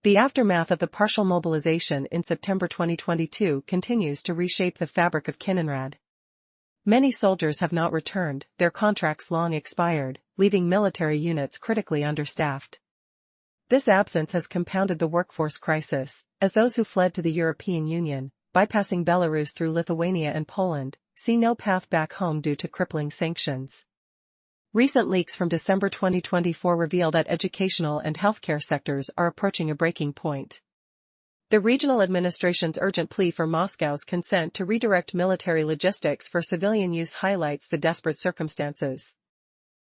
The aftermath of the partial mobilization in September 2022 continues to reshape the fabric of Kiev. Many soldiers have not returned, their contracts long expired, leaving military units critically understaffed. This absence has compounded the workforce crisis, as those who fled to the European Union, bypassing Belarus through Lithuania and Poland, see no path back home due to crippling sanctions. Recent leaks from December 2024 reveal that educational and healthcare sectors are approaching a breaking point. The regional administration's urgent plea for Moscow's consent to redirect military logistics for civilian use highlights the desperate circumstances.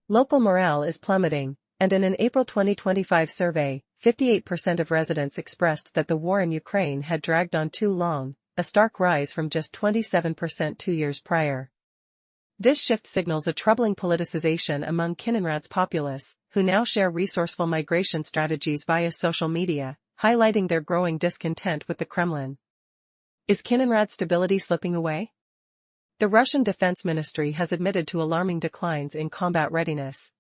Local morale is plummeting, and in an April 2025 survey, 58% of residents expressed that the war in Ukraine had dragged on too long, a stark rise from just 27% 2 years prior. This shift signals a troubling politicization among Kiev's populace, who now share resourceful migration strategies via social media, highlighting their growing discontent with the Kremlin. Is Kiev's stability slipping away? The Russian Defense Ministry has admitted to alarming declines in combat readiness.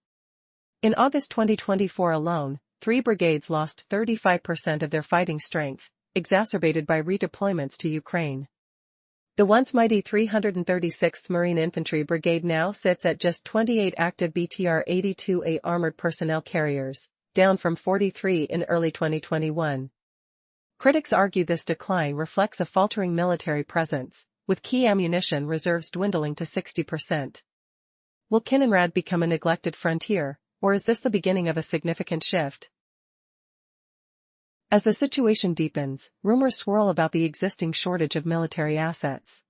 In August 2024 alone, 3 brigades lost 35% of their fighting strength, exacerbated by redeployments to Ukraine. The once mighty 336th Marine Infantry Brigade now sits at just 28 active BTR-82A armored personnel carriers, down from 43 in early 2021. Critics argue this decline reflects a faltering military presence, with key ammunition reserves dwindling to 60%. Will Kiev become a neglected frontier, or is this the beginning of a significant shift? As the situation deepens, rumors swirl about the existing shortage of military assets.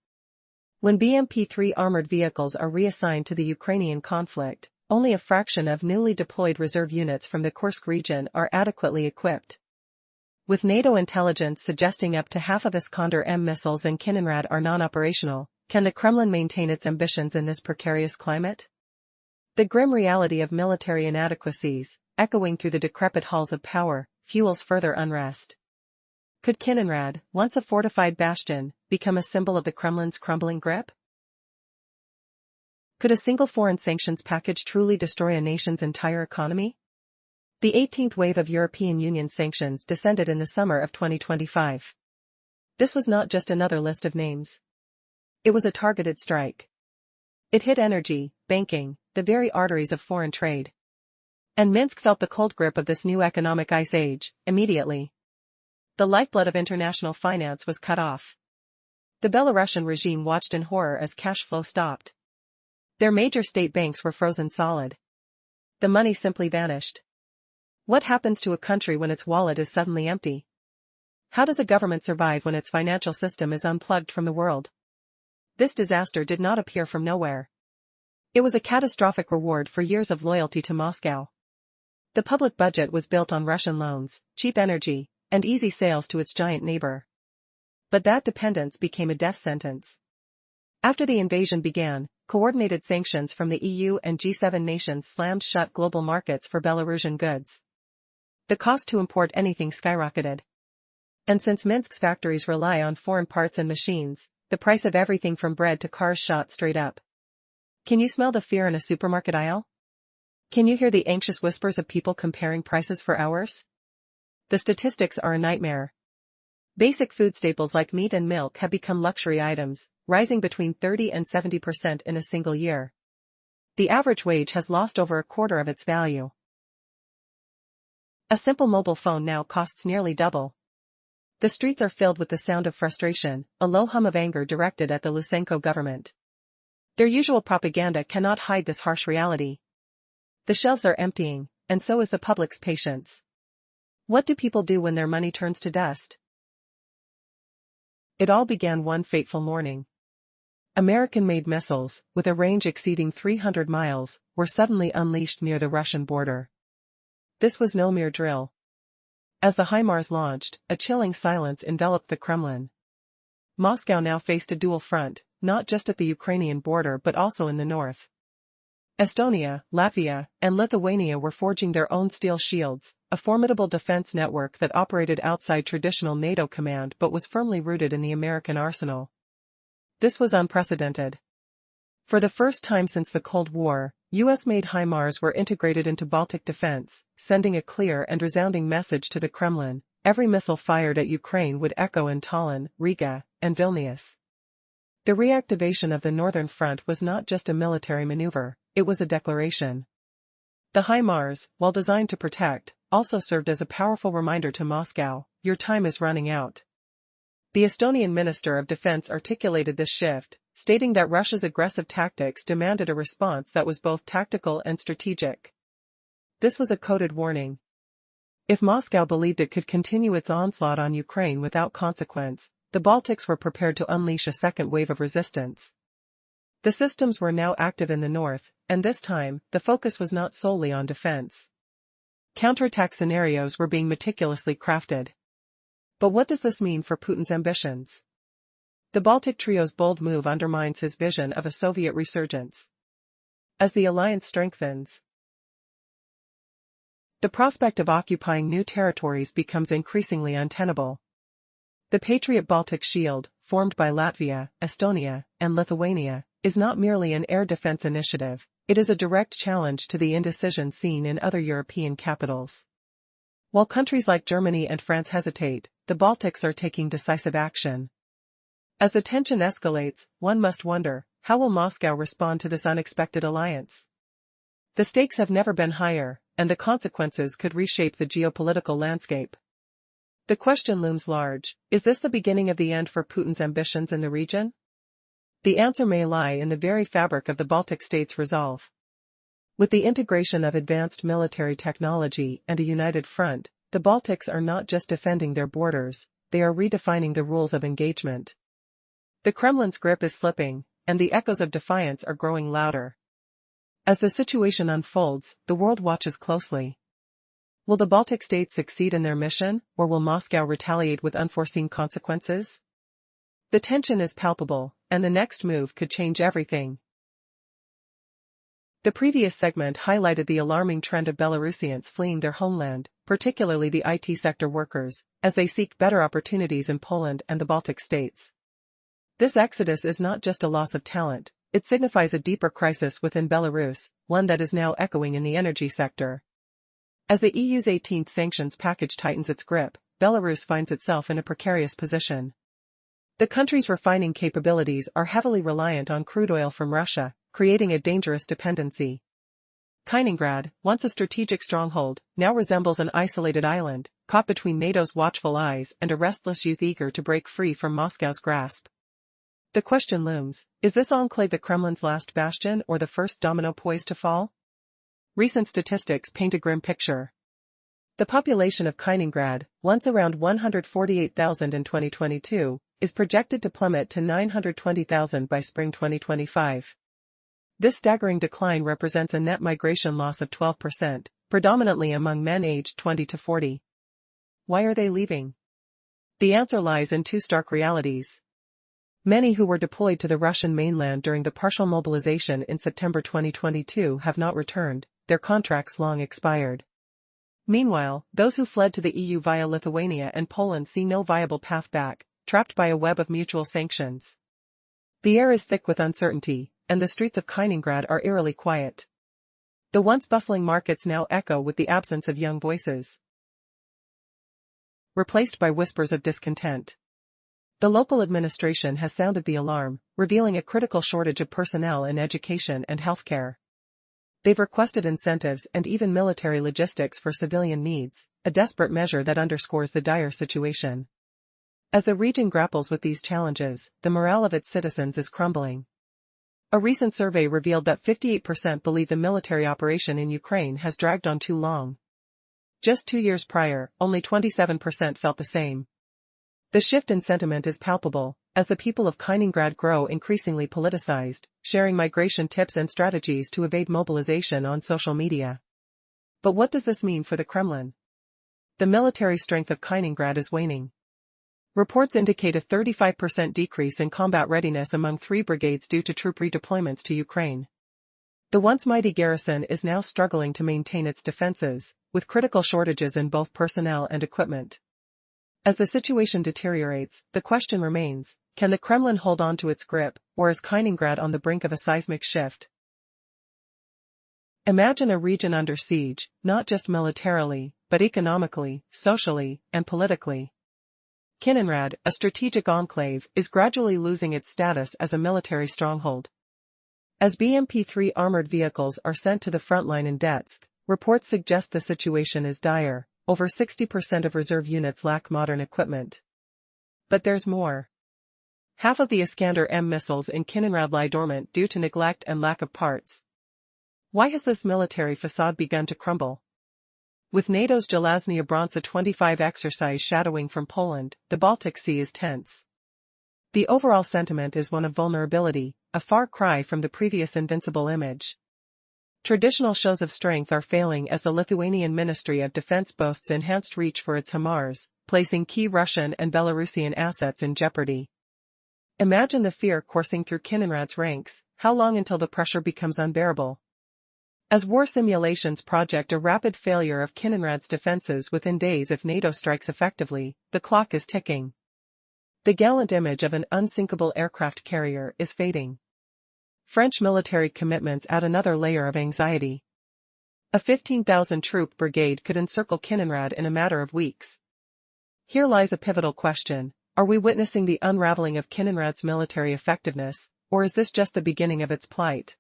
When BMP-3 armored vehicles are reassigned to the Ukrainian conflict, only a fraction of newly deployed reserve units from the Kursk region are adequately equipped. With NATO intelligence suggesting up to half of Iskander-M missiles in Kiev are non-operational, can the Kremlin maintain its ambitions in this precarious climate? The grim reality of military inadequacies, echoing through the decrepit halls of power, fuels further unrest. Could Kiev, once a fortified bastion, become a symbol of the Kremlin's crumbling grip? Could a single foreign sanctions package truly destroy a nation's entire economy? The 18th wave of European Union sanctions descended in the summer of 2025. This was not just another list of names. It was a targeted strike. It hit energy, banking, the very arteries of foreign trade. And Minsk felt the cold grip of this new economic ice age, immediately. The lifeblood of international finance was cut off. The Belarusian regime watched in horror as cash flow stopped. Their major state banks were frozen solid. The money simply vanished. What happens to a country when its wallet is suddenly empty? How does a government survive when its financial system is unplugged from the world? This disaster did not appear from nowhere. It was a catastrophic reward for years of loyalty to Moscow. The public budget was built on Russian loans, cheap energy, and easy sales to its giant neighbor. But that dependence became a death sentence. After the invasion began, coordinated sanctions from the EU and G7 nations slammed shut global markets for Belarusian goods. The cost to import anything skyrocketed. And since Minsk's factories rely on foreign parts and machines, the price of everything from bread to cars shot straight up. Can you smell the fear in a supermarket aisle? Can you hear the anxious whispers of people comparing prices for hours? The statistics are a nightmare. Basic food staples like meat and milk have become luxury items, rising between 30% and 70% in a single year. The average wage has lost over a quarter of its value. A simple mobile phone now costs nearly double. The streets are filled with the sound of frustration, a low hum of anger directed at the Lysenko government. Their usual propaganda cannot hide this harsh reality. The shelves are emptying, and so is the public's patience. What do people do when their money turns to dust? It all began one fateful morning. American-made missiles, with a range exceeding 300 miles, were suddenly unleashed near the Russian border. This was no mere drill. As the HIMARS launched, a chilling silence enveloped the Kremlin. Moscow now faced a dual front, not just at the Ukrainian border but also in the north. Estonia, Latvia, and Lithuania were forging their own steel shields, a formidable defense network that operated outside traditional NATO command but was firmly rooted in the American arsenal. This was unprecedented. For the first time since the Cold War, US-made HIMARS were integrated into Baltic defense, sending a clear and resounding message to the Kremlin: every missile fired at Ukraine would echo in Tallinn, Riga, and Vilnius. The reactivation of the northern front was not just a military maneuver, it was a declaration. The HIMARS, while designed to protect, also served as a powerful reminder to Moscow, your time is running out. The Estonian Minister of Defense articulated this shift, stating that Russia's aggressive tactics demanded a response that was both tactical and strategic. This was a coded warning. If Moscow believed it could continue its onslaught on Ukraine without consequence, the Baltics were prepared to unleash a second wave of resistance. The systems were now active in the north, and this time, the focus was not solely on defense. Counterattack scenarios were being meticulously crafted. But what does this mean for Putin's ambitions? The Baltic trio's bold move undermines his vision of a Soviet resurgence. As the alliance strengthens, the prospect of occupying new territories becomes increasingly untenable. The Patriot Baltic Shield, formed by Latvia, Estonia, and Lithuania, is not merely an air defense initiative, it is a direct challenge to the indecision seen in other European capitals. While countries like Germany and France hesitate, the Baltics are taking decisive action. As the tension escalates, one must wonder, how will Moscow respond to this unexpected alliance? The stakes have never been higher, and the consequences could reshape the geopolitical landscape. The question looms large, is this the beginning of the end for Putin's ambitions in the region? The answer may lie in the very fabric of the Baltic states' resolve. With the integration of advanced military technology and a united front, the Baltics are not just defending their borders, they are redefining the rules of engagement. The Kremlin's grip is slipping, and the echoes of defiance are growing louder. As the situation unfolds, the world watches closely. Will the Baltic states succeed in their mission, or will Moscow retaliate with unforeseen consequences? The tension is palpable, and the next move could change everything. The previous segment highlighted the alarming trend of Belarusians fleeing their homeland, particularly the IT sector workers, as they seek better opportunities in Poland and the Baltic states. This exodus is not just a loss of talent, it signifies a deeper crisis within Belarus, one that is now echoing in the energy sector. As the EU's 18th sanctions package tightens its grip, Belarus finds itself in a precarious position. The country's refining capabilities are heavily reliant on crude oil from Russia, creating a dangerous dependency. Kaliningrad, once a strategic stronghold, now resembles an isolated island, caught between NATO's watchful eyes and a restless youth eager to break free from Moscow's grasp. The question looms, is this enclave the Kremlin's last bastion or the first domino poised to fall? Recent statistics paint a grim picture. The population of Kaliningrad, once around 148,000 in 2022, is projected to plummet to 920,000 by spring 2025. This staggering decline represents a net migration loss of 12%, predominantly among men aged 20 to 40. Why are they leaving? The answer lies in two stark realities. Many who were deployed to the Russian mainland during the partial mobilization in September 2022 have not returned, their contracts long expired. Meanwhile, those who fled to the EU via Lithuania and Poland see no viable path back, trapped by a web of mutual sanctions. The air is thick with uncertainty, and the streets of Kaliningrad are eerily quiet. The once bustling markets now echo with the absence of young voices, replaced by whispers of discontent. The local administration has sounded the alarm, revealing a critical shortage of personnel in education and healthcare. They've requested incentives and even military logistics for civilian needs, a desperate measure that underscores the dire situation. As the region grapples with these challenges, the morale of its citizens is crumbling. A recent survey revealed that 58% believe the military operation in Ukraine has dragged on too long. Just 2 years prior, only 27% felt the same. The shift in sentiment is palpable, as the people of Kaliningrad grow increasingly politicized, sharing migration tips and strategies to evade mobilization on social media. But what does this mean for the Kremlin? The military strength of Kaliningrad is waning. Reports indicate a 35% decrease in combat readiness among 3 brigades due to troop redeployments to Ukraine. The once mighty garrison is now struggling to maintain its defenses, with critical shortages in both personnel and equipment. As the situation deteriorates, the question remains, can the Kremlin hold on to its grip, or is Kaliningrad on the brink of a seismic shift? Imagine a region under siege, not just militarily, but economically, socially, and politically. Kiev, a strategic enclave, is gradually losing its status as a military stronghold. As BMP-3 armored vehicles are sent to the front line in Donetsk, reports suggest the situation is dire. Over 60% of reserve units lack modern equipment. But there's more. Half of the Iskander-M missiles in Kiev lie dormant due to neglect and lack of parts. Why has this military facade begun to crumble? With NATO's Jelazny Obranca 25 exercise shadowing from Poland, the Baltic Sea is tense. The overall sentiment is one of vulnerability, a far cry from the previous invincible image. Traditional shows of strength are failing as the Lithuanian Ministry of Defense boasts enhanced reach for its HIMARS, placing key Russian and Belarusian assets in jeopardy. Imagine the fear coursing through Kiev's ranks. How long until the pressure becomes unbearable? As war simulations project a rapid failure of Kiev's defenses within days if NATO strikes effectively, the clock is ticking. The gallant image of an unsinkable aircraft carrier is fading. French military commitments add another layer of anxiety. A 15,000-troop brigade could encircle Kiev in a matter of weeks. Here lies a pivotal question: are we witnessing the unraveling of Kiev's military effectiveness, or is this just the beginning of its plight?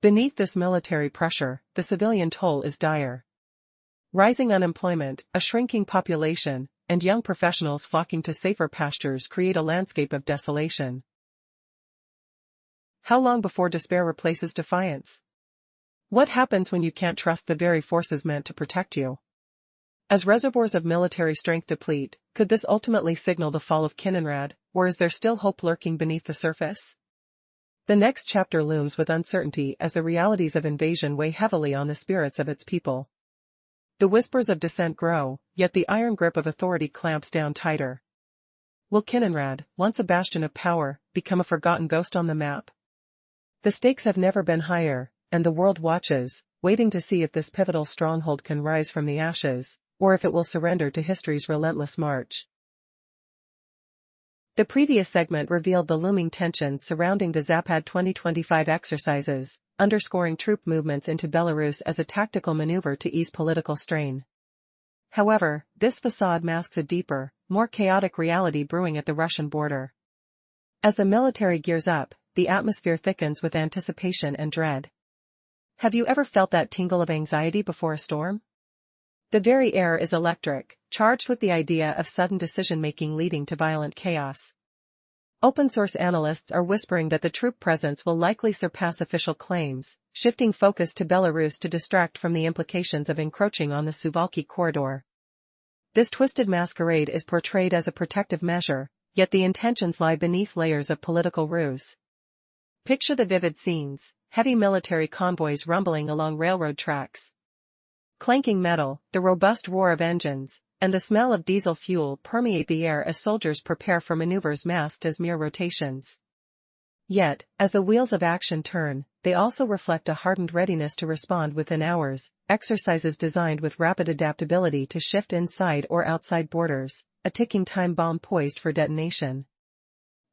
Beneath this military pressure, the civilian toll is dire. Rising unemployment, a shrinking population, and young professionals flocking to safer pastures create a landscape of desolation. How long before despair replaces defiance? What happens when you can't trust the very forces meant to protect you? As reservoirs of military strength deplete, could this ultimately signal the fall of Kiev, or is there still hope lurking beneath the surface? The next chapter looms with uncertainty as the realities of invasion weigh heavily on the spirits of its people. The whispers of dissent grow, yet the iron grip of authority clamps down tighter. Will Kiev, once a bastion of power, become a forgotten ghost on the map? The stakes have never been higher, and the world watches, waiting to see if this pivotal stronghold can rise from the ashes, or if it will surrender to history's relentless march. The previous segment revealed the looming tensions surrounding the Zapad 2025 exercises, underscoring troop movements into Belarus as a tactical maneuver to ease political strain. However, this facade masks a deeper, more chaotic reality brewing at the Russian border. As the military gears up, the atmosphere thickens with anticipation and dread. Have you ever felt that tingle of anxiety before a storm? The very air is electric, charged with the idea of sudden decision-making leading to violent chaos. Open-source analysts are whispering that the troop presence will likely surpass official claims, shifting focus to Belarus to distract from the implications of encroaching on the Suwalki corridor. This twisted masquerade is portrayed as a protective measure, yet the intentions lie beneath layers of political ruse. Picture the vivid scenes: heavy military convoys rumbling along railroad tracks. Clanking metal, the robust roar of engines, and the smell of diesel fuel permeate the air as soldiers prepare for maneuvers masked as mere rotations. Yet, as the wheels of action turn, they also reflect a hardened readiness to respond within hours, exercises designed with rapid adaptability to shift inside or outside borders, a ticking time bomb poised for detonation.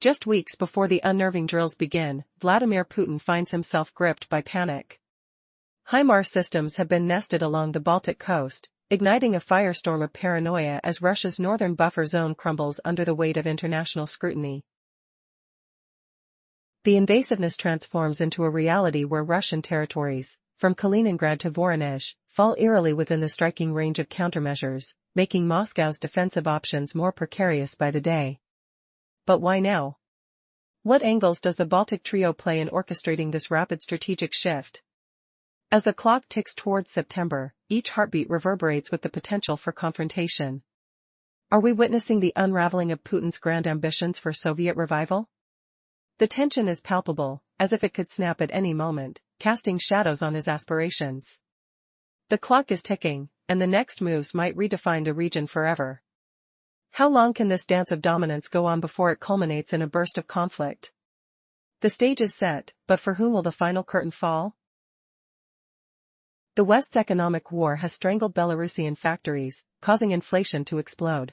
Just weeks before the unnerving drills begin, Vladimir Putin finds himself gripped by panic. HIMARS systems have been nested along the Baltic coast, igniting a firestorm of paranoia as Russia's northern buffer zone crumbles under the weight of international scrutiny. The invasiveness transforms into a reality where Russian territories, from Kaliningrad to Voronezh, fall eerily within the striking range of countermeasures, making Moscow's defensive options more precarious by the day. But why now? What angles does the Baltic trio play in orchestrating this rapid strategic shift? As the clock ticks towards September, each heartbeat reverberates with the potential for confrontation. Are we witnessing the unraveling of Putin's grand ambitions for Soviet revival? The tension is palpable, as if it could snap at any moment, casting shadows on his aspirations. The clock is ticking, and the next moves might redefine the region forever. How long can this dance of dominance go on before it culminates in a burst of conflict? The stage is set, but for whom will the final curtain fall? The West's economic war has strangled Belarusian factories, causing inflation to explode.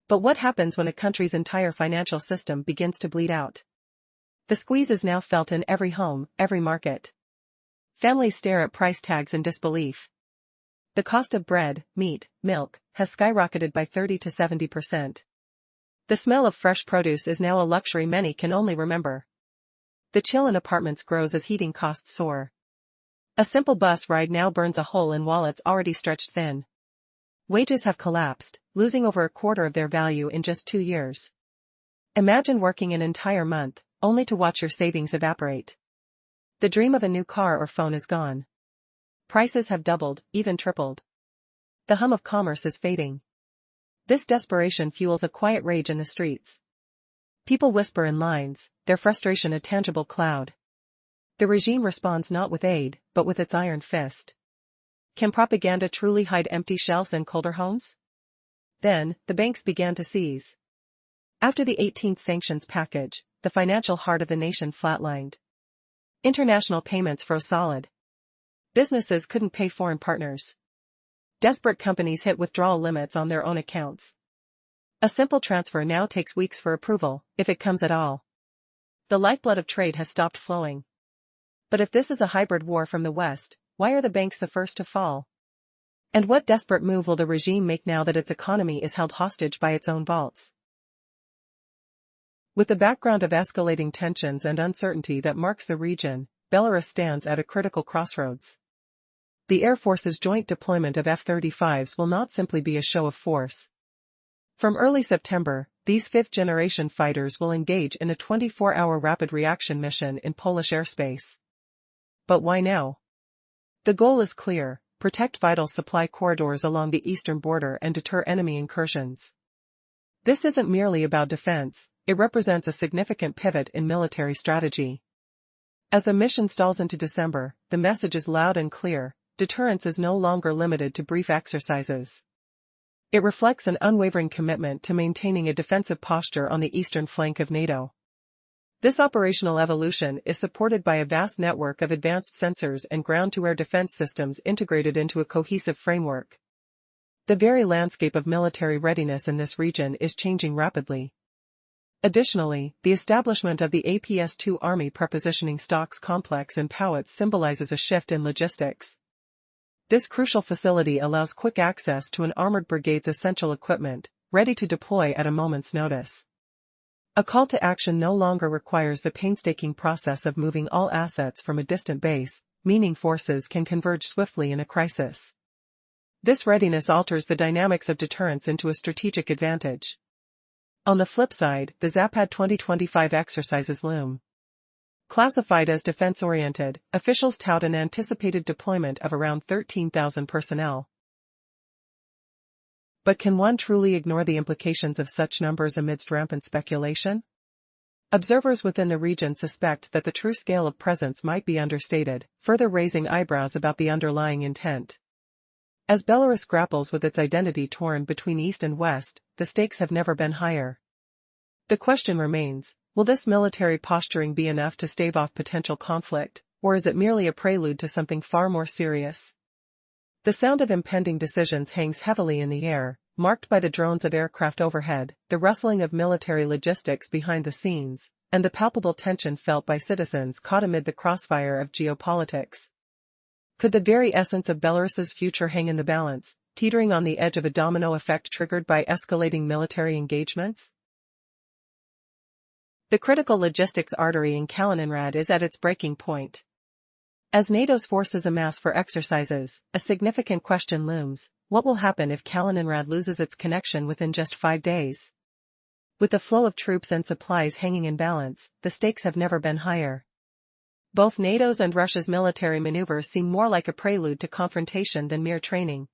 But what happens when a country's entire financial system begins to bleed out? The squeeze is now felt in every home, every market. Families stare at price tags in disbelief. The cost of bread, meat, milk, has skyrocketed by 30 to 70%. The smell of fresh produce is now a luxury many can only remember. The chill in apartments grows as heating costs soar. A simple bus ride now burns a hole in wallets already stretched thin. Wages have collapsed, losing over a quarter of their value in just 2 years. Imagine working an entire month, only to watch your savings evaporate. The dream of a new car or phone is gone. Prices have doubled, even tripled. The hum of commerce is fading. This desperation fuels a quiet rage in the streets. People whisper in lines, their frustration a tangible cloud. The regime responds not with aid, but with its iron fist. Can propaganda truly hide empty shelves and colder homes? Then, the banks began to seize. After the 18th sanctions package, the financial heart of the nation flatlined. International payments froze solid. Businesses couldn't pay foreign partners. Desperate companies hit withdrawal limits on their own accounts. A simple transfer now takes weeks for approval, if it comes at all. The lifeblood of trade has stopped flowing. But if this is a hybrid war from the West, why are the banks the first to fall? And what desperate move will the regime make now that its economy is held hostage by its own vaults? With the background of escalating tensions and uncertainty that marks the region, Belarus stands at a critical crossroads. The Air Force's joint deployment of F-35s will not simply be a show of force. From early September, these fifth-generation fighters will engage in a 24-hour rapid reaction mission in Polish airspace. But why now? The goal is clear: protect vital supply corridors along the eastern border and deter enemy incursions. This isn't merely about defense, it represents a significant pivot in military strategy. As the mission stalls into December, the message is loud and clear: deterrence is no longer limited to brief exercises. It reflects an unwavering commitment to maintaining a defensive posture on the eastern flank of NATO. This operational evolution is supported by a vast network of advanced sensors and ground-to-air defense systems integrated into a cohesive framework. The very landscape of military readiness in this region is changing rapidly. Additionally, the establishment of the APS-2 Army Prepositioning Stocks Complex in Powys symbolizes a shift in logistics. This crucial facility allows quick access to an armored brigade's essential equipment, ready to deploy at a moment's notice. A call to action no longer requires the painstaking process of moving all assets from a distant base, meaning forces can converge swiftly in a crisis. This readiness alters the dynamics of deterrence into a strategic advantage. On the flip side, the Zapad 2025 exercises loom. Classified as defense-oriented, officials tout an anticipated deployment of around 13,000 personnel. But can one truly ignore the implications of such numbers amidst rampant speculation? Observers within the region suspect that the true scale of presence might be understated, further raising eyebrows about the underlying intent. As Belarus grapples with its identity torn between East and West, the stakes have never been higher. The question remains: will this military posturing be enough to stave off potential conflict, or is it merely a prelude to something far more serious? The sound of impending decisions hangs heavily in the air, marked by the drones of aircraft overhead, the rustling of military logistics behind the scenes, and the palpable tension felt by citizens caught amid the crossfire of geopolitics. Could the very essence of Belarus's future hang in the balance, teetering on the edge of a domino effect triggered by escalating military engagements? The critical logistics artery in Kaliningrad is at its breaking point. As NATO's forces amass for exercises, a significant question looms: what will happen if Kaliningrad loses its connection within just 5 days? With the flow of troops and supplies hanging in balance, the stakes have never been higher. Both NATO's and Russia's military maneuvers seem more like a prelude to confrontation than mere training.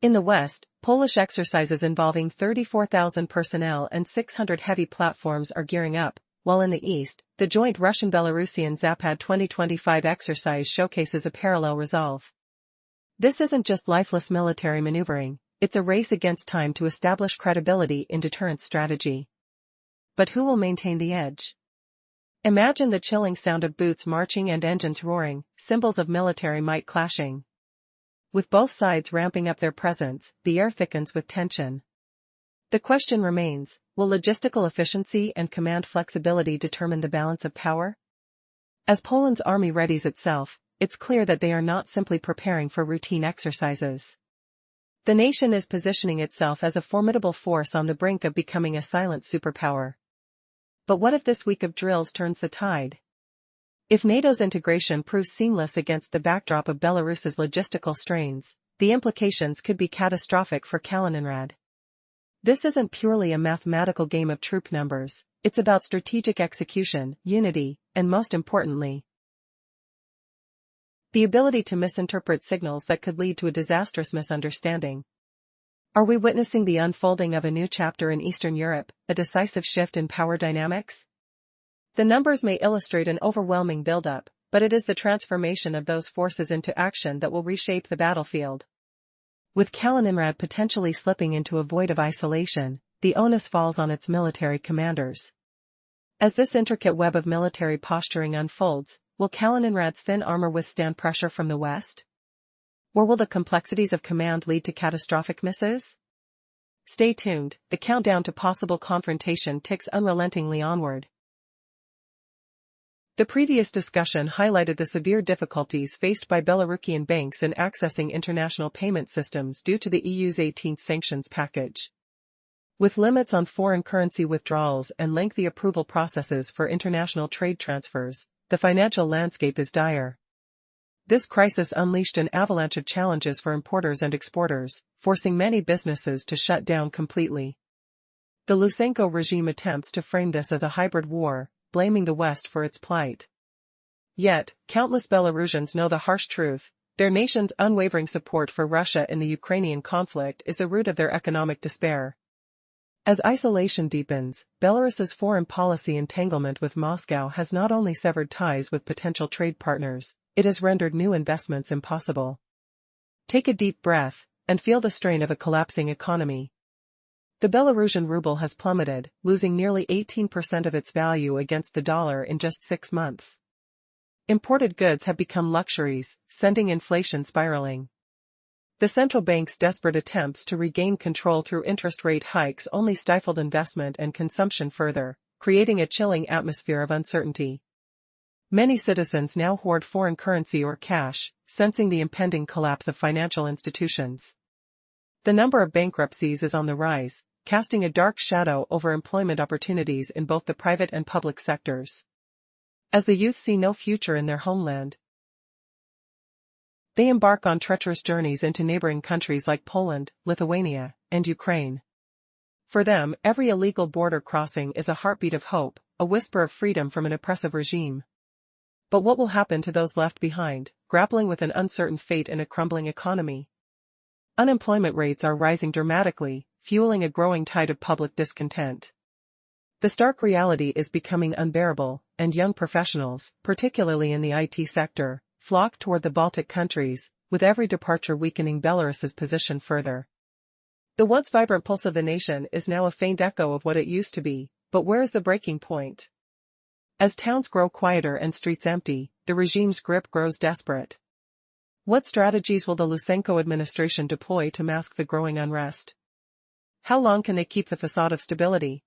In the West, Polish exercises involving 34,000 personnel and 600 heavy platforms are gearing up, while in the East, the joint Russian-Belarusian Zapad 2025 exercise showcases a parallel resolve. This isn't just lifeless military maneuvering, it's a race against time to establish credibility in deterrence strategy. But who will maintain the edge? Imagine the chilling sound of boots marching and engines roaring, symbols of military might clashing. With both sides ramping up their presence, the air thickens with tension. The question remains: will logistical efficiency and command flexibility determine the balance of power? As Poland's army readies itself, it's clear that they are not simply preparing for routine exercises. The nation is positioning itself as a formidable force on the brink of becoming a silent superpower. But what if this week of drills turns the tide? If NATO's integration proves seamless against the backdrop of Belarus's logistical strains, the implications could be catastrophic for Kaliningrad. This isn't purely a mathematical game of troop numbers, it's about strategic execution, unity, and most importantly, the ability to misinterpret signals that could lead to a disastrous misunderstanding. Are we witnessing the unfolding of a new chapter in Eastern Europe, a decisive shift in power dynamics? The numbers may illustrate an overwhelming buildup, but it is the transformation of those forces into action that will reshape the battlefield. With Kaliningrad potentially slipping into a void of isolation, the onus falls on its military commanders. As this intricate web of military posturing unfolds, will Kaliningrad's thin armor withstand pressure from the west? Or will the complexities of command lead to catastrophic misses? Stay tuned, the countdown to possible confrontation ticks unrelentingly onward. The previous discussion highlighted the severe difficulties faced by Belarusian banks in accessing international payment systems due to the EU's 18th sanctions package. With limits on foreign currency withdrawals and lengthy approval processes for international trade transfers, the financial landscape is dire. This crisis unleashed an avalanche of challenges for importers and exporters, forcing many businesses to shut down completely. The Lukashenko regime attempts to frame this as a hybrid war, blaming the West for its plight. Yet, countless Belarusians know the harsh truth: their nation's unwavering support for Russia in the Ukrainian conflict is the root of their economic despair. As isolation deepens, Belarus's foreign policy entanglement with Moscow has not only severed ties with potential trade partners, it has rendered new investments impossible. Take a deep breath, and feel the strain of a collapsing economy. The Belarusian ruble has plummeted, losing nearly 18% of its value against the dollar in just 6 months. Imported goods have become luxuries, sending inflation spiraling. The central bank's desperate attempts to regain control through interest rate hikes only stifled investment and consumption further, creating a chilling atmosphere of uncertainty. Many citizens now hoard foreign currency or cash, sensing the impending collapse of financial institutions. The number of bankruptcies is on the rise, casting a dark shadow over employment opportunities in both the private and public sectors. As the youth see no future in their homeland, they embark on treacherous journeys into neighboring countries like Poland, Lithuania, and Ukraine. For them, every illegal border crossing is a heartbeat of hope, a whisper of freedom from an oppressive regime. But what will happen to those left behind, grappling with an uncertain fate in a crumbling economy? Unemployment rates are rising dramatically, fueling a growing tide of public discontent. The stark reality is becoming unbearable, and young professionals, particularly in the IT sector, flock toward the Baltic countries, with every departure weakening Belarus's position further. The once vibrant pulse of the nation is now a faint echo of what it used to be, but where is the breaking point? As towns grow quieter and streets empty, the regime's grip grows desperate. What strategies will the Lukashenko administration deploy to mask the growing unrest? How long can they keep the facade of stability?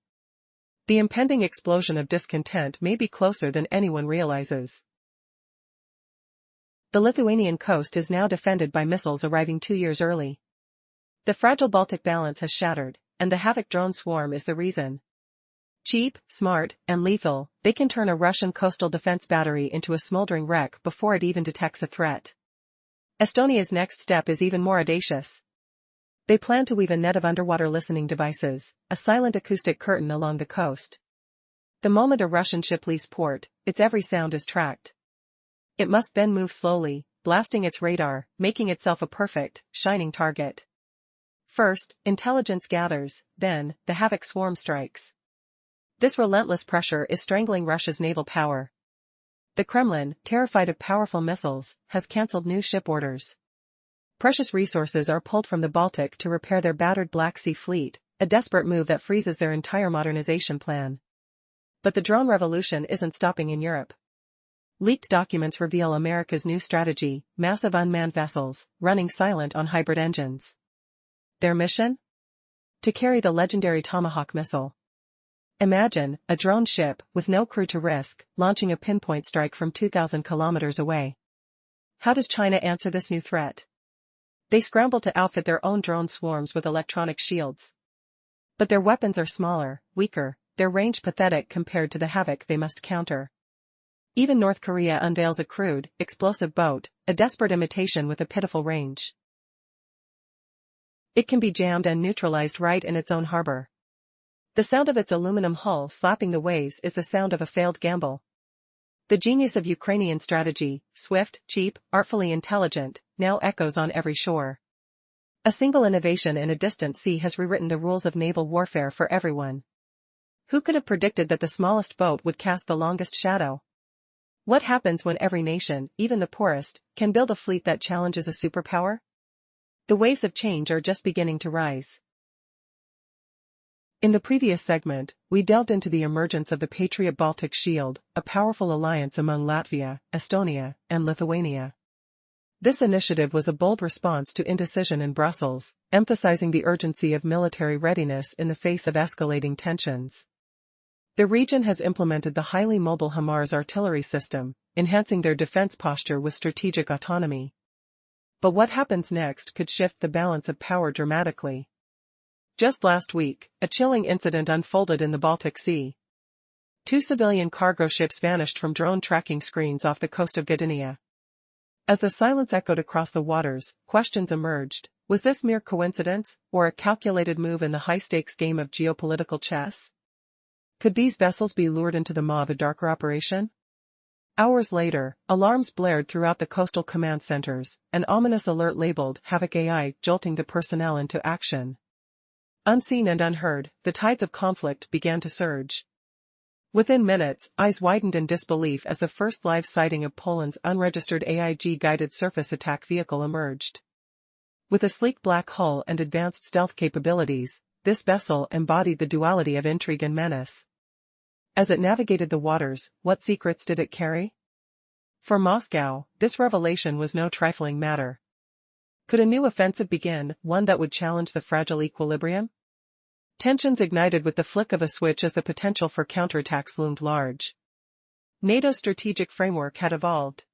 The impending explosion of discontent may be closer than anyone realizes. The Lithuanian coast is now defended by missiles arriving 2 years early. The fragile Baltic balance has shattered, and the Havoc drone swarm is the reason. Cheap, smart, and lethal, they can turn a Russian coastal defense battery into a smoldering wreck before it even detects a threat. Estonia's next step is even more audacious. They plan to weave a net of underwater listening devices, a silent acoustic curtain along the coast. The moment a Russian ship leaves port, its every sound is tracked. It must then move slowly, blasting its radar, making itself a perfect, shining target. First, intelligence gathers, then, the Havoc swarm strikes. This relentless pressure is strangling Russia's naval power. The Kremlin, terrified of powerful missiles, has cancelled new ship orders. Precious resources are pulled from the Baltic to repair their battered Black Sea fleet, a desperate move that freezes their entire modernization plan. But the drone revolution isn't stopping in Europe. Leaked documents reveal America's new strategy: massive unmanned vessels, running silent on hybrid engines. Their mission? To carry the legendary Tomahawk missile. Imagine, a drone ship, with no crew to risk, launching a pinpoint strike from 2,000 kilometers away. how does China answer this new threat? They scramble to outfit their own drone swarms with electronic shields. But their weapons are smaller, weaker, their range pathetic compared to the havoc they must counter. Even North Korea unveils a crude, explosive boat, a desperate imitation with a pitiful range. It can be jammed and neutralized right in its own harbor. The sound of its aluminum hull slapping the waves is the sound of a failed gamble. The genius of Ukrainian strategy, swift, cheap, artfully intelligent, now echoes on every shore. A single innovation in a distant sea has rewritten the rules of naval warfare for everyone. Who could have predicted that the smallest boat would cast the longest shadow? What happens when every nation, even the poorest, can build a fleet that challenges a superpower? The waves of change are just beginning to rise. In the previous segment, we delved into the emergence of the Patriot Baltic Shield, a powerful alliance among Latvia, Estonia, and Lithuania. This initiative was a bold response to indecision in Brussels, emphasizing the urgency of military readiness in the face of escalating tensions. The region has implemented the highly mobile HIMARS artillery system, enhancing their defense posture with strategic autonomy. But what happens next could shift the balance of power dramatically. Just last week, a chilling incident unfolded in the Baltic Sea. Two civilian cargo ships vanished from drone tracking screens off the coast of Gdynia. As the silence echoed across the waters, questions emerged. Was this mere coincidence, or a calculated move in the high-stakes game of geopolitical chess? Could these vessels be lured into the maw of a darker operation? Hours later, alarms blared throughout the coastal command centers, an ominous alert labeled Havoc AI jolting the personnel into action. Unseen and unheard, the tides of conflict began to surge. Within minutes, eyes widened in disbelief as the first live sighting of Poland's unregistered AIG-guided surface attack vehicle emerged. With a sleek black hull and advanced stealth capabilities, this vessel embodied the duality of intrigue and menace. As it navigated the waters, what secrets did it carry? For Moscow, this revelation was no trifling matter. Could a new offensive begin, one that would challenge the fragile equilibrium? Tensions ignited with the flick of a switch as the potential for counterattacks loomed large. NATO's strategic framework had evolved.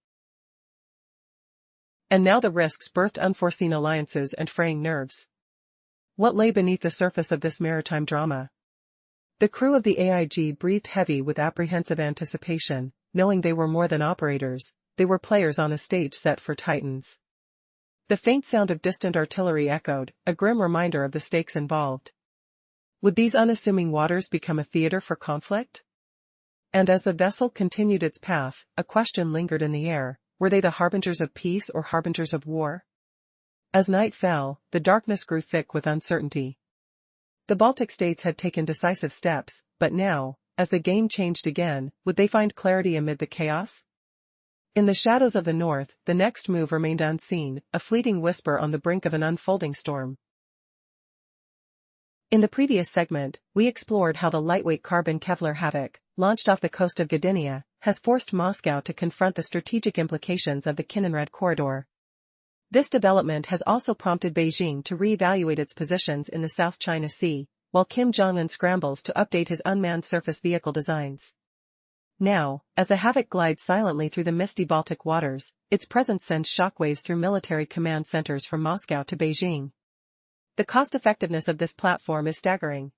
And now the risks birthed unforeseen alliances and fraying nerves. What lay beneath the surface of this maritime drama? The crew of the AIG breathed heavy with apprehensive anticipation, knowing they were more than operators, they were players on a stage set for titans. The faint sound of distant artillery echoed, a grim reminder of the stakes involved. Would these unassuming waters become a theater for conflict? And as the vessel continued its path, a question lingered in the air: were they the harbingers of peace or harbingers of war? As night fell, the darkness grew thick with uncertainty. The Baltic states had taken decisive steps, but now, as the game changed again, would they find clarity amid the chaos? In the shadows of the north, the next move remained unseen, a fleeting whisper on the brink of an unfolding storm. In the previous segment, we explored how the lightweight carbon Kevlar Havoc, launched off the coast of Gdynia, has forced Moscow to confront the strategic implications of the Kaliningrad corridor. This development has also prompted Beijing to re-evaluate its positions in the South China Sea, while Kim Jong-un scrambles to update his unmanned surface vehicle designs. Now, as the Havoc glides silently through the misty Baltic waters, its presence sends shockwaves through military command centers from Moscow to Beijing. The cost-effectiveness of this platform is staggering.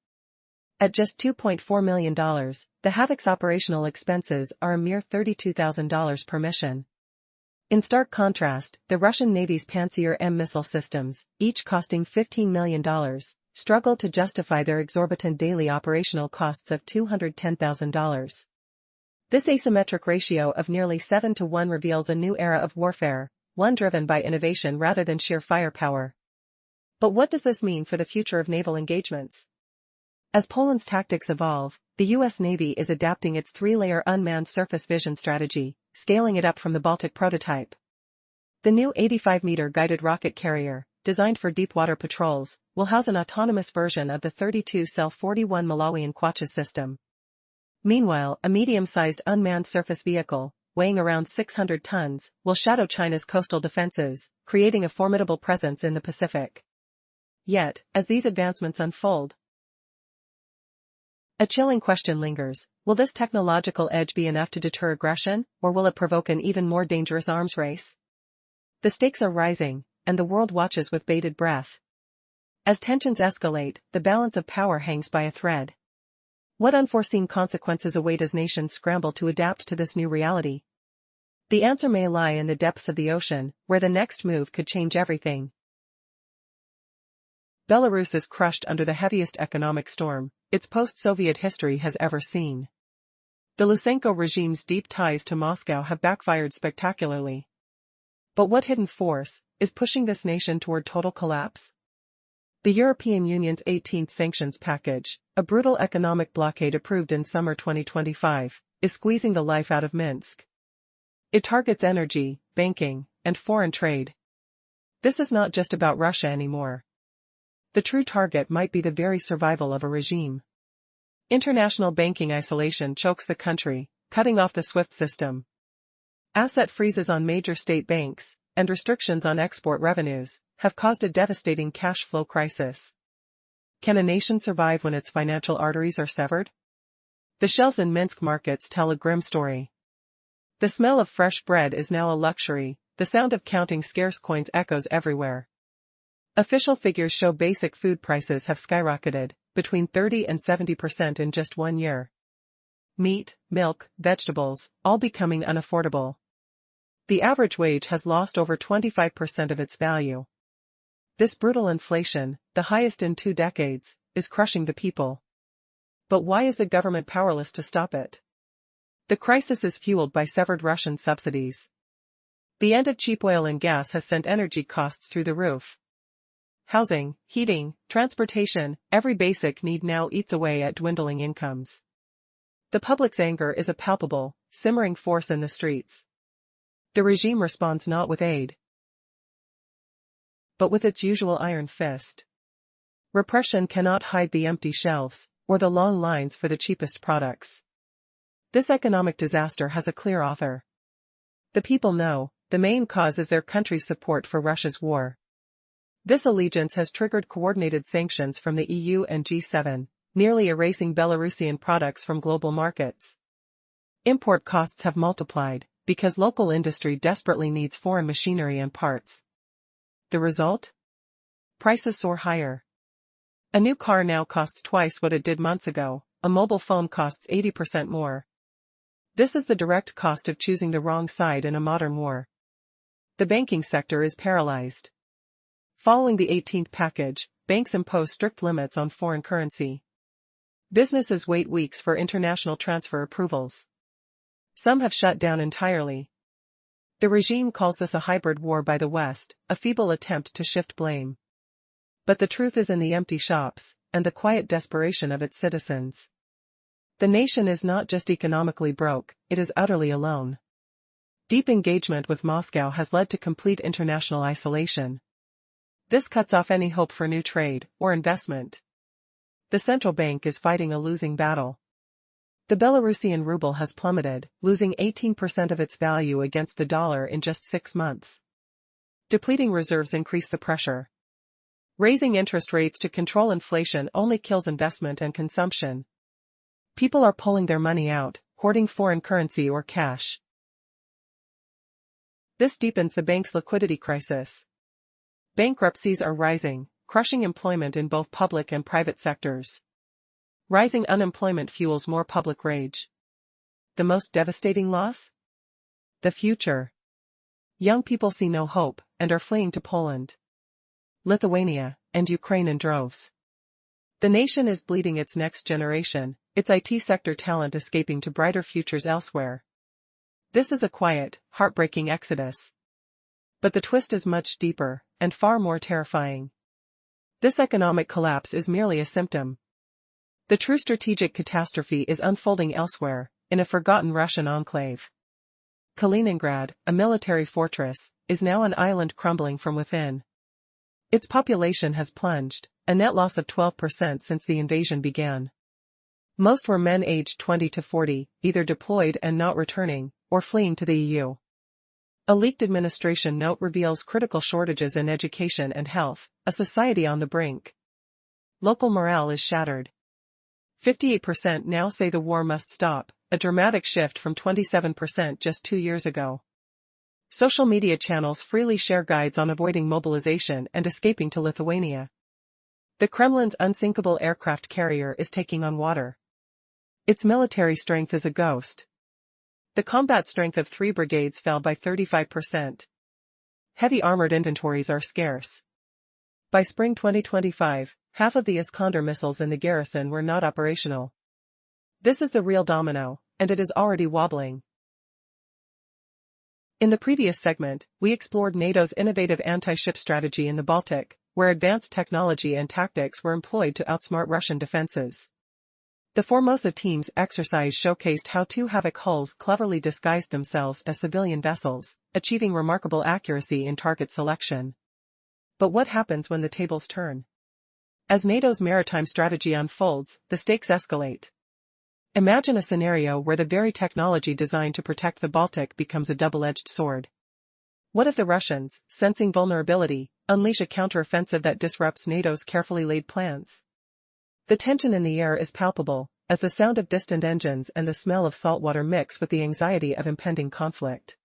At just $2.4 million, the Havoc's operational expenses are a mere $32,000 per mission. In stark contrast, the Russian Navy's Pantsir M missile systems, each costing $15 million, struggle to justify their exorbitant daily operational costs of $210,000. This asymmetric ratio of nearly 7-to-1 reveals a new era of warfare, one driven by innovation rather than sheer firepower. But what does this mean for the future of naval engagements? As Poland's tactics evolve, the U.S. Navy is adapting its three-layer unmanned surface vision strategy, scaling it up from the Baltic prototype. The new 85-meter guided rocket carrier, designed for deep-water patrols, will house an autonomous version of the 32-cell 41 Malawian Quacha system. Meanwhile, a medium-sized unmanned surface vehicle, weighing around 600 tons, will shadow China's coastal defenses, creating a formidable presence in the Pacific. Yet, as these advancements unfold, a chilling question lingers: will this technological edge be enough to deter aggression, or will it provoke an even more dangerous arms race? The stakes are rising, and the world watches with bated breath. As tensions escalate, the balance of power hangs by a thread. What unforeseen consequences await as nations scramble to adapt to this new reality? The answer may lie in the depths of the ocean, where the next move could change everything. Belarus is crushed under the heaviest economic storm its post-Soviet history has ever seen. The Lukashenko regime's deep ties to Moscow have backfired spectacularly. But what hidden force is pushing this nation toward total collapse? The European Union's 18th sanctions package, a brutal economic blockade approved in summer 2025, is squeezing the life out of Minsk. It targets energy, banking, and foreign trade. This is not just about Russia anymore. The true target might be the very survival of a regime. International banking isolation chokes the country, cutting off the SWIFT system. Asset freezes on major state banks, and restrictions on export revenues, have caused a devastating cash flow crisis. Can a nation survive when its financial arteries are severed? The shelves in Minsk markets tell a grim story. The smell of fresh bread is now a luxury, the sound of counting scarce coins echoes everywhere. Official figures show basic food prices have skyrocketed, between 30 and 70% in just 1 year. Meat, milk, vegetables, all becoming unaffordable. The average wage has lost over 25% of its value. This brutal inflation, the highest in 2 decades, is crushing the people. But why is the government powerless to stop it? The crisis is fueled by severed Russian subsidies. The end of cheap oil and gas has sent energy costs through the roof. Housing, heating, transportation, every basic need now eats away at dwindling incomes. The public's anger is a palpable, simmering force in the streets. The regime responds not with aid, but with its usual iron fist. Repression cannot hide the empty shelves, or the long lines for the cheapest products. This economic disaster has a clear author. The people know, the main cause is their country's support for Russia's war. This allegiance has triggered coordinated sanctions from the EU and G7, nearly erasing Belarusian products from global markets. Import costs have multiplied, because local industry desperately needs foreign machinery and parts. The result? Prices soar higher. A new car now costs twice what it did months ago, a mobile phone costs 80% more. This is the direct cost of choosing the wrong side in a modern war. The banking sector is paralyzed. Following the 18th package, banks impose strict limits on foreign currency. Businesses wait weeks for international transfer approvals. Some have shut down entirely. The regime calls this a hybrid war by the West, a feeble attempt to shift blame. But the truth is in the empty shops, and the quiet desperation of its citizens. The nation is not just economically broke, it is utterly alone. Deep engagement with Moscow has led to complete international isolation. This cuts off any hope for new trade or investment. The central bank is fighting a losing battle. The Belarusian ruble has plummeted, losing 18% of its value against the dollar in just 6 months. Depleting reserves increase the pressure. Raising interest rates to control inflation only kills investment and consumption. People are pulling their money out, hoarding foreign currency or cash. This deepens the bank's liquidity crisis. Bankruptcies are rising, crushing employment in both public and private sectors. Rising unemployment fuels more public rage. The most devastating loss? The future. Young people see no hope, and are fleeing to Poland, Lithuania, and Ukraine in droves. The nation is bleeding its next generation, its IT sector talent escaping to brighter futures elsewhere. This is a quiet, heartbreaking exodus. But the twist is much deeper, and far more terrifying. This economic collapse is merely a symptom. The true strategic catastrophe is unfolding elsewhere, in a forgotten Russian enclave. Kaliningrad, a military fortress, is now an island crumbling from within. Its population has plunged, a net loss of 12% since the invasion began. Most were men aged 20 to 40, either deployed and not returning, or fleeing to the EU. A leaked administration note reveals critical shortages in education and health, a society on the brink. Local morale is shattered. 58% now say the war must stop, a dramatic shift from 27% just 2 years ago. Social media channels freely share guides on avoiding mobilization and escaping to Lithuania. The Kremlin's unsinkable aircraft carrier is taking on water. Its military strength is a ghost. The combat strength of 3 brigades fell by 35%. Heavy armored inventories are scarce. By spring 2025, half of the Iskander missiles in the garrison were not operational. This is the real domino, and it is already wobbling. In the previous segment, we explored NATO's innovative anti-ship strategy in the Baltic, where advanced technology and tactics were employed to outsmart Russian defenses. The Formosa team's exercise showcased how 2 Havoc hulls cleverly disguised themselves as civilian vessels, achieving remarkable accuracy in target selection. But what happens when the tables turn? As NATO's maritime strategy unfolds, the stakes escalate. Imagine a scenario where the very technology designed to protect the Baltic becomes a double-edged sword. What if the Russians, sensing vulnerability, unleash a counteroffensive that disrupts NATO's carefully laid plans? The tension in the air is palpable, as the sound of distant engines and the smell of saltwater mix with the anxiety of impending conflict.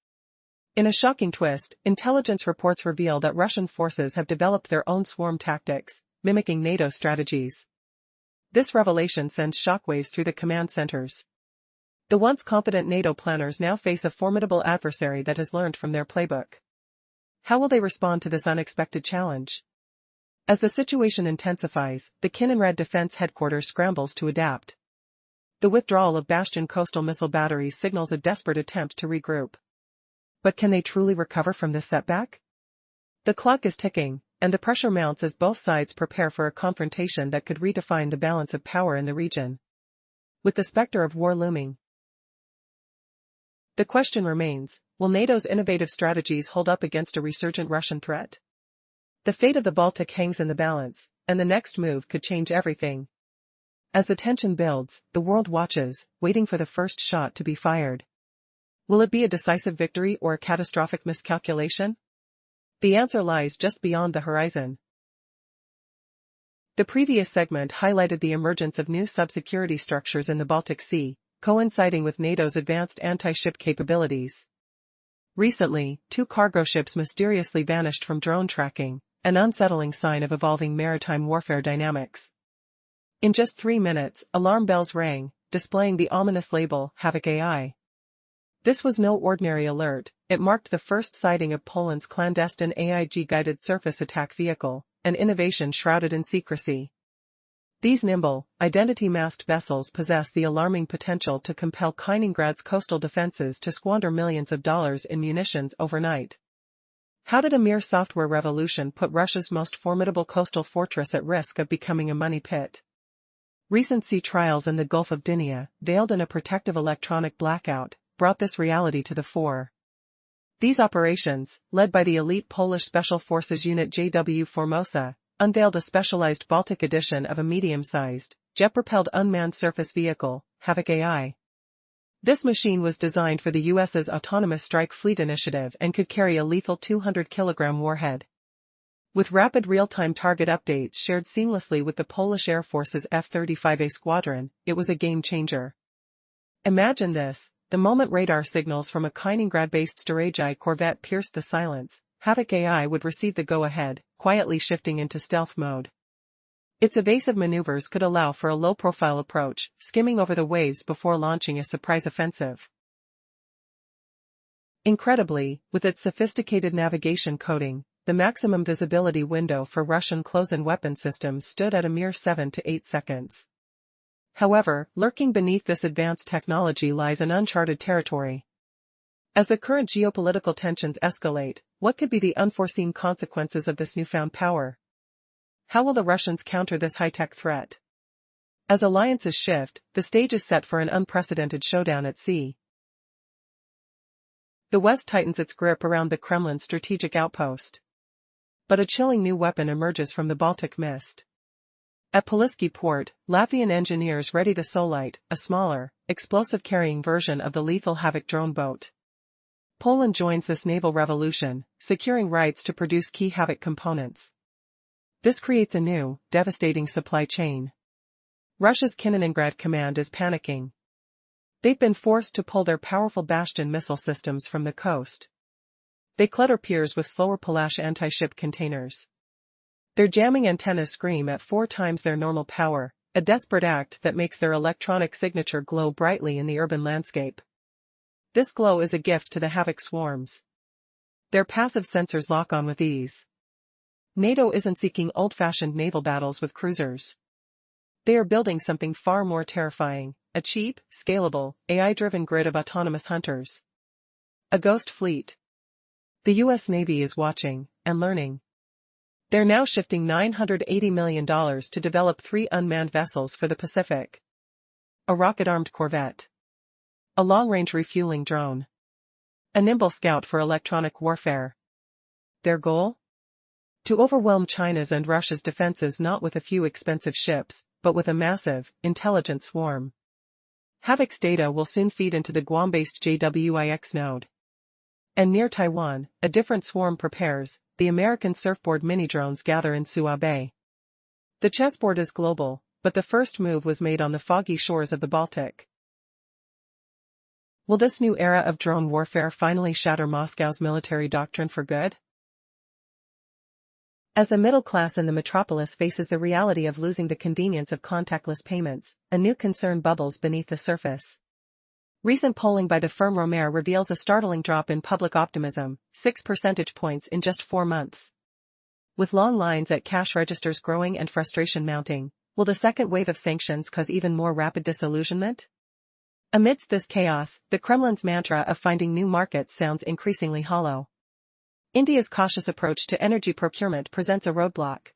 In a shocking twist, intelligence reports reveal that Russian forces have developed their own swarm tactics, mimicking NATO strategies. This revelation sends shockwaves through the command centers. The once confident NATO planners now face a formidable adversary that has learned from their playbook. How will they respond to this unexpected challenge? As the situation intensifies, the Kiev Defense Headquarters scrambles to adapt. The withdrawal of Bastion coastal missile batteries signals a desperate attempt to regroup. But can they truly recover from this setback? The clock is ticking, and the pressure mounts as both sides prepare for a confrontation that could redefine the balance of power in the region. With the specter of war looming, the question remains, will NATO's innovative strategies hold up against a resurgent Russian threat? The fate of the Baltic hangs in the balance, and the next move could change everything. As the tension builds, the world watches, waiting for the first shot to be fired. Will it be a decisive victory or a catastrophic miscalculation? The answer lies just beyond the horizon. The previous segment highlighted the emergence of new subsecurity structures in the Baltic Sea, coinciding with NATO's advanced anti-ship capabilities. Recently, 2 cargo ships mysteriously vanished from drone tracking, an unsettling sign of evolving maritime warfare dynamics. In just 3 minutes, alarm bells rang, displaying the ominous label, Havoc AI. This was no ordinary alert, it marked the first sighting of Poland's clandestine AIG-guided surface attack vehicle, an innovation shrouded in secrecy. These nimble, identity-masked vessels possess the alarming potential to compel Kaliningrad's coastal defenses to squander millions of dollars in munitions overnight. How did a mere software revolution put Russia's most formidable coastal fortress at risk of becoming a money pit? Recent sea trials in the Gulf of Guinea, veiled in a protective electronic blackout, brought this reality to the fore. These operations, led by the elite Polish Special Forces Unit JW Formosa, unveiled a specialized Baltic edition of a medium-sized, jet-propelled unmanned surface vehicle, Havoc AI. This machine was designed for the U.S.'s Autonomous Strike Fleet initiative and could carry a lethal 200-kilogram warhead. With rapid real-time target updates shared seamlessly with the Polish Air Force's F-35A squadron, it was a game-changer. Imagine this. The moment radar signals from a Kaliningrad-based Storage corvette pierced the silence, Havoc AI would receive the go-ahead, quietly shifting into stealth mode. Its evasive maneuvers could allow for a low-profile approach, skimming over the waves before launching a surprise offensive. Incredibly, with its sophisticated navigation coding, the maximum visibility window for Russian close-in weapon systems stood at a mere 7 to 8 seconds. However, lurking beneath this advanced technology lies an uncharted territory. As the current geopolitical tensions escalate, what could be the unforeseen consequences of this newfound power? How will the Russians counter this high-tech threat? As alliances shift, the stage is set for an unprecedented showdown at sea. The West tightens its grip around the Kremlin's strategic outpost. But a chilling new weapon emerges from the Baltic mist. At Poliski port, Latvian engineers ready the Solite, a smaller, explosive-carrying version of the lethal Havoc drone boat. Poland joins this naval revolution, securing rights to produce key Havoc components. This creates a new, devastating supply chain. Russia's Kaliningrad command is panicking. They've been forced to pull their powerful Bastion missile systems from the coast. They clutter piers with slower Palash anti-ship containers. Their jamming antennas scream at 4 times their normal power, a desperate act that makes their electronic signature glow brightly in the urban landscape. This glow is a gift to the Havoc swarms. Their passive sensors lock on with ease. NATO isn't seeking old-fashioned naval battles with cruisers. They are building something far more terrifying, a cheap, scalable, AI-driven grid of autonomous hunters. A ghost fleet. The U.S. Navy is watching, and learning. They're now shifting $980 million to develop 3 unmanned vessels for the Pacific. A rocket-armed corvette. A long-range refueling drone. A nimble scout for electronic warfare. Their goal? To overwhelm China's and Russia's defenses not with a few expensive ships, but with a massive, intelligent swarm. Havoc's data will soon feed into the Guam-based JWIX node. And near Taiwan, a different swarm prepares. The American surfboard mini-drones gather in Sua Bay. The chessboard is global, but the first move was made on the foggy shores of the Baltic. Will this new era of drone warfare finally shatter Moscow's military doctrine for good? As the middle class in the metropolis faces the reality of losing the convenience of contactless payments, a new concern bubbles beneath the surface. Recent polling by the firm Romer reveals a startling drop in public optimism, 6 percentage points in just 4 months. With long lines at cash registers growing and frustration mounting, will the second wave of sanctions cause even more rapid disillusionment? Amidst this chaos, the Kremlin's mantra of finding new markets sounds increasingly hollow. India's cautious approach to energy procurement presents a roadblock.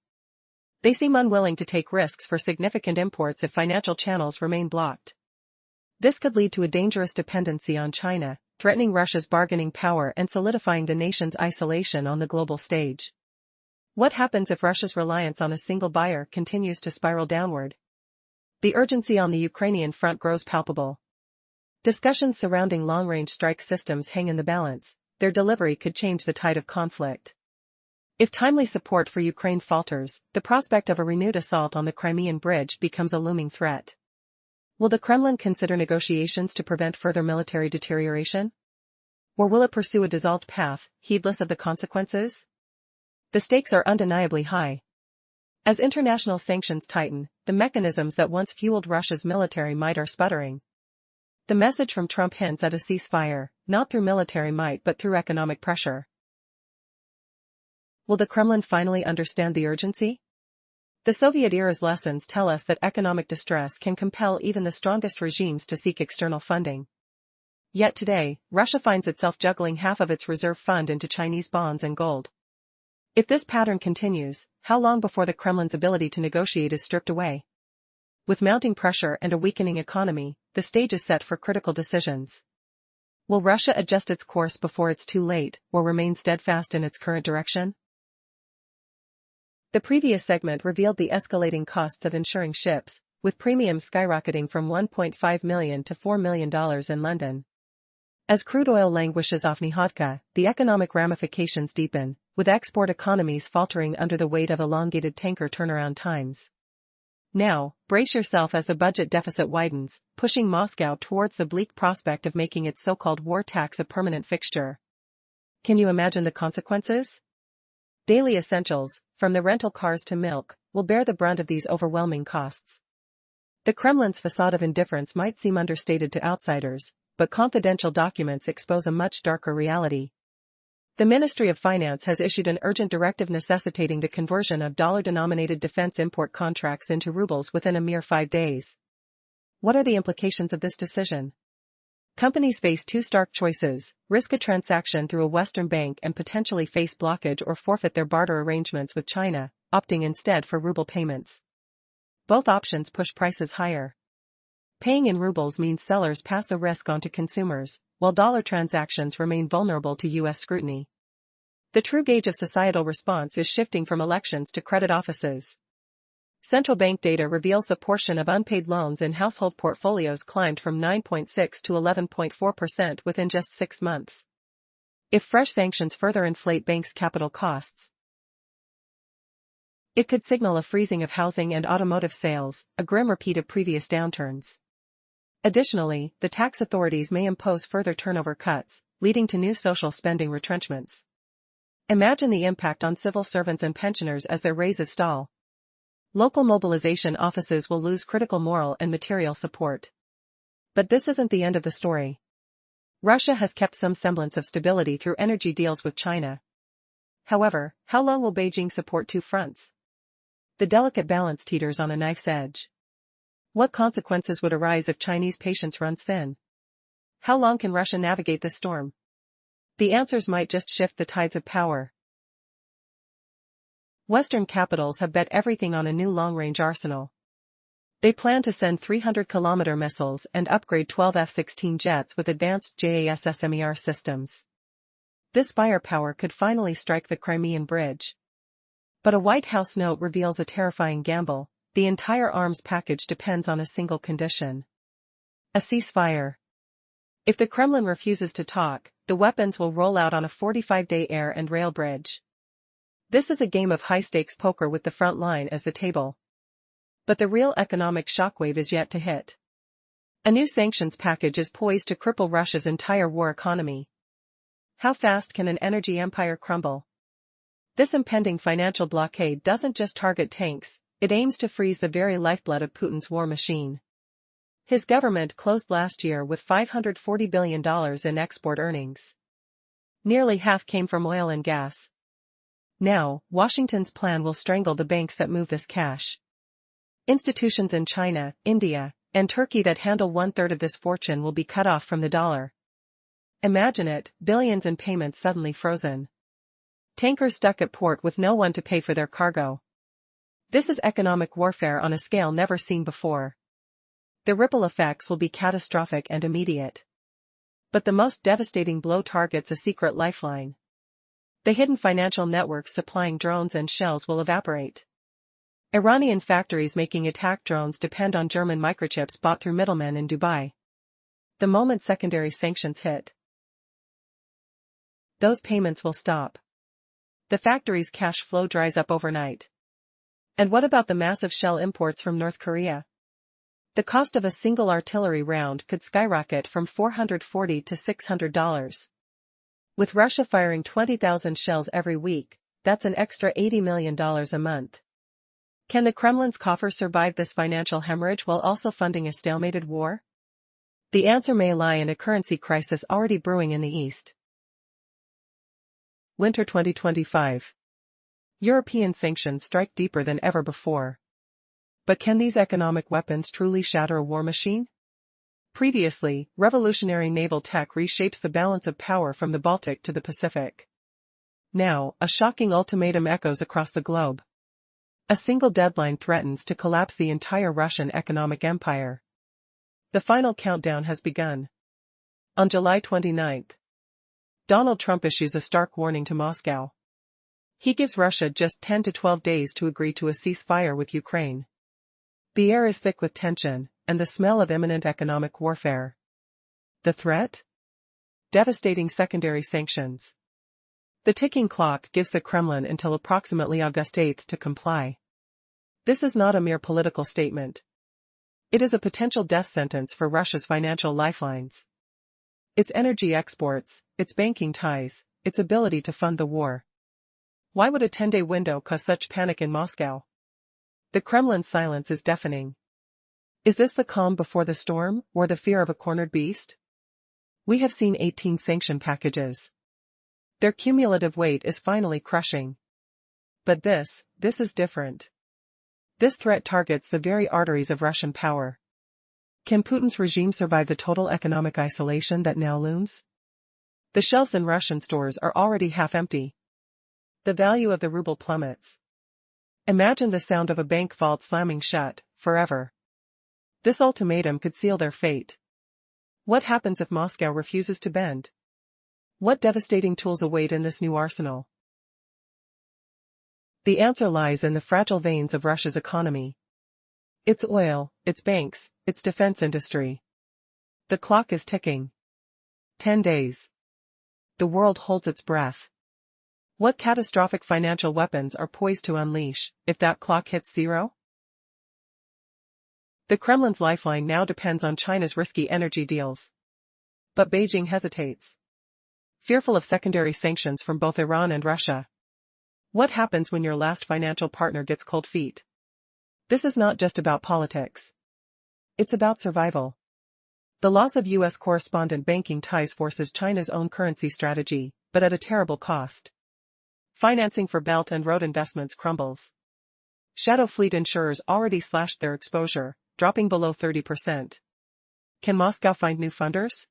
They seem unwilling to take risks for significant imports if financial channels remain blocked. This could lead to a dangerous dependency on China, threatening Russia's bargaining power and solidifying the nation's isolation on the global stage. What happens if Russia's reliance on a single buyer continues to spiral downward? The urgency on the Ukrainian front grows palpable. Discussions surrounding long-range strike systems hang in the balance. Their delivery could change the tide of conflict. If timely support for Ukraine falters, the prospect of a renewed assault on the Crimean bridge becomes a looming threat. Will the Kremlin consider negotiations to prevent further military deterioration? Or will it pursue a dissolved path, heedless of the consequences? The stakes are undeniably high. As international sanctions tighten, the mechanisms that once fueled Russia's military might are sputtering. The message from Trump hints at a ceasefire, not through military might but through economic pressure. Will the Kremlin finally understand the urgency? The Soviet era's lessons tell us that economic distress can compel even the strongest regimes to seek external funding. Yet today, Russia finds itself juggling half of its reserve fund into Chinese bonds and gold. If this pattern continues, how long before the Kremlin's ability to negotiate is stripped away? With mounting pressure and a weakening economy, the stage is set for critical decisions. Will Russia adjust its course before it's too late, or remain steadfast in its current direction? The previous segment revealed the escalating costs of insuring ships, with premiums skyrocketing from $1.5 million to $4 million in London. As crude oil languishes off Nihodka, the economic ramifications deepen, with export economies faltering under the weight of elongated tanker turnaround times. Now, brace yourself as the budget deficit widens, pushing Moscow towards the bleak prospect of making its so-called war tax a permanent fixture. Can you imagine the consequences? Daily essentials, from the rental cars to milk, will bear the brunt of these overwhelming costs. The Kremlin's facade of indifference might seem understated to outsiders, but confidential documents expose a much darker reality. The Ministry of Finance has issued an urgent directive necessitating the conversion of dollar-denominated defense import contracts into rubles within a mere 5 days. What are the implications of this decision? Companies face 2 stark choices: risk a transaction through a Western bank and potentially face blockage, or forfeit their barter arrangements with China, opting instead for ruble payments. Both options push prices higher. Paying in rubles means sellers pass the risk on to consumers, while dollar transactions remain vulnerable to U.S. scrutiny. The true gauge of societal response is shifting from elections to credit offices. Central bank data reveals the portion of unpaid loans in household portfolios climbed from 9.6% to 11.4% within just 6 months. If fresh sanctions further inflate banks' capital costs, it could signal a freezing of housing and automotive sales, a grim repeat of previous downturns. Additionally, the tax authorities may impose further turnover cuts, leading to new social spending retrenchments. Imagine the impact on civil servants and pensioners as their raises stall. Local mobilization offices will lose critical moral and material support. But this isn't the end of the story. Russia has kept some semblance of stability through energy deals with China. However, how long will Beijing support two fronts? The delicate balance teeters on a knife's edge. What consequences would arise if Chinese patience runs thin? How long can Russia navigate this storm? The answers might just shift the tides of power. Western capitals have bet everything on a new long-range arsenal. They plan to send 300-kilometer missiles and upgrade 12 F-16 jets with advanced JAS-SMER systems. This firepower could finally strike the Crimean bridge. But a White House note reveals a terrifying gamble: the entire arms package depends on a single condition. A ceasefire. If the Kremlin refuses to talk, the weapons will roll out on a 45-day air and rail bridge. This is a game of high-stakes poker with the front line as the table. But the real economic shockwave is yet to hit. A new sanctions package is poised to cripple Russia's entire war economy. How fast can an energy empire crumble? This impending financial blockade doesn't just target tanks, it aims to freeze the very lifeblood of Putin's war machine. His government closed last year with $540 billion in export earnings. Nearly half came from oil and gas. Now, Washington's plan will strangle the banks that move this cash. Institutions in China, India, and Turkey that handle one-third of this fortune will be cut off from the dollar. Imagine it, billions in payments suddenly frozen. Tankers stuck at port with no one to pay for their cargo. This is economic warfare on a scale never seen before. The ripple effects will be catastrophic and immediate. But the most devastating blow targets a secret lifeline. The hidden financial networks supplying drones and shells will evaporate. Iranian factories making attack drones depend on German microchips bought through middlemen in Dubai. The moment secondary sanctions hit, those payments will stop. The factory's cash flow dries up overnight. And what about the massive shell imports from North Korea? The cost of a single artillery round could skyrocket from $440 to $600. With Russia firing 20,000 shells every week, that's an extra $80 million a month. Can the Kremlin's coffers survive this financial hemorrhage while also funding a stalemated war? The answer may lie in a currency crisis already brewing in the East. Winter 2025. European sanctions strike deeper than ever before. But can these economic weapons truly shatter a war machine? Previously, revolutionary naval tech reshapes the balance of power from the Baltic to the Pacific. Now, a shocking ultimatum echoes across the globe. A single deadline threatens to collapse the entire Russian economic empire. The final countdown has begun. On July 29th, Donald Trump issues a stark warning to Moscow. He gives Russia just 10 to 12 days to agree to a ceasefire with Ukraine. The air is thick with tension, and the smell of imminent economic warfare. The threat? Devastating secondary sanctions. The ticking clock gives the Kremlin until approximately August 8th to comply. This is not a mere political statement. It is a potential death sentence for Russia's financial lifelines. Its energy exports, its banking ties, its ability to fund the war. Why would a 10-day window cause such panic in Moscow? The Kremlin's silence is deafening. Is this the calm before the storm, or the fear of a cornered beast? We have seen 18 sanction packages. Their cumulative weight is finally crushing. But this is different. This threat targets the very arteries of Russian power. Can Putin's regime survive the total economic isolation that now looms? The shelves in Russian stores are already half empty. The value of the ruble plummets. Imagine the sound of a bank vault slamming shut, forever. This ultimatum could seal their fate. What happens if Moscow refuses to bend? What devastating tools await in this new arsenal? The answer lies in the fragile veins of Russia's economy. Its oil, its banks, its defense industry. The clock is ticking. 10 days. The world holds its breath. What catastrophic financial weapons are poised to unleash if that clock hits zero? The Kremlin's lifeline now depends on China's risky energy deals. But Beijing hesitates. fearful of secondary sanctions from both Iran and Russia. What happens when your last financial partner gets cold feet? This is not just about politics. It's about survival. The loss of U.S. correspondent banking ties forces China's own currency strategy, but at a terrible cost. Financing for Belt and Road investments crumbles. Shadow fleet insurers already slashed their exposure, dropping below 30%. Can Moscow find new funders?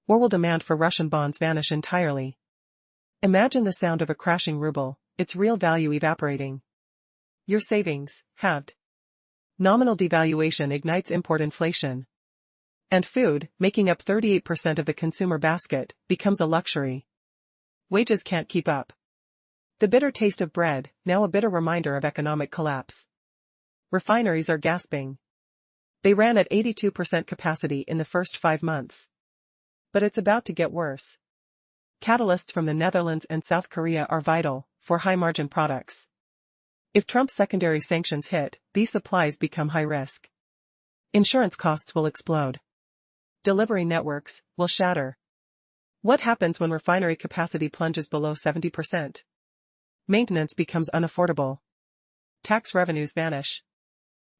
Or will demand for Russian bonds vanish entirely? Imagine the sound of a crashing ruble, its real value evaporating. Your savings, halved. Nominal devaluation ignites import inflation. And food, making up 38% of the consumer basket, becomes a luxury. Wages can't keep up. The bitter taste of bread, now a bitter reminder of economic collapse. Refineries are gasping. They ran at 82% capacity in the first 5 months. But it's about to get worse. Catalysts from the Netherlands and South Korea are vital for high-margin products. If Trump's secondary sanctions hit, these supplies become high risk. Insurance costs will explode. Delivery networks will shatter. What happens when refinery capacity plunges below 70%? Maintenance becomes unaffordable. Tax revenues vanish.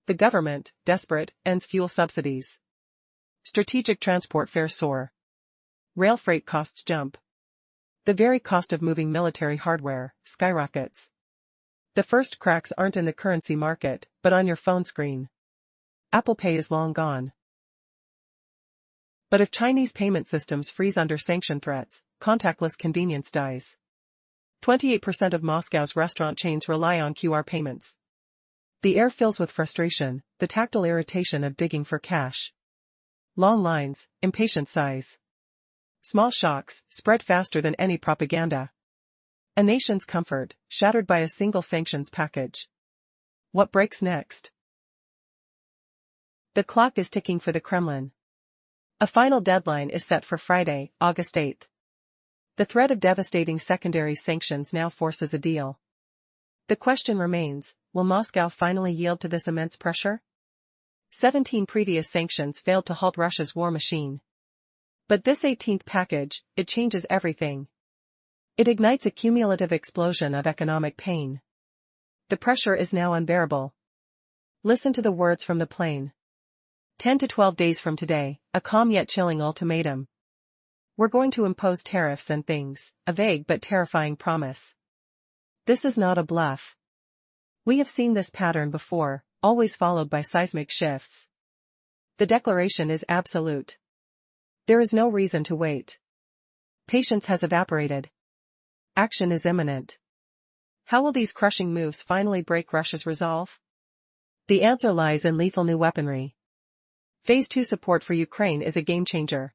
The government, desperate, ends fuel subsidies. Strategic transport fares soar. Rail freight costs jump. The very cost of moving military hardware skyrockets. The first cracks aren't in the currency market, but on your phone screen. Apple Pay is long gone. But if Chinese payment systems freeze under sanction threats, contactless convenience dies. 28% of Moscow's restaurant chains rely on QR payments. The air fills with frustration, the tactile irritation of digging for cash. Long lines, impatient sighs. Small shocks, spread faster than any propaganda. A nation's comfort, shattered by a single sanctions package. What breaks next? The clock is ticking for the Kremlin. A final deadline is set for Friday, August 8th. The threat of devastating secondary sanctions now forces a deal. The question remains, will Moscow finally yield to this immense pressure? 17 previous sanctions failed to halt Russia's war machine. But this 18th package, it changes everything. It ignites a cumulative explosion of economic pain. The pressure is now unbearable. Listen to the words from the plane. 10 to 12 days from today, a calm yet chilling ultimatum. We're going to impose tariffs and things, a vague but terrifying promise. This is not a bluff. We have seen this pattern before, always followed by seismic shifts. The declaration is absolute. There is no reason to wait. Patience has evaporated. Action is imminent. How will these crushing moves finally break Russia's resolve? The answer lies in lethal new weaponry. Phase 2 support for Ukraine is a game-changer.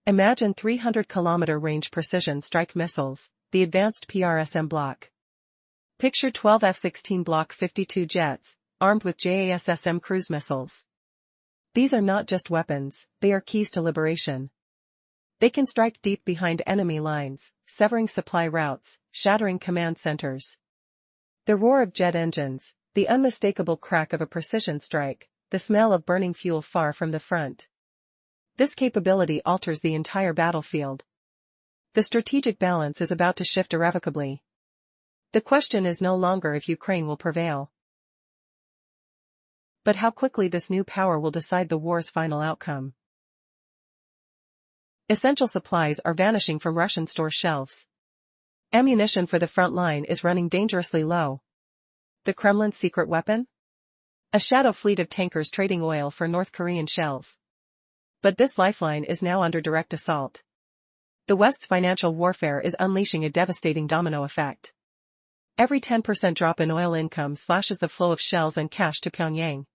Imagine 300-kilometer range precision strike missiles, the advanced PRSM block. Picture 12 F-16 Block 52 jets, armed with JASSM cruise missiles. These are not just weapons, they are keys to liberation. They can strike deep behind enemy lines, severing supply routes, shattering command centers. The roar of jet engines, the unmistakable crack of a precision strike, the smell of burning fuel far from the front. This capability alters the entire battlefield. The strategic balance is about to shift irrevocably. The question is no longer if Ukraine will prevail, but how quickly this new power will decide the war's final outcome. Essential supplies are vanishing from Russian store shelves. Ammunition for the front line is running dangerously low. The Kremlin's secret weapon? A shadow fleet of tankers trading oil for North Korean shells. But this lifeline is now under direct assault. The West's financial warfare is unleashing a devastating domino effect. Every 10% drop in oil income slashes the flow of shells and cash to Pyongyang.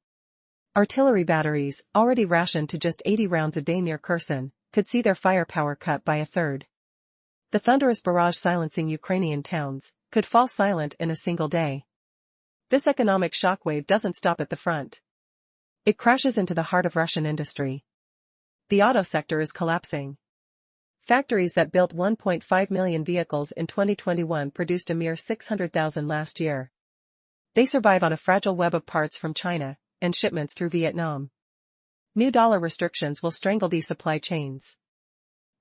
Artillery batteries, already rationed to just 80 rounds a day near Kherson, could see their firepower cut by a third. The thunderous barrage silencing Ukrainian towns could fall silent in a single day. This economic shockwave doesn't stop at the front. It crashes into the heart of Russian industry. The auto sector is collapsing. Factories that built 1.5 million vehicles in 2021 produced a mere 600,000 last year. They survive on a fragile web of parts from China and shipments through Vietnam. New dollar restrictions will strangle these supply chains.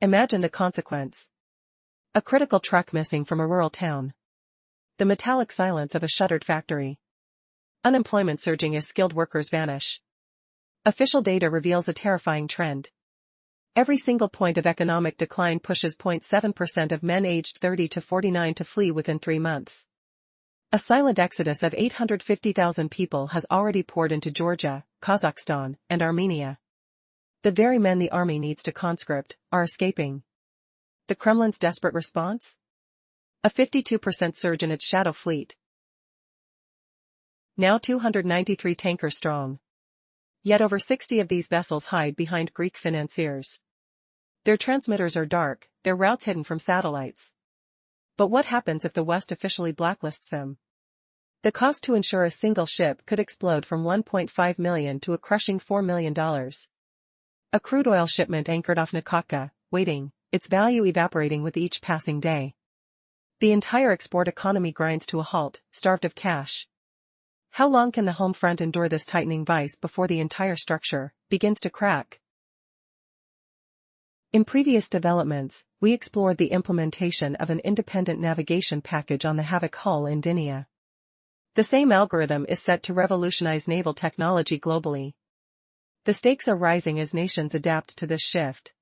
Imagine the consequence. A critical truck missing from a rural town. The metallic silence of a shuttered factory. Unemployment surging as skilled workers vanish. Official data reveals a terrifying trend. Every single point of economic decline pushes 0.7% of men aged 30 to 49 to flee within 3 months. A silent exodus of 850,000 people has already poured into Georgia, Kazakhstan, and Armenia. The very men the army needs to conscript are escaping. The Kremlin's desperate response? A 52% surge in its shadow fleet. Now 293 tankers strong. Yet over 60 of these vessels hide behind Greek financiers. Their transmitters are dark, their routes hidden from satellites. But what happens if the West officially blacklists them? The cost to insure a single ship could explode from $1.5 million to a crushing $4 million. A crude oil shipment anchored off Nukatka, waiting, its value evaporating with each passing day. The entire export economy grinds to a halt, starved of cash. How long can the home front endure this tightening vice before the entire structure begins to crack? In previous developments, we explored the implementation of an independent navigation package on the Havoc hull in Dinia. The same algorithm is set to revolutionize naval technology globally. The stakes are rising as nations adapt to this shift.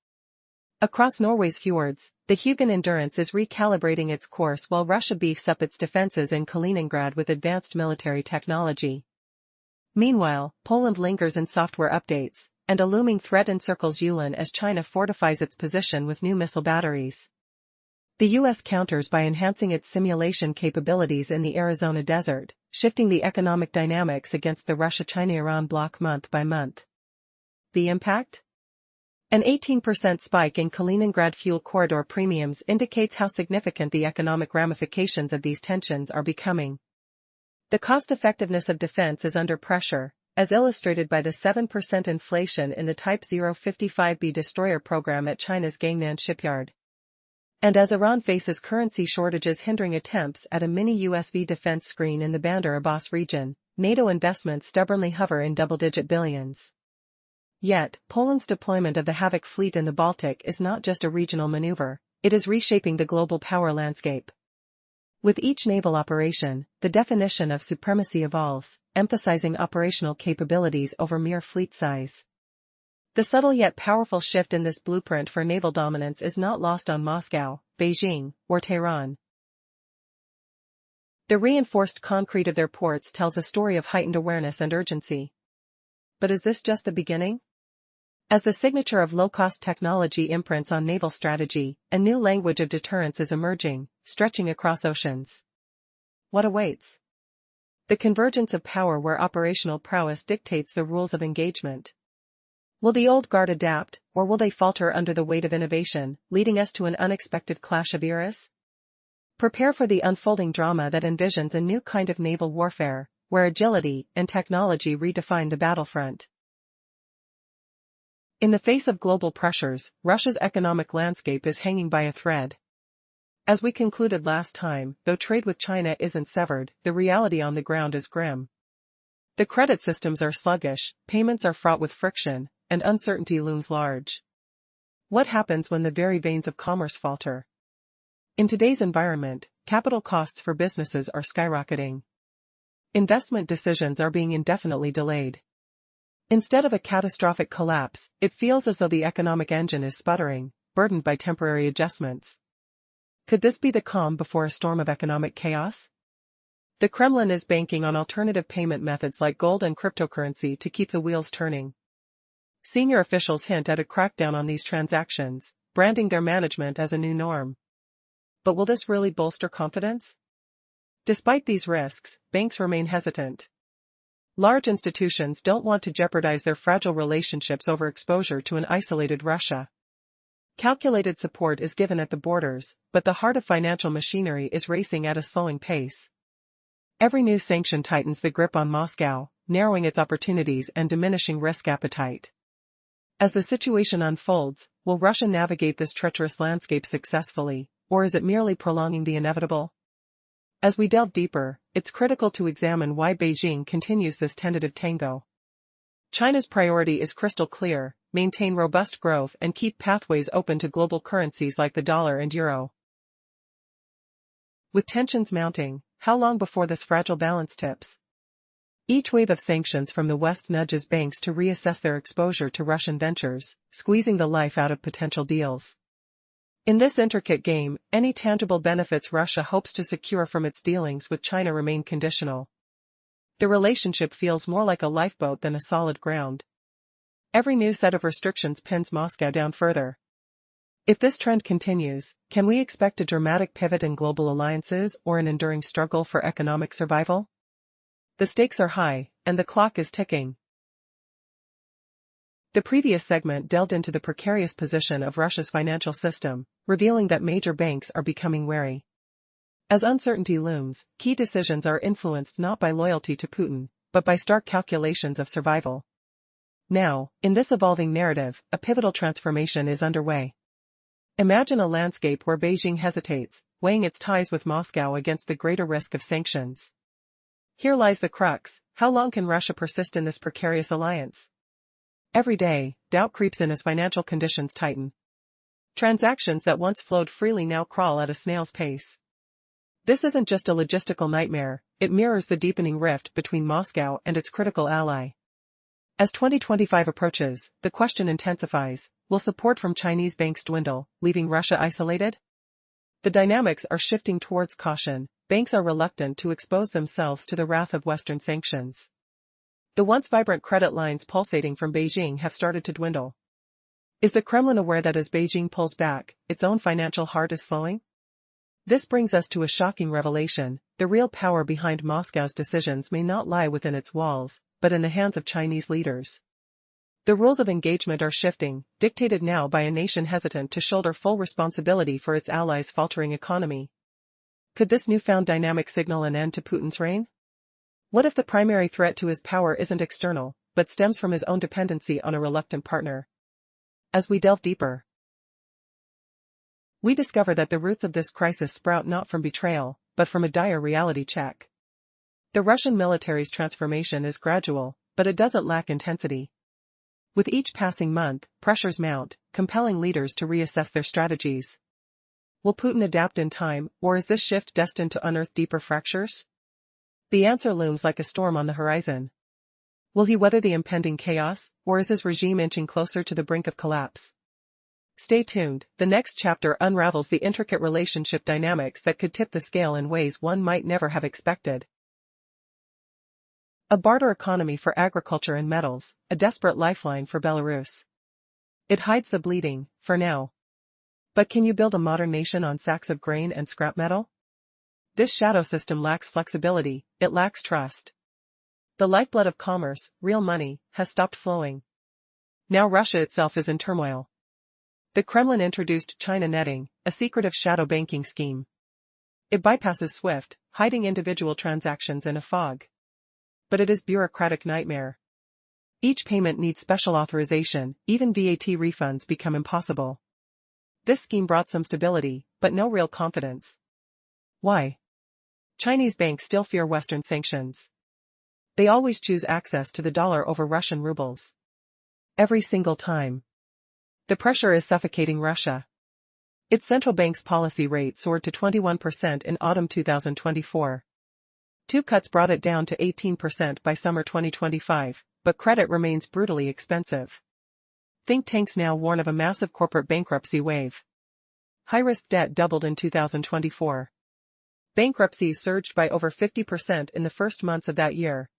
Across Norway's fjords, the Hugin Endurance is recalibrating its course while Russia beefs up its defenses in Kaliningrad with advanced military technology. Meanwhile, Poland lingers in software updates, and a looming threat encircles Yulin as China fortifies its position with new missile batteries. The U.S. counters by enhancing its simulation capabilities in the Arizona desert, shifting the economic dynamics against the Russia-China-Iran bloc month by month. The impact? An 18% spike in Kaliningrad fuel corridor premiums indicates how significant the economic ramifications of these tensions are becoming. The cost-effectiveness of defense is under pressure, as illustrated by the 7% inflation in the Type 055B destroyer program at China's Gangnan shipyard. And as Iran faces currency shortages hindering attempts at a mini USV defense screen in the Bandar Abbas region, NATO investments stubbornly hover in double-digit billions. Yet, Poland's deployment of the Havoc fleet in the Baltic is not just a regional maneuver, it is reshaping the global power landscape. With each naval operation, the definition of supremacy evolves, emphasizing operational capabilities over mere fleet size. The subtle yet powerful shift in this blueprint for naval dominance is not lost on Moscow, Beijing, or Tehran. The reinforced concrete of their ports tells a story of heightened awareness and urgency. But is this just the beginning? As the signature of low-cost technology imprints on naval strategy, a new language of deterrence is emerging, stretching across oceans. What awaits? The convergence of power where operational prowess dictates the rules of engagement. Will the old guard adapt, or will they falter under the weight of innovation, leading us to an unexpected clash of eras? Prepare for the unfolding drama that envisions a new kind of naval warfare, where agility and technology redefine the battlefront. In the face of global pressures, Russia's economic landscape is hanging by a thread. As we concluded last time, though trade with China isn't severed, the reality on the ground is grim. The credit systems are sluggish, payments are fraught with friction, and uncertainty looms large. What happens when the very veins of commerce falter? In today's environment, capital costs for businesses are skyrocketing. Investment decisions are being indefinitely delayed. Instead of a catastrophic collapse, it feels as though the economic engine is sputtering, burdened by temporary adjustments. Could this be the calm before a storm of economic chaos? The Kremlin is banking on alternative payment methods like gold and cryptocurrency to keep the wheels turning. Senior officials hint at a crackdown on these transactions, branding their management as a new norm. But will this really bolster confidence? Despite these risks, banks remain hesitant. Large institutions don't want to jeopardize their fragile relationships over exposure to an isolated Russia. Calculated support is given at the borders, but the heart of financial machinery is racing at a slowing pace. Every new sanction tightens the grip on Moscow, narrowing its opportunities and diminishing risk appetite. As the situation unfolds, will Russia navigate this treacherous landscape successfully, or is it merely prolonging the inevitable? As we delve deeper, it's critical to examine why Beijing continues this tentative tango. China's priority is crystal clear: maintain robust growth and keep pathways open to global currencies like the dollar and euro. With tensions mounting, how long before this fragile balance tips? Each wave of sanctions from the West nudges banks to reassess their exposure to Russian ventures, squeezing the life out of potential deals. In this intricate game, any tangible benefits Russia hopes to secure from its dealings with China remain conditional. The relationship feels more like a lifeboat than a solid ground. Every new set of restrictions pins Moscow down further. If this trend continues, can we expect a dramatic pivot in global alliances or an enduring struggle for economic survival? The stakes are high, and the clock is ticking. The previous segment delved into the precarious position of Russia's financial system, revealing that major banks are becoming wary. As uncertainty looms, key decisions are influenced not by loyalty to Putin, but by stark calculations of survival. Now, in this evolving narrative, a pivotal transformation is underway. Imagine a landscape where Beijing hesitates, weighing its ties with Moscow against the greater risk of sanctions. Here lies the crux: how long can Russia persist in this precarious alliance? Every day, doubt creeps in as financial conditions tighten. Transactions that once flowed freely now crawl at a snail's pace. This isn't just a logistical nightmare, it mirrors the deepening rift between Moscow and its critical ally. As 2025 approaches, the question intensifies: will support from Chinese banks dwindle, leaving Russia isolated? The dynamics are shifting towards caution. Banks are reluctant to expose themselves to the wrath of Western sanctions. The once vibrant credit lines pulsating from Beijing have started to dwindle. Is the Kremlin aware that as Beijing pulls back, its own financial heart is slowing? This brings us to a shocking revelation: the real power behind Moscow's decisions may not lie within its walls, but in the hands of Chinese leaders. The rules of engagement are shifting, dictated now by a nation hesitant to shoulder full responsibility for its allies' faltering economy. Could this newfound dynamic signal an end to Putin's reign? What if the primary threat to his power isn't external, but stems from his own dependency on a reluctant partner? As we delve deeper, we discover that the roots of this crisis sprout not from betrayal, but from a dire reality check. The Russian military's transformation is gradual, but it doesn't lack intensity. With each passing month, pressures mount, compelling leaders to reassess their strategies. Will Putin adapt in time, or is this shift destined to unearth deeper fractures? The answer looms like a storm on the horizon. Will he weather the impending chaos, or is his regime inching closer to the brink of collapse? Stay tuned, the next chapter unravels the intricate relationship dynamics that could tip the scale in ways one might never have expected. A barter economy for agriculture and metals, a desperate lifeline for Belarus. It hides the bleeding, for now. But can you build a modern nation on sacks of grain and scrap metal? This shadow system lacks flexibility, it lacks trust. The lifeblood of commerce, real money, has stopped flowing. Now Russia itself is in turmoil. The Kremlin introduced China netting, a secretive shadow banking scheme. It bypasses SWIFT, hiding individual transactions in a fog. But it is a bureaucratic nightmare. Each payment needs special authorization, even VAT refunds become impossible. This scheme brought some stability, but no real confidence. Why? Chinese banks still fear Western sanctions. They always choose access to the dollar over Russian rubles. Every single time. The pressure is suffocating Russia. Its central bank's policy rate soared to 21% in autumn 2024. Two cuts brought it down to 18% by summer 2025, but credit remains brutally expensive. Think tanks now warn of a massive corporate bankruptcy wave. High-risk debt doubled in 2024. Bankruptcies surged by over 50% in the first months of that year.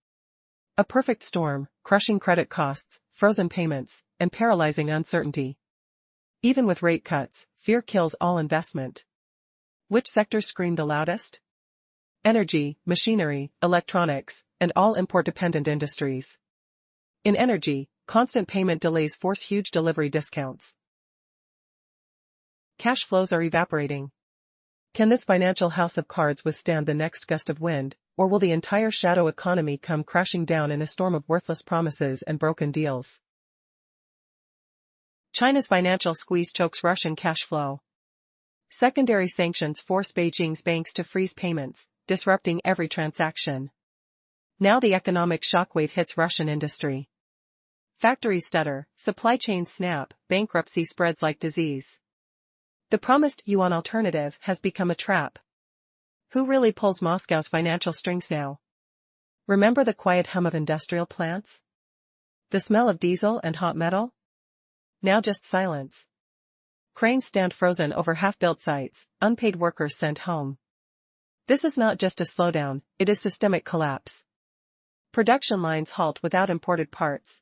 A perfect storm, crushing credit costs, frozen payments, and paralyzing uncertainty. Even with rate cuts, fear kills all investment. Which sectors scream the loudest? Energy, machinery, electronics, and all import-dependent industries. In energy, constant payment delays force huge delivery discounts. Cash flows are evaporating. Can this financial house of cards withstand the next gust of wind, or will the entire shadow economy come crashing down in a storm of worthless promises and broken deals? China's financial squeeze chokes Russian cash flow. Secondary sanctions force Beijing's banks to freeze payments, disrupting every transaction. Now the economic shockwave hits Russian industry. Factories stutter, supply chains snap, bankruptcy spreads like disease. The promised yuan alternative has become a trap. Who really pulls Moscow's financial strings now? Remember the quiet hum of industrial plants? The smell of diesel and hot metal? Now just silence. Cranes stand frozen over half-built sites, unpaid workers sent home. This is not just a slowdown, it is systemic collapse. Production lines halt without imported parts.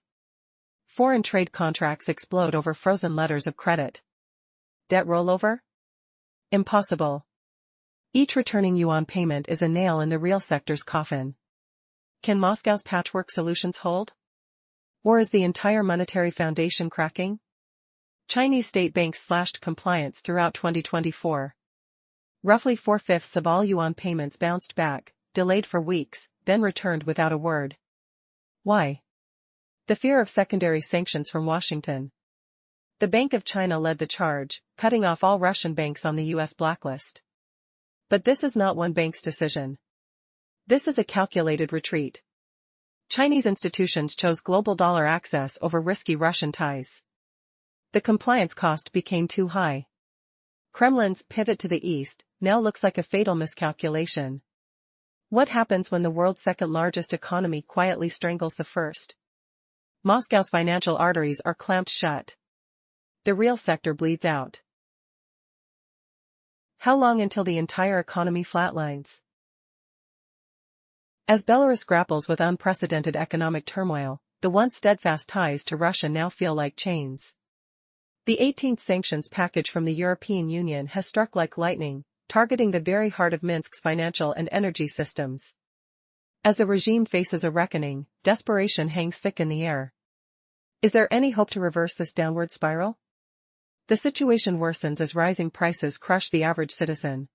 Foreign trade contracts explode over frozen letters of credit. Debt rollover? Impossible. Each returning yuan payment is a nail in the real sector's coffin. Can Moscow's patchwork solutions hold? Or is the entire monetary foundation cracking? Chinese state banks slashed compliance throughout 2024. Roughly 4/5 of all yuan payments bounced back, delayed for weeks, then returned without a word. Why? The fear of secondary sanctions from Washington. The Bank of China led the charge, cutting off all Russian banks on the U.S. blacklist. But this is not one bank's decision. This is a calculated retreat. Chinese institutions chose global dollar access over risky Russian ties. The compliance cost became too high. Kremlin's pivot to the east now looks like a fatal miscalculation. What happens when the world's second-largest economy quietly strangles the first? Moscow's financial arteries are clamped shut. The real sector bleeds out. How long until the entire economy flatlines? As Belarus grapples with unprecedented economic turmoil, the once steadfast ties to Russia now feel like chains. The 18th sanctions package from the European Union has struck like lightning, targeting the very heart of Minsk's financial and energy systems. As the regime faces a reckoning, desperation hangs thick in the air. Is there any hope to reverse this downward spiral? The situation worsens as rising prices crush the average citizen.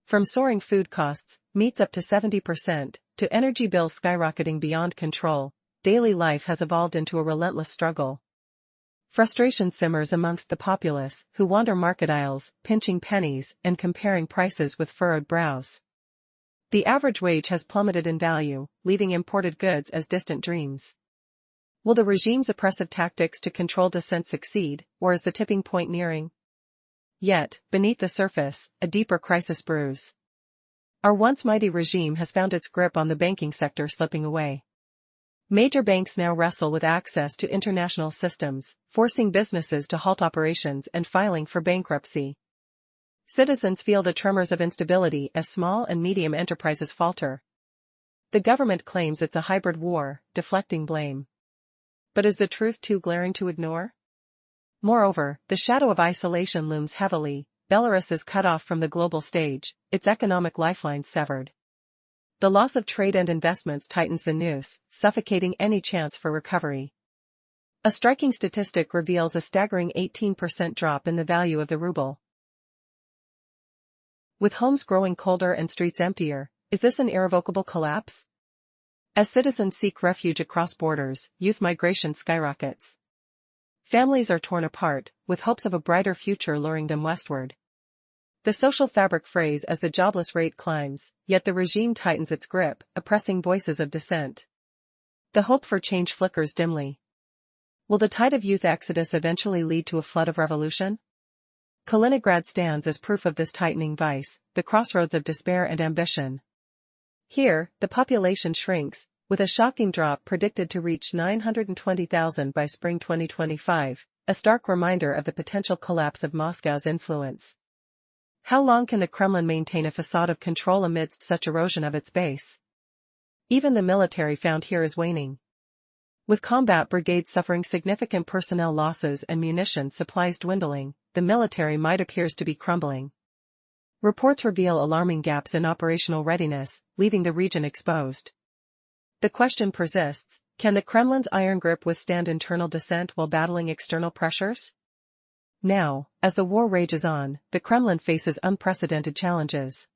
From soaring food costs, meats up to 70%, to energy bills skyrocketing beyond control, daily life has evolved into a relentless struggle. Frustration simmers amongst the populace, who wander market aisles, pinching pennies and comparing prices with furrowed brows. The average wage has plummeted in value, leaving imported goods as distant dreams. Will the regime's oppressive tactics to control dissent succeed, or is the tipping point nearing? Yet, beneath the surface, a deeper crisis brews. Our once mighty regime has found its grip on the banking sector slipping away. Major banks now wrestle with access to international systems, forcing businesses to halt operations and filing for bankruptcy. Citizens feel the tremors of instability as small and medium enterprises falter. The government claims it's a hybrid war, deflecting blame. But is the truth too glaring to ignore? Moreover, the shadow of isolation looms heavily. Belarus is cut off from the global stage, its economic lifeline severed. The loss of trade and investments tightens the noose, suffocating any chance for recovery. A striking statistic reveals a staggering 18% drop in the value of the ruble. With homes growing colder and streets emptier, is this an irrevocable collapse? As citizens seek refuge across borders, youth migration skyrockets. Families are torn apart, with hopes of a brighter future luring them westward. The social fabric frays as the jobless rate climbs, yet the regime tightens its grip, oppressing voices of dissent. The hope for change flickers dimly. Will the tide of youth exodus eventually lead to a flood of revolution? Kaliningrad stands as proof of this tightening vice, the crossroads of despair and ambition. Here, the population shrinks, with a shocking drop predicted to reach 920,000 by spring 2025, a stark reminder of the potential collapse of Moscow's influence. How long can the Kremlin maintain a facade of control amidst such erosion of its base? Even the military found here is waning. With combat brigades suffering significant personnel losses and munition supplies dwindling, the military might appears to be crumbling. Reports reveal alarming gaps in operational readiness, leaving the region exposed. The question persists, can the Kremlin's iron grip withstand internal dissent while battling external pressures? Now, as the war rages on, the Kremlin faces unprecedented challenges.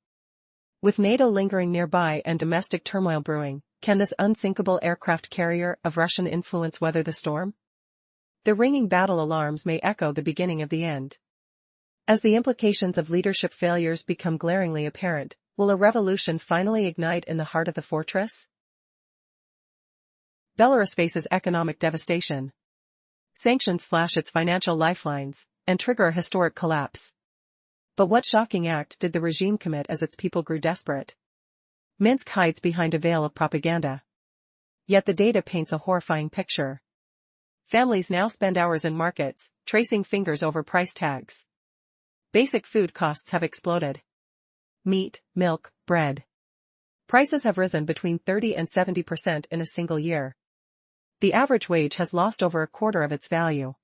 With NATO lingering nearby and domestic turmoil brewing, can this unsinkable aircraft carrier of Russian influence weather the storm? The ringing battle alarms may echo the beginning of the end. As the implications of leadership failures become glaringly apparent, will a revolution finally ignite in the heart of the fortress? Belarus faces economic devastation. Sanctions slash its financial lifelines and trigger a historic collapse. But what shocking act did the regime commit as its people grew desperate? Minsk hides behind a veil of propaganda. Yet the data paints a horrifying picture. Families now spend hours in markets, tracing fingers over price tags. Basic food costs have exploded. Meat, milk, bread. Prices have risen between 30 and 70% in a single year. The average wage has lost over a quarter of its value.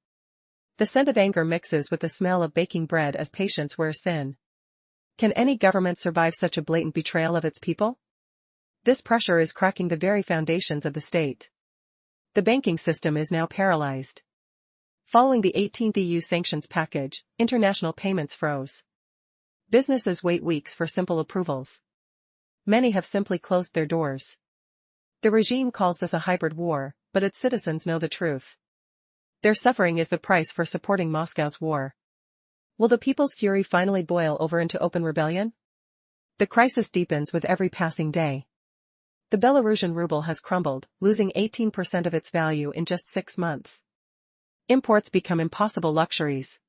The scent of anger mixes with the smell of baking bread as patience wears thin. Can any government survive such a blatant betrayal of its people? This pressure is cracking the very foundations of the state. The banking system is now paralyzed. Following the 18th EU sanctions package, international payments froze. Businesses wait weeks for simple approvals. Many have simply closed their doors. The regime calls this a hybrid war, but its citizens know the truth. Their suffering is the price for supporting Moscow's war. Will the people's fury finally boil over into open rebellion? The crisis deepens with every passing day. The Belarusian ruble has crumbled, losing 18% of its value in just 6 months. Imports become impossible luxuries.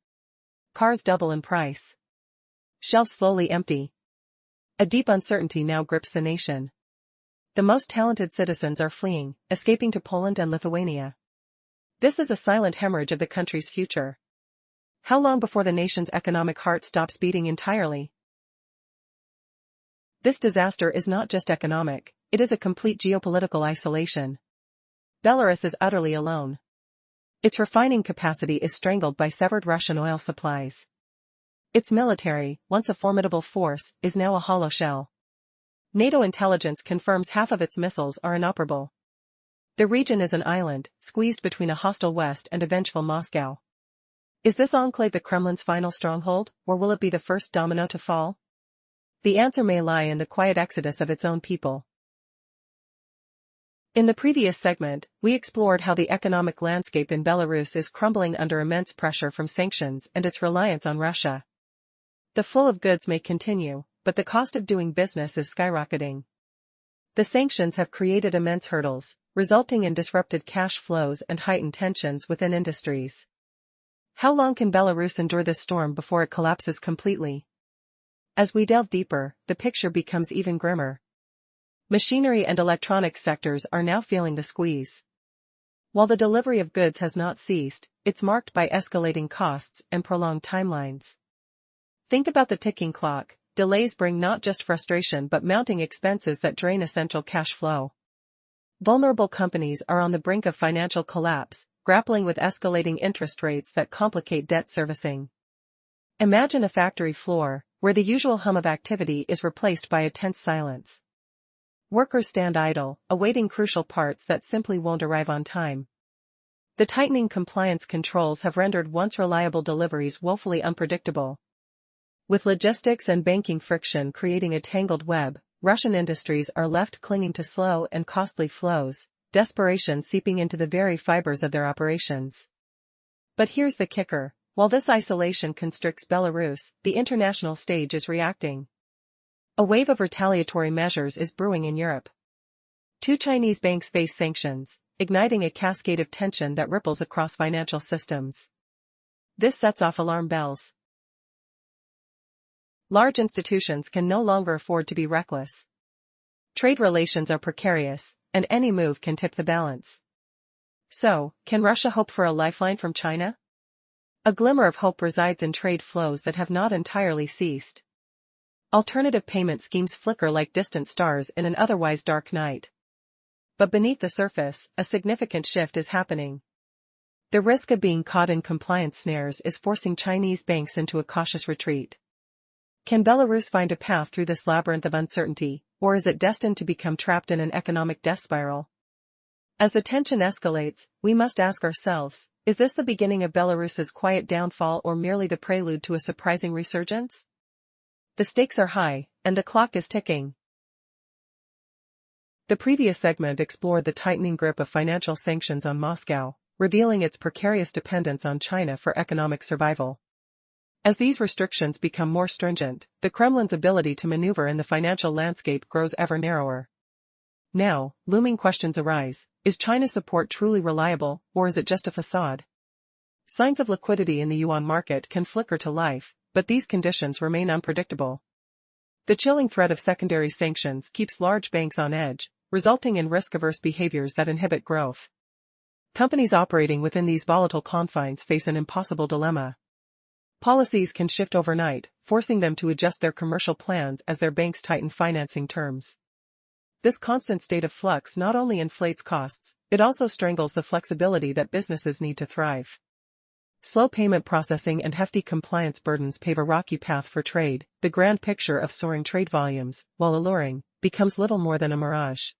Cars double in price. Shelves slowly empty. A deep uncertainty now grips the nation. The most talented citizens are fleeing, escaping to Poland and Lithuania. This is a silent hemorrhage of the country's future. How long before the nation's economic heart stops beating entirely? This disaster is not just economic, it is a complete geopolitical isolation. Belarus is utterly alone. Its refining capacity is strangled by severed Russian oil supplies. Its military, once a formidable force, is now a hollow shell. NATO intelligence confirms half of its missiles are inoperable. The region is an island, squeezed between a hostile West and a vengeful Moscow. Is this enclave the Kremlin's final stronghold, or will it be the first domino to fall? The answer may lie in the quiet exodus of its own people. In the previous segment, we explored how the economic landscape in Belarus is crumbling under immense pressure from sanctions and its reliance on Russia. The flow of goods may continue, but the cost of doing business is skyrocketing. The sanctions have created immense hurdles, resulting in disrupted cash flows and heightened tensions within industries. How long can Belarus endure this storm before it collapses completely? As we delve deeper, the picture becomes even grimmer. Machinery and electronics sectors are now feeling the squeeze. While the delivery of goods has not ceased, it's marked by escalating costs and prolonged timelines. Think about the ticking clock. Delays bring not just frustration but mounting expenses that drain essential cash flow. Vulnerable companies are on the brink of financial collapse, grappling with escalating interest rates that complicate debt servicing. Imagine a factory floor, where the usual hum of activity is replaced by a tense silence. Workers stand idle, awaiting crucial parts that simply won't arrive on time. The tightening compliance controls have rendered once reliable deliveries woefully unpredictable. With logistics and banking friction creating a tangled web, Russian industries are left clinging to slow and costly flows, desperation seeping into the very fibers of their operations. But here's the kicker: while this isolation constricts Belarus, the international stage is reacting. A wave of retaliatory measures is brewing in Europe. 2 Chinese banks face sanctions, igniting a cascade of tension that ripples across financial systems. This sets off alarm bells. Large institutions can no longer afford to be reckless. Trade relations are precarious, and any move can tip the balance. So, can Russia hope for a lifeline from China? A glimmer of hope resides in trade flows that have not entirely ceased. Alternative payment schemes flicker like distant stars in an otherwise dark night. But beneath the surface, a significant shift is happening. The risk of being caught in compliance snares is forcing Chinese banks into a cautious retreat. Can Belarus find a path through this labyrinth of uncertainty, or is it destined to become trapped in an economic death spiral? As the tension escalates, we must ask ourselves, is this the beginning of Belarus's quiet downfall or merely the prelude to a surprising resurgence? The stakes are high, and the clock is ticking. The previous segment explored the tightening grip of financial sanctions on Moscow, revealing its precarious dependence on China for economic survival. As these restrictions become more stringent, the Kremlin's ability to maneuver in the financial landscape grows ever narrower. Now, looming questions arise: is China's support truly reliable, or is it just a facade? Signs of liquidity in the yuan market can flicker to life, but these conditions remain unpredictable. The chilling threat of secondary sanctions keeps large banks on edge, resulting in risk-averse behaviors that inhibit growth. Companies operating within these volatile confines face an impossible dilemma. Policies can shift overnight, forcing them to adjust their commercial plans as their banks tighten financing terms. This constant state of flux not only inflates costs, it also strangles the flexibility that businesses need to thrive. Slow payment processing and hefty compliance burdens pave a rocky path for trade. The grand picture of soaring trade volumes, while alluring, becomes little more than a mirage.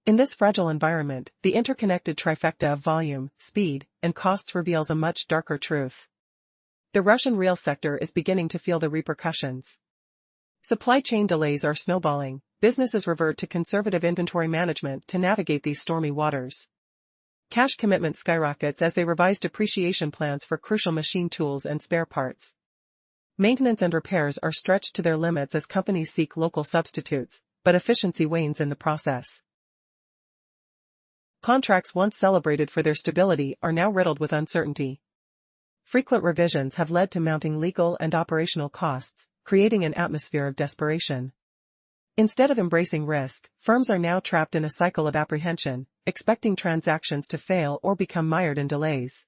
In this fragile environment, the interconnected trifecta of volume, speed, and costs reveals a much darker truth. The Russian real sector is beginning to feel the repercussions. Supply chain delays are snowballing. Businesses revert to conservative inventory management to navigate these stormy waters. Cash commitment skyrockets as they revise depreciation plans for crucial machine tools and spare parts. Maintenance and repairs are stretched to their limits as companies seek local substitutes, but efficiency wanes in the process. Contracts once celebrated for their stability are now riddled with uncertainty. Frequent revisions have led to mounting legal and operational costs, creating an atmosphere of desperation. Instead of embracing risk, firms are now trapped in a cycle of apprehension, expecting transactions to fail or become mired in delays.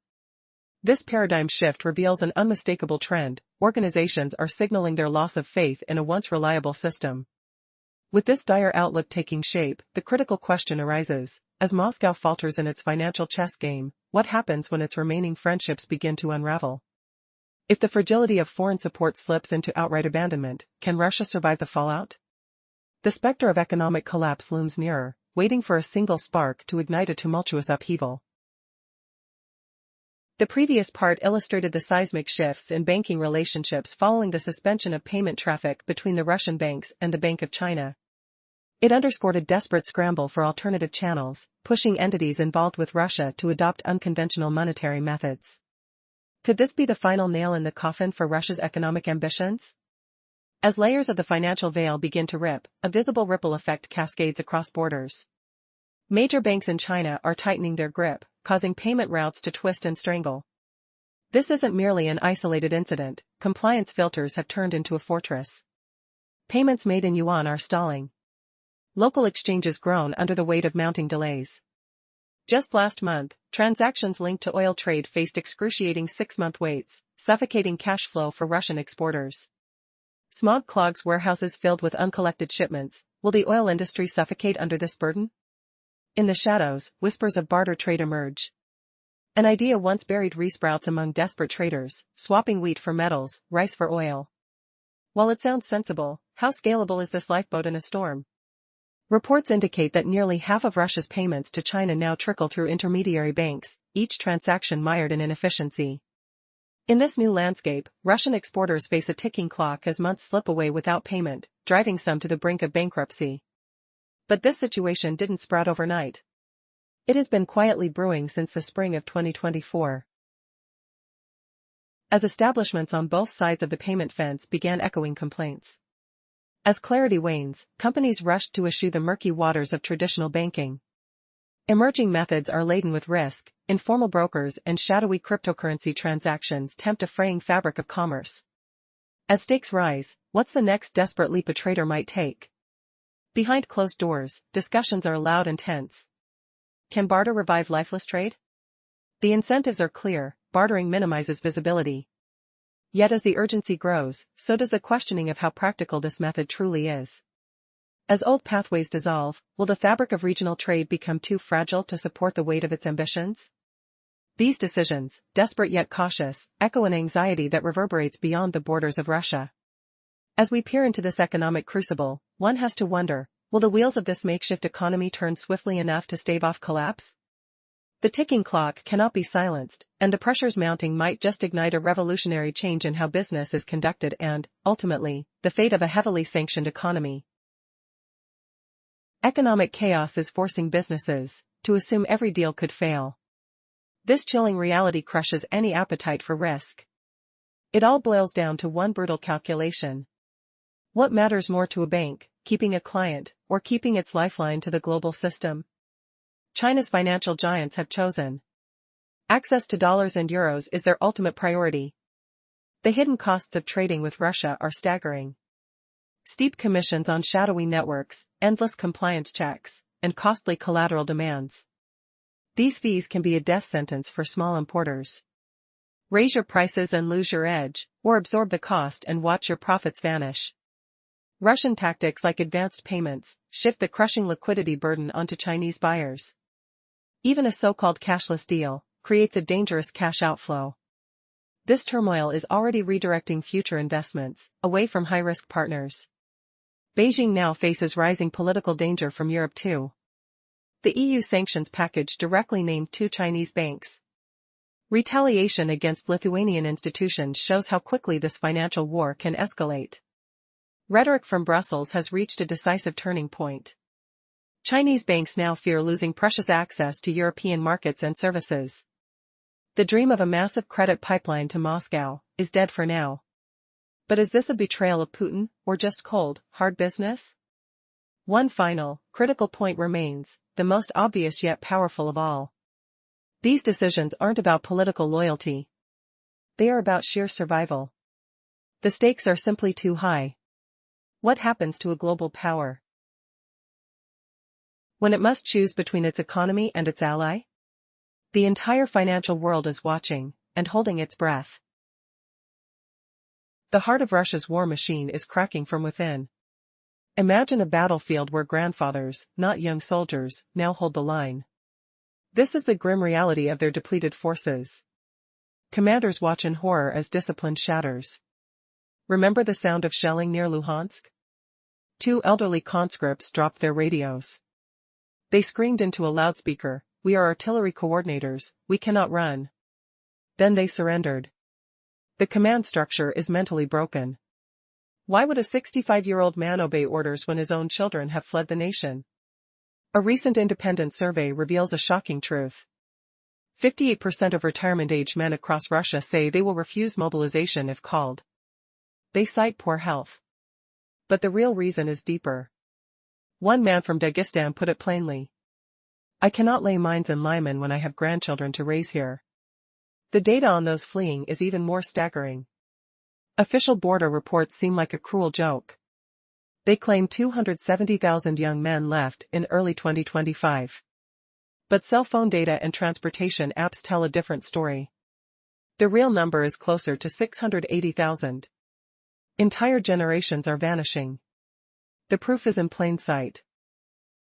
This paradigm shift reveals an unmistakable trend. Organizations are signaling their loss of faith in a once reliable system. With this dire outlook taking shape, the critical question arises, as Moscow falters in its financial chess game, what happens when its remaining friendships begin to unravel? If the fragility of foreign support slips into outright abandonment, can Russia survive the fallout? The specter of economic collapse looms nearer, waiting for a single spark to ignite a tumultuous upheaval. The previous part illustrated the seismic shifts in banking relationships following the suspension of payment traffic between the Russian banks and the Bank of China. It underscored a desperate scramble for alternative channels, pushing entities involved with Russia to adopt unconventional monetary methods. Could this be the final nail in the coffin for Russia's economic ambitions? As layers of the financial veil begin to rip, a visible ripple effect cascades across borders. Major banks in China are tightening their grip, causing payment routes to twist and strangle. This isn't merely an isolated incident. Compliance filters have turned into a fortress. Payments made in yuan are stalling. Local exchanges groan under the weight of mounting delays. Just last month, transactions linked to oil trade faced excruciating 6-month waits, suffocating cash flow for Russian exporters. Smog clogs warehouses filled with uncollected shipments. Will the oil industry suffocate under this burden? In the shadows, whispers of barter trade emerge. An idea once buried resprouts among desperate traders, swapping wheat for metals, rice for oil. While it sounds sensible, how scalable is this lifeboat in a storm? Reports indicate that nearly half of Russia's payments to China now trickle through intermediary banks, each transaction mired in inefficiency. In this new landscape, Russian exporters face a ticking clock as months slip away without payment, driving some to the brink of bankruptcy. But this situation didn't sprout overnight. It has been quietly brewing since the spring of 2024. As establishments on both sides of the payment fence began echoing complaints. As clarity wanes, companies rushed to eschew the murky waters of traditional banking. Emerging methods are laden with risk. Informal brokers and shadowy cryptocurrency transactions tempt a fraying fabric of commerce. As stakes rise, what's the next desperate leap a trader might take? Behind closed doors, discussions are loud and tense. Can barter revive lifeless trade? The incentives are clear, bartering minimizes visibility. Yet as the urgency grows, so does the questioning of how practical this method truly is. As old pathways dissolve, will the fabric of regional trade become too fragile to support the weight of its ambitions? These decisions, desperate yet cautious, echo an anxiety that reverberates beyond the borders of Russia. As we peer into this economic crucible, one has to wonder, will the wheels of this makeshift economy turn swiftly enough to stave off collapse? The ticking clock cannot be silenced, and the pressures mounting might just ignite a revolutionary change in how business is conducted and, ultimately, the fate of a heavily sanctioned economy. Economic chaos is forcing businesses to assume every deal could fail. This chilling reality crushes any appetite for risk. It all boils down to one brutal calculation. What matters more to a bank, keeping a client, or keeping its lifeline to the global system? China's financial giants have chosen. Access to dollars and euros is their ultimate priority. The hidden costs of trading with Russia are staggering. Steep commissions on shadowy networks, endless compliance checks, and costly collateral demands. These fees can be a death sentence for small importers. Raise your prices and lose your edge, or absorb the cost and watch your profits vanish. Russian tactics like advanced payments shift the crushing liquidity burden onto Chinese buyers. Even a so-called cashless deal creates a dangerous cash outflow. This turmoil is already redirecting future investments away from high-risk partners. Beijing now faces rising political danger from Europe too. The EU sanctions package directly named 2 Chinese banks. Retaliation against Lithuanian institutions shows how quickly this financial war can escalate. Rhetoric from Brussels has reached a decisive turning point. Chinese banks now fear losing precious access to European markets and services. The dream of a massive credit pipeline to Moscow is dead for now. But is this a betrayal of Putin, or just cold, hard business? One final, critical point remains, the most obvious yet powerful of all. These decisions aren't about political loyalty. They are about sheer survival. The stakes are simply too high. What happens to a global power when it must choose between its economy and its ally? The entire financial world is watching, and holding its breath. The heart of Russia's war machine is cracking from within. Imagine a battlefield where grandfathers, not young soldiers, now hold the line. This is the grim reality of their depleted forces. Commanders watch in horror as discipline shatters. Remember the sound of shelling near Luhansk? 2 elderly conscripts dropped their radios. They screamed into a loudspeaker, "We are artillery coordinators, we cannot run." Then they surrendered. The command structure is mentally broken. Why would a 65-year-old man obey orders when his own children have fled the nation? A recent independent survey reveals a shocking truth. 58% of retirement-age men across Russia say they will refuse mobilization if called. They cite poor health. But the real reason is deeper. One man from Dagestan put it plainly. "I cannot lay mines in Lyman when I have grandchildren to raise here." The data on those fleeing is even more staggering. Official border reports seem like a cruel joke. They claim 270,000 young men left in early 2025. But cell phone data and transportation apps tell a different story. The real number is closer to 680,000. Entire generations are vanishing. The proof is in plain sight.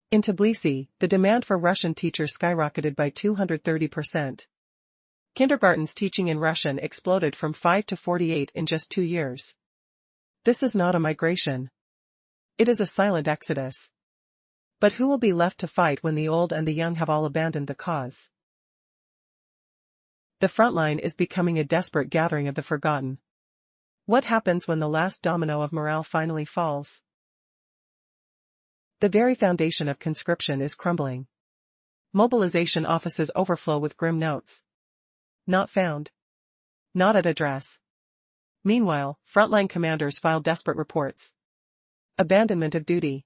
In Tbilisi, the demand for Russian teachers skyrocketed by 230%. Kindergartens teaching in Russian exploded from 5 to 48 in just 2 years. This is not a migration. It is a silent exodus. But who will be left to fight when the old and the young have all abandoned the cause? The front line is becoming a desperate gathering of the forgotten. What happens when the last domino of morale finally falls? The very foundation of conscription is crumbling. Mobilization offices overflow with grim notes. Not found. Not at address. Meanwhile, frontline commanders file desperate reports. Abandonment of duty.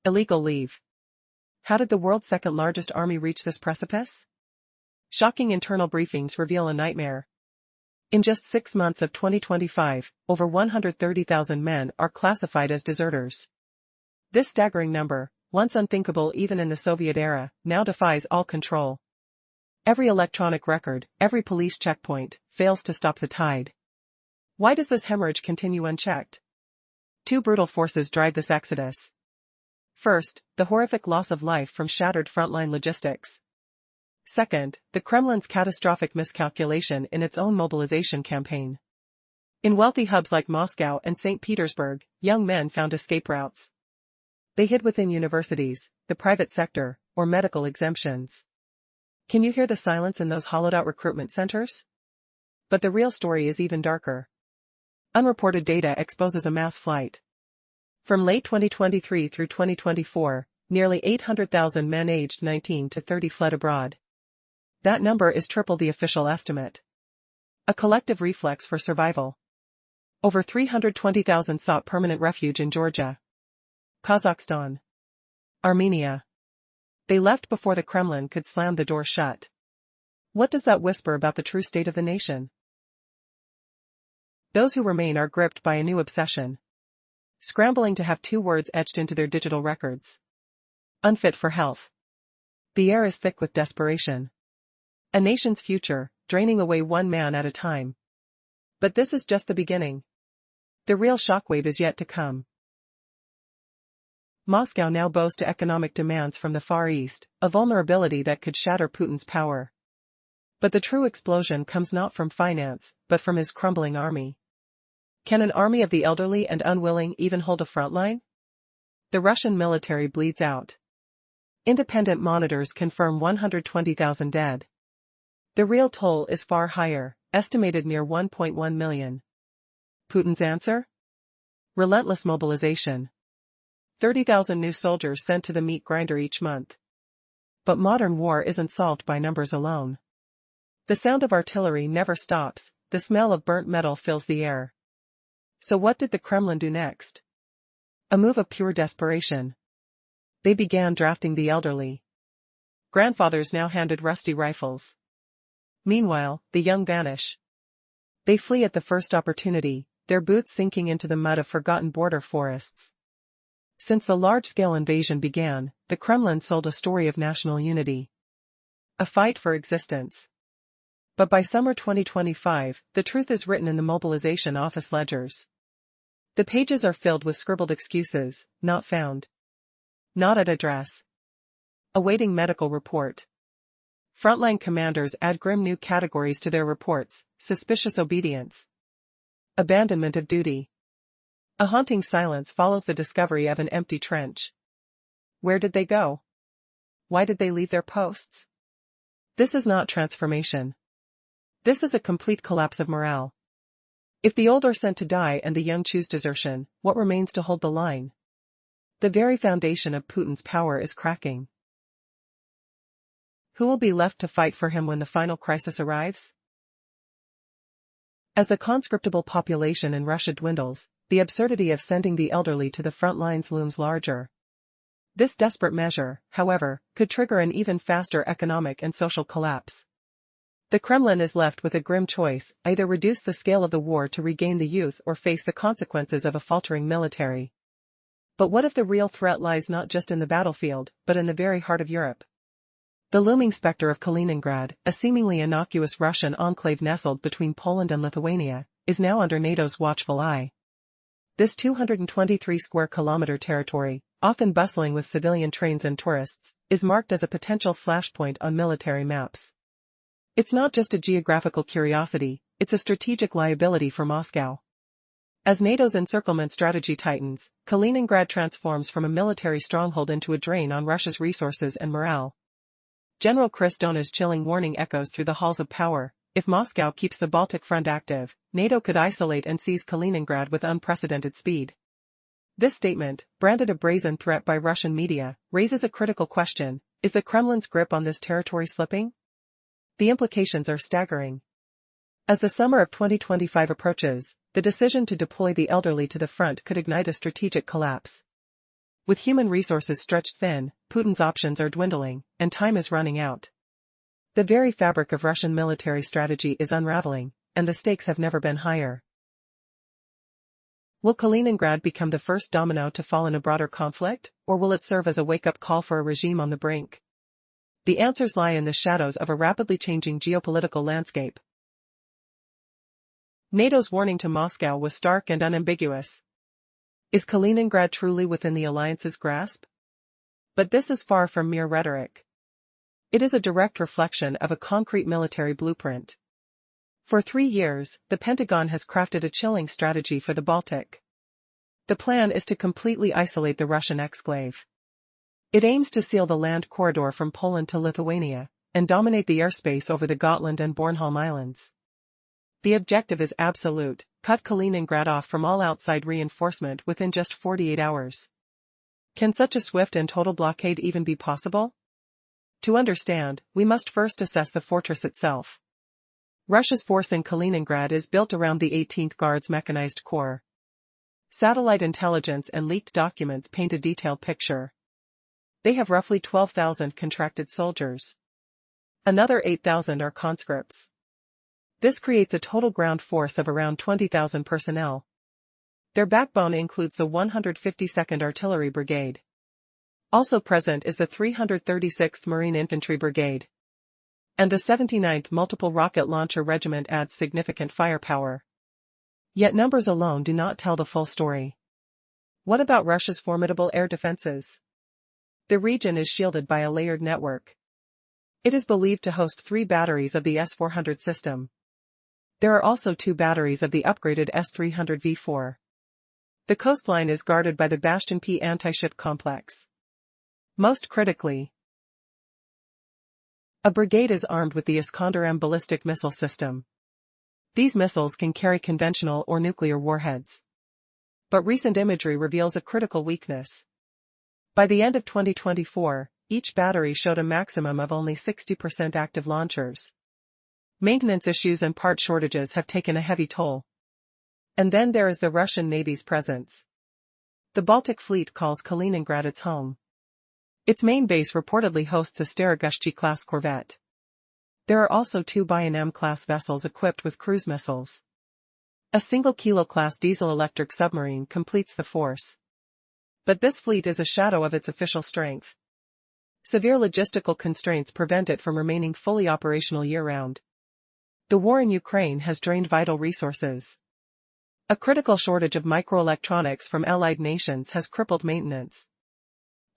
Illegal leave. How did the world's second largest army reach this precipice? Shocking internal briefings reveal a nightmare. In just 6 months of 2025, over 130,000 men are classified as deserters. This staggering number, once unthinkable even in the Soviet era, now defies all control. Every electronic record, every police checkpoint, fails to stop the tide. Why does this hemorrhage continue unchecked? 2 brutal forces drive this exodus. First, the horrific loss of life from shattered frontline logistics. Second, the Kremlin's catastrophic miscalculation in its own mobilization campaign. In wealthy hubs like Moscow and St. Petersburg, young men found escape routes. They hid within universities, the private sector, or medical exemptions. Can you hear the silence in those hollowed-out recruitment centers? But the real story is even darker. Unreported data exposes a mass flight. From late 2023 through 2024, nearly 800,000 men aged 19 to 30 fled abroad. That number is triple the official estimate. A collective reflex for survival. Over 320,000 sought permanent refuge in Georgia, Kazakhstan, Armenia. They left before the Kremlin could slam the door shut. What does that whisper about the true state of the nation? Those who remain are gripped by a new obsession. Scrambling to have two words etched into their digital records. Unfit for health. The air is thick with desperation. A nation's future, draining away one man at a time. But this is just the beginning. The real shockwave is yet to come. Moscow now bows to economic demands from the Far East, a vulnerability that could shatter Putin's power. But the true explosion comes not from finance, but from his crumbling army. Can an army of the elderly and unwilling even hold a front line? The Russian military bleeds out. Independent monitors confirm 120,000 dead. The real toll is far higher, estimated near 1.1 million. Putin's answer? Relentless mobilization. 30,000 new soldiers sent to the meat grinder each month. But modern war isn't solved by numbers alone. The sound of artillery never stops, the smell of burnt metal fills the air. So what did the Kremlin do next? A move of pure desperation. They began drafting the elderly. Grandfathers now handed rusty rifles. Meanwhile, the young vanish. They flee at the first opportunity, their boots sinking into the mud of forgotten border forests. Since the large-scale invasion began, the Kremlin sold a story of national unity. A fight for existence. But by summer 2025, the truth is written in the mobilization office ledgers. The pages are filled with scribbled excuses, not found. Not at address. Awaiting medical report. Frontline commanders add grim new categories to their reports: suspicious obedience. Abandonment of duty. A haunting silence follows the discovery of an empty trench. Where did they go? Why did they leave their posts? This is not transformation. This is a complete collapse of morale. If the old are sent to die and the young choose desertion, what remains to hold the line? The very foundation of Putin's power is cracking. Who will be left to fight for him when the final crisis arrives? As the conscriptable population in Russia dwindles, the absurdity of sending the elderly to the front lines looms larger. This desperate measure, however, could trigger an even faster economic and social collapse. The Kremlin is left with a grim choice: either reduce the scale of the war to regain the youth or face the consequences of a faltering military. But what if the real threat lies not just in the battlefield, but in the very heart of Europe? The looming specter of Kaliningrad, a seemingly innocuous Russian enclave nestled between Poland and Lithuania, is now under NATO's watchful eye. This 223 square kilometer territory, often bustling with civilian trains and tourists, is marked as a potential flashpoint on military maps. It's not just a geographical curiosity, it's a strategic liability for Moscow. As NATO's encirclement strategy tightens, Kaliningrad transforms from a military stronghold into a drain on Russia's resources and morale. General Kristona's chilling warning echoes through the halls of power: if Moscow keeps the Baltic front active, NATO could isolate and seize Kaliningrad with unprecedented speed. This statement, branded a brazen threat by Russian media, raises a critical question: is the Kremlin's grip on this territory slipping? The implications are staggering. As the summer of 2025 approaches, the decision to deploy the elderly to the front could ignite a strategic collapse. With human resources stretched thin, Putin's options are dwindling, and time is running out. The very fabric of Russian military strategy is unraveling, and the stakes have never been higher. Will Kaliningrad become the first domino to fall in a broader conflict, or will it serve as a wake-up call for a regime on the brink? The answers lie in the shadows of a rapidly changing geopolitical landscape. NATO's warning to Moscow was stark and unambiguous. Is Kaliningrad truly within the alliance's grasp? But this is far from mere rhetoric. It is a direct reflection of a concrete military blueprint. For 3 years, the Pentagon has crafted a chilling strategy for the Baltic. The plan is to completely isolate the Russian exclave. It aims to seal the land corridor from Poland to Lithuania, and dominate the airspace over the Gotland and Bornholm Islands. The objective is absolute: cut Kaliningrad off from all outside reinforcement within just 48 hours. Can such a swift and total blockade even be possible? To understand, we must first assess the fortress itself. Russia's force in Kaliningrad is built around the 18th Guards Mechanized Corps. Satellite intelligence and leaked documents paint a detailed picture. They have roughly 12,000 contracted soldiers. Another 8,000 are conscripts. This creates a total ground force of around 20,000 personnel. Their backbone includes the 152nd Artillery Brigade. Also present is the 336th Marine Infantry Brigade. And the 79th Multiple Rocket Launcher Regiment adds significant firepower. Yet numbers alone do not tell the full story. What about Russia's formidable air defenses? The region is shielded by a layered network. It is believed to host 3 batteries of the S-400 system. There are also 2 batteries of the upgraded S-300V4. The coastline is guarded by the Bastion P anti-ship complex. Most critically, a brigade is armed with the Iskander-M ballistic missile system. These missiles can carry conventional or nuclear warheads. But recent imagery reveals a critical weakness. By the end of 2024, each battery showed a maximum of only 60% active launchers. Maintenance issues and part shortages have taken a heavy toll. And then there is the Russian Navy's presence. The Baltic Fleet calls Kaliningrad its home. Its main base reportedly hosts a Starogushchi-class corvette. There are also 2 Bayan-M-class vessels equipped with cruise missiles. A single Kilo-class diesel-electric submarine completes the force. But this fleet is a shadow of its official strength. Severe logistical constraints prevent it from remaining fully operational year-round. The war in Ukraine has drained vital resources. A critical shortage of microelectronics from allied nations has crippled maintenance.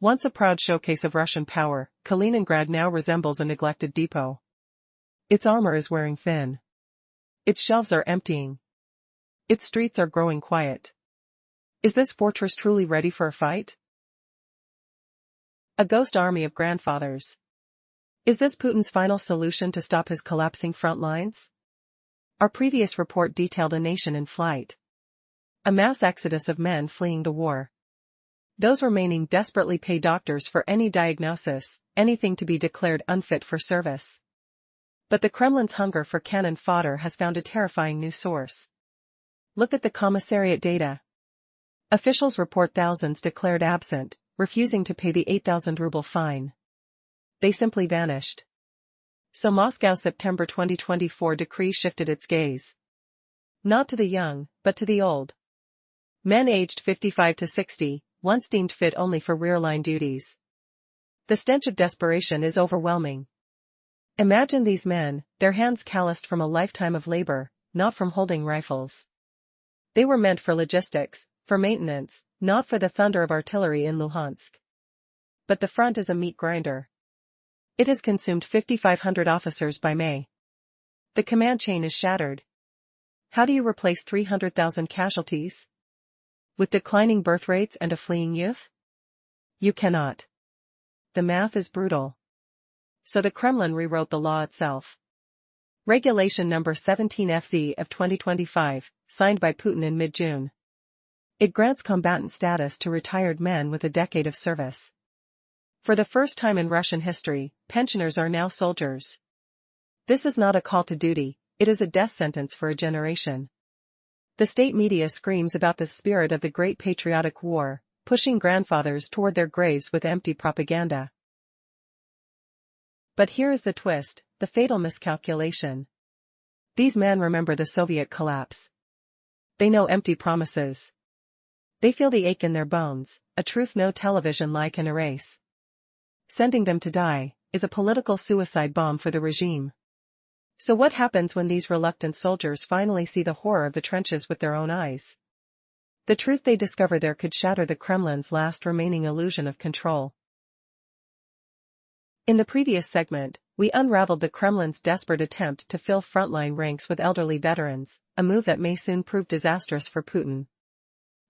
Once a proud showcase of Russian power, Kaliningrad now resembles a neglected depot. Its armor is wearing thin. Its shelves are emptying. Its streets are growing quiet. Is this fortress truly ready for a fight? A ghost army of grandfathers. Is this Putin's final solution to stop his collapsing front lines? Our previous report detailed a nation in flight. A mass exodus of men fleeing the war. Those remaining desperately pay doctors for any diagnosis, anything to be declared unfit for service. But the Kremlin's hunger for cannon fodder has found a terrifying new source. Look at the commissariat data. Officials report thousands declared absent, refusing to pay the 8,000 ruble fine. They simply vanished. So Moscow's September 2024 decree shifted its gaze. Not to the young, but to the old. Men aged 55 to 60, once deemed fit only for rear-line duties. The stench of desperation is overwhelming. Imagine these men, their hands calloused from a lifetime of labor, not from holding rifles. They were meant for logistics, for maintenance, not for the thunder of artillery in Luhansk. But the front is a meat grinder. It has consumed 5,500 officers by May. The command chain is shattered. How do you replace 300,000 casualties? With declining birth rates and a fleeing youth? You cannot. The math is brutal. So the Kremlin rewrote the law itself. Regulation number 17FZ of 2025, signed by Putin in mid-June. It grants combatant status to retired men with a decade of service. For the first time in Russian history, pensioners are now soldiers. This is not a call to duty, it is a death sentence for a generation. The state media screams about the spirit of the Great Patriotic War, pushing grandfathers toward their graves with empty propaganda. But here is the twist, the fatal miscalculation. These men remember the Soviet collapse. They know empty promises. They feel the ache in their bones, a truth no television lie can erase. Sending them to die is a political suicide bomb for the regime. So what happens when these reluctant soldiers finally see the horror of the trenches with their own eyes? The truth they discover there could shatter the Kremlin's last remaining illusion of control. In the previous segment, we unraveled the Kremlin's desperate attempt to fill frontline ranks with elderly veterans, a move that may soon prove disastrous for Putin.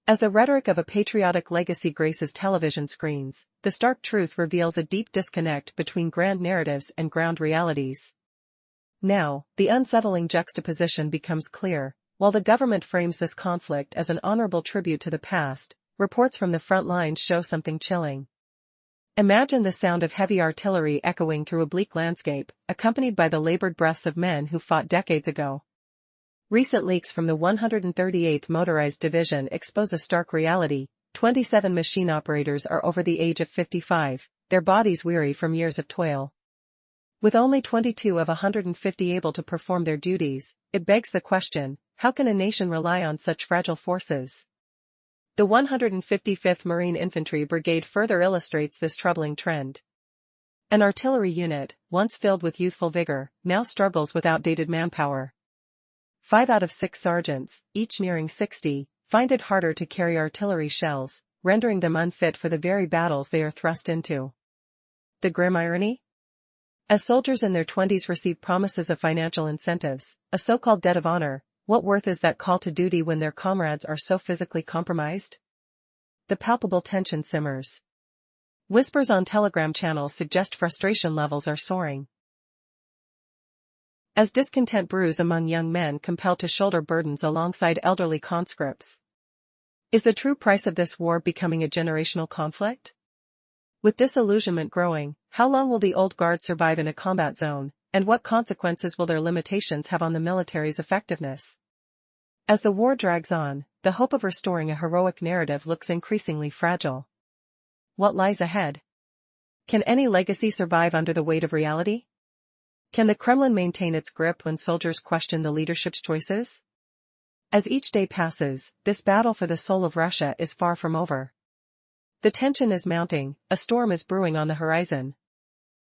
As the rhetoric of a patriotic legacy graces television screens, the stark truth reveals a deep disconnect between grand narratives and ground realities. Now, the unsettling juxtaposition becomes clear. While the government frames this conflict as an honorable tribute to the past, reports from the front lines show something chilling. Imagine the sound of heavy artillery echoing through a bleak landscape, accompanied by the labored breaths of men who fought decades ago. Recent leaks from the 138th Motorized Division expose a stark reality. 27 machine operators are over the age of 55, their bodies weary from years of toil. With only 22 of 150 able to perform their duties, it begs the question, how can a nation rely on such fragile forces? The 155th Marine Infantry Brigade further illustrates this troubling trend. An artillery unit, once filled with youthful vigor, now struggles with outdated manpower. 5 out of 6 sergeants, each nearing 60, find it harder to carry artillery shells, rendering them unfit for the very battles they are thrust into. The grim irony? As soldiers in their 20s receive promises of financial incentives, a so-called debt of honor, what worth is that call to duty when their comrades are so physically compromised? The palpable tension simmers. Whispers on Telegram channels suggest frustration levels are soaring. As discontent brews among young men compelled to shoulder burdens alongside elderly conscripts. Is the true price of this war becoming a generational conflict? With disillusionment growing, how long will the old guard survive in a combat zone, and what consequences will their limitations have on the military's effectiveness? As the war drags on, the hope of restoring a heroic narrative looks increasingly fragile. What lies ahead? Can any legacy survive under the weight of reality? Can the Kremlin maintain its grip when soldiers question the leadership's choices? As each day passes, this battle for the soul of Russia is far from over. The tension is mounting, a storm is brewing on the horizon.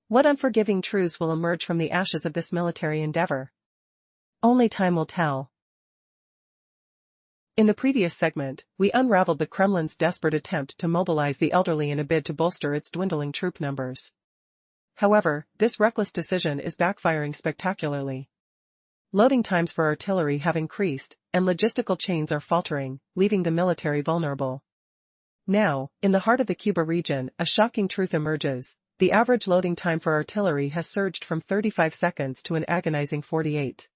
What unforgiving truths will emerge from the ashes of this military endeavor? Only time will tell. In the previous segment, we unraveled the Kremlin's desperate attempt to mobilize the elderly in a bid to bolster its dwindling troop numbers. However, this reckless decision is backfiring spectacularly. Loading times for artillery have increased, and logistical chains are faltering, leaving the military vulnerable. Now, in the heart of the Cuba region, a shocking truth emerges. The average loading time for artillery has surged from 35 seconds to an agonizing 48.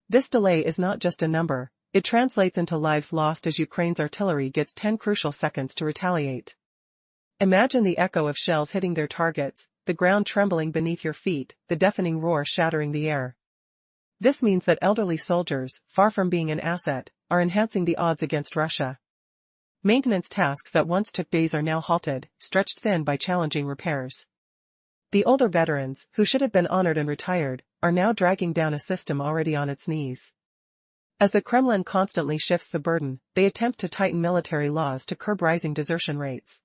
This delay is not just a number, it translates into lives lost as Ukraine's artillery gets 10 crucial seconds to retaliate. Imagine the echo of shells hitting their targets, the ground trembling beneath your feet, the deafening roar shattering the air. This means that elderly soldiers, far from being an asset, are enhancing the odds against Russia. Maintenance tasks that once took days are now halted, stretched thin by challenging repairs. The older veterans, who should have been honored and retired, are now dragging down a system already on its knees. As the Kremlin constantly shifts the burden, they attempt to tighten military laws to curb rising desertion rates.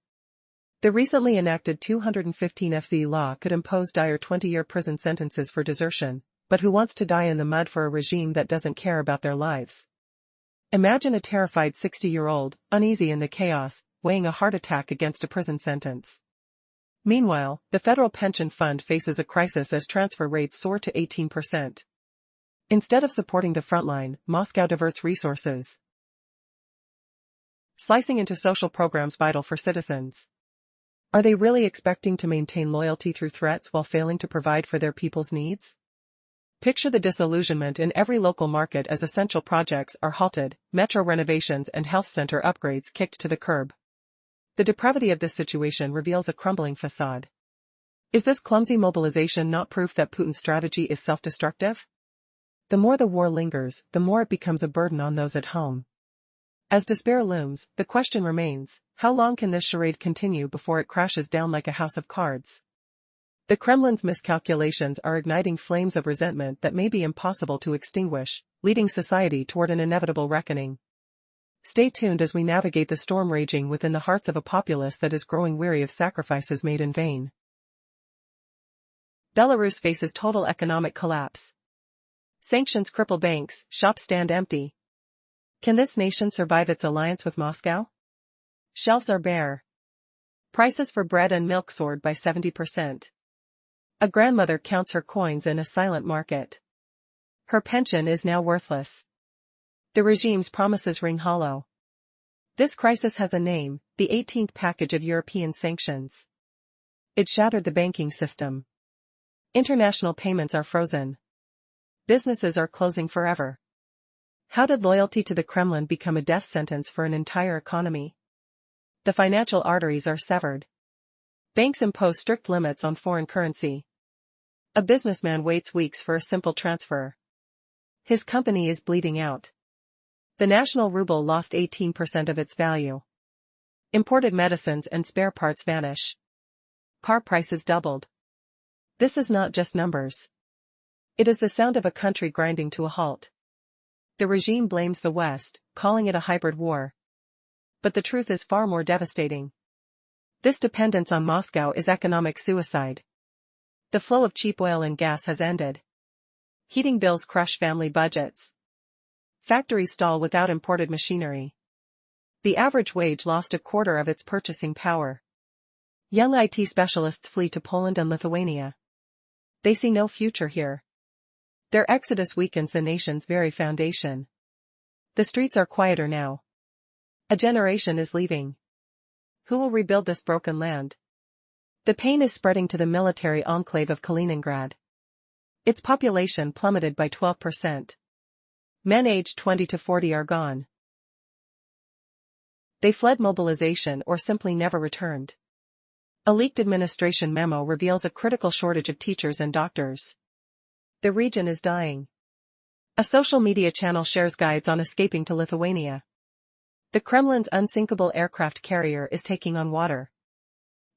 The recently enacted 215 FZ law could impose dire 20-year prison sentences for desertion, but who wants to die in the mud for a regime that doesn't care about their lives? Imagine a terrified 60-year-old, uneasy in the chaos, weighing a heart attack against a prison sentence. Meanwhile, the federal pension fund faces a crisis as transfer rates soar to 18%. Instead of supporting the frontline, Moscow diverts resources, slicing into social programs vital for citizens. Are they really expecting to maintain loyalty through threats while failing to provide for their people's needs? Picture the disillusionment in every local market as essential projects are halted, metro renovations and health center upgrades kicked to the curb. The depravity of this situation reveals a crumbling facade. Is this clumsy mobilization not proof that Putin's strategy is self-destructive? The more the war lingers, the more it becomes a burden on those at home. As despair looms, the question remains, how long can this charade continue before it crashes down like a house of cards? The Kremlin's miscalculations are igniting flames of resentment that may be impossible to extinguish, leading society toward an inevitable reckoning. Stay tuned as we navigate the storm raging within the hearts of a populace that is growing weary of sacrifices made in vain. Belarus faces total economic collapse. Sanctions cripple banks, shops stand empty. Can this nation survive its alliance with Moscow? Shelves are bare. Prices for bread and milk soared by 70%. A grandmother counts her coins in a silent market. Her pension is now worthless. The regime's promises ring hollow. This crisis has a name, the 18th package of European sanctions. It shattered the banking system. International payments are frozen. Businesses are closing forever. How did loyalty to the Kremlin become a death sentence for an entire economy? The financial arteries are severed. Banks impose strict limits on foreign currency. A businessman waits weeks for a simple transfer. His company is bleeding out. The national ruble lost 18% of its value. Imported medicines and spare parts vanish. Car prices doubled. This is not just numbers. It is the sound of a country grinding to a halt. The regime blames the West, calling it a hybrid war. But the truth is far more devastating. This dependence on Moscow is economic suicide. The flow of cheap oil and gas has ended. Heating bills crush family budgets. Factories stall without imported machinery. The average wage lost a quarter of its purchasing power. Young IT specialists flee to Poland and Lithuania. They see no future here. Their exodus weakens the nation's very foundation. The streets are quieter now. A generation is leaving. Who will rebuild this broken land? The pain is spreading to the military enclave of Kaliningrad. Its population plummeted by 12%. Men aged 20 to 40 are gone. They fled mobilization or simply never returned. A leaked administration memo reveals a critical shortage of teachers and doctors. The region is dying. A social media channel shares guides on escaping to Lithuania. The Kremlin's unsinkable aircraft carrier is taking on water.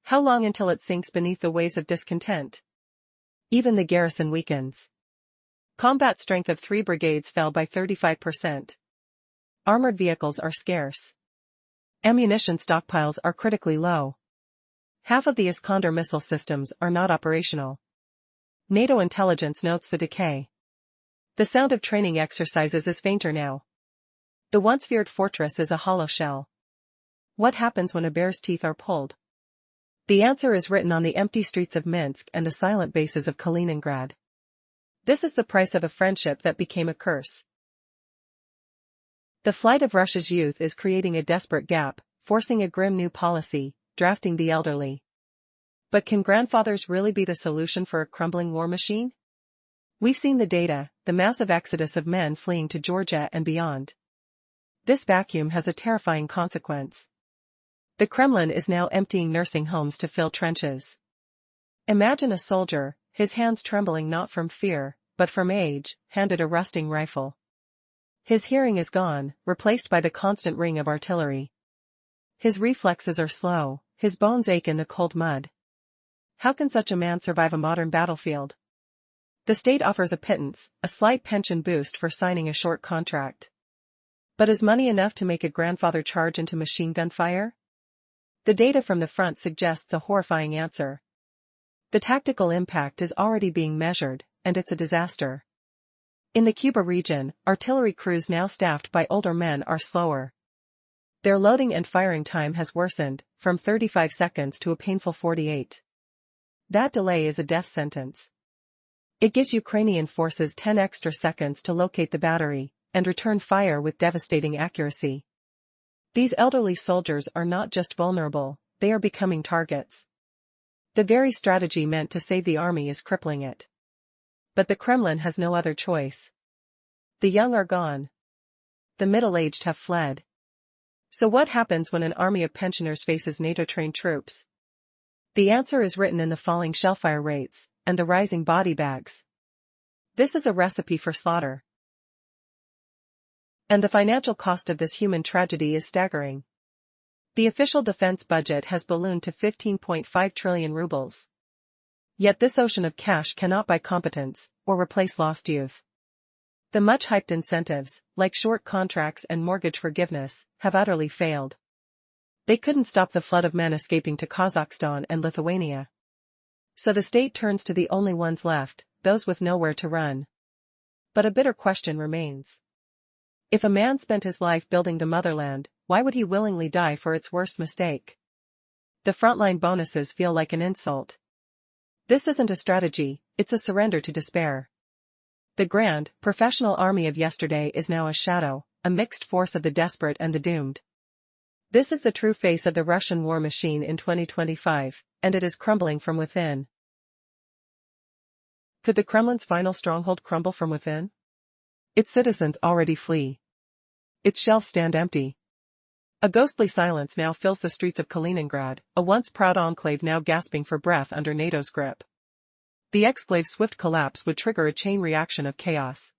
How long until it sinks beneath the waves of discontent? Even the garrison weakens. Combat strength of 3 brigades fell by 35%. Armored vehicles are scarce. Ammunition stockpiles are critically low. Half of the Iskander missile systems are not operational. NATO intelligence notes the decay. The sound of training exercises is fainter now. The once feared fortress is a hollow shell. What happens when a bear's teeth are pulled? The answer is written on the empty streets of Minsk and the silent bases of Kaliningrad. This is the price of a friendship that became a curse. The flight of Russia's youth is creating a desperate gap, forcing a grim new policy, drafting the elderly. But can grandfathers really be the solution for a crumbling war machine? We've seen the data, the massive exodus of men fleeing to Georgia and beyond. This vacuum has a terrifying consequence. The Kremlin is now emptying nursing homes to fill trenches. Imagine a soldier, his hands trembling not from fear, but from age, handed a rusting rifle. His hearing is gone, replaced by the constant ring of artillery. His reflexes are slow, his bones ache in the cold mud. How can such a man survive a modern battlefield? The state offers a pittance, a slight pension boost for signing a short contract. But is money enough to make a grandfather charge into machine gun fire? The data from the front suggests a horrifying answer. The tactical impact is already being measured, and it's a disaster. In the Cuba region, artillery crews now staffed by older men are slower. Their loading and firing time has worsened, from 35 seconds to a painful 48. That delay is a death sentence. It gives Ukrainian forces 10 extra seconds to locate the battery, and return fire with devastating accuracy. These elderly soldiers are not just vulnerable, they are becoming targets. The very strategy meant to save the army is crippling it. But the Kremlin has no other choice. The young are gone. The middle-aged have fled. So what happens when an army of pensioners faces NATO-trained troops? The answer is written in the falling shellfire rates, and the rising body bags. This is a recipe for slaughter. And the financial cost of this human tragedy is staggering. The official defense budget has ballooned to 15.5 trillion rubles. Yet this ocean of cash cannot buy competence, or replace lost youth. The much-hyped incentives, like short contracts and mortgage forgiveness, have utterly failed. They couldn't stop the flood of men escaping to Kazakhstan and Lithuania. So the state turns to the only ones left, those with nowhere to run. But a bitter question remains. If a man spent his life building the motherland, why would he willingly die for its worst mistake? The frontline bonuses feel like an insult. This isn't a strategy, it's a surrender to despair. The grand, professional army of yesterday is now a shadow, a mixed force of the desperate and the doomed. This is the true face of the Russian war machine in 2025, and it is crumbling from within. Could the Kremlin's final stronghold crumble from within? Its citizens already flee. Its shelves stand empty. A ghostly silence now fills the streets of Kaliningrad, a once proud enclave now gasping for breath under NATO's grip. The exclave's swift collapse would trigger a chain reaction of chaos.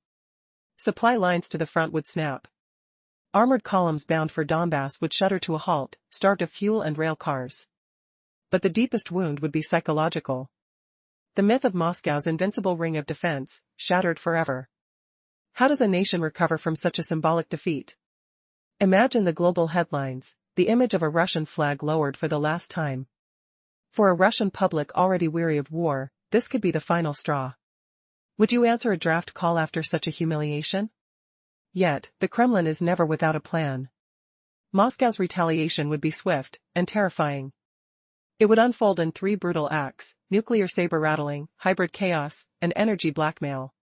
Supply lines to the front would snap. Armored columns bound for Donbass would shudder to a halt, starved of fuel and rail cars. But the deepest wound would be psychological. The myth of Moscow's invincible ring of defense, shattered forever. How does a nation recover from such a symbolic defeat? Imagine the global headlines, the image of a Russian flag lowered for the last time. For a Russian public already weary of war, this could be the final straw. Would you answer a draft call after such a humiliation? Yet, the Kremlin is never without a plan. Moscow's retaliation would be swift and terrifying. It would unfold in 3 brutal acts: nuclear saber-rattling, hybrid chaos, and energy blackmail.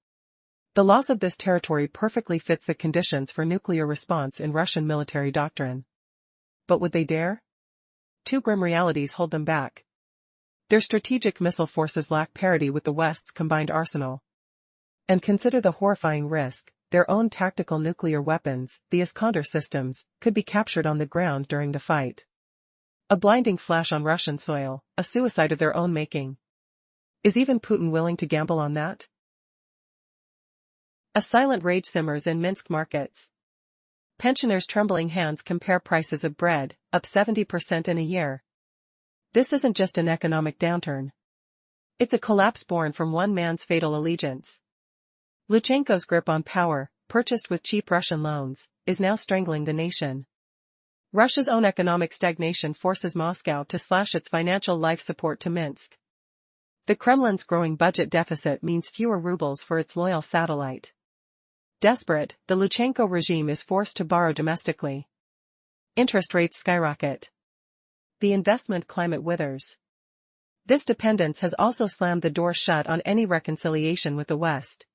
The loss of this territory perfectly fits the conditions for nuclear response in Russian military doctrine. But would they dare? 2 grim realities hold them back. Their strategic missile forces lack parity with the West's combined arsenal. And consider the horrifying risk: their own tactical nuclear weapons, the Iskander systems, could be captured on the ground during the fight. A blinding flash on Russian soil, a suicide of their own making. Is even Putin willing to gamble on that? A silent rage simmers in Minsk markets. Pensioners' trembling hands compare prices of bread, up 70% in a year. This isn't just an economic downturn. It's a collapse born from one man's fatal allegiance. Lukashenko's grip on power, purchased with cheap Russian loans, is now strangling the nation. Russia's own economic stagnation forces Moscow to slash its financial life support to Minsk. The Kremlin's growing budget deficit means fewer rubles for its loyal satellite. Desperate, the Lukashenko regime is forced to borrow domestically. Interest rates skyrocket. The investment climate withers. This dependence has also slammed the door shut on any reconciliation with the West.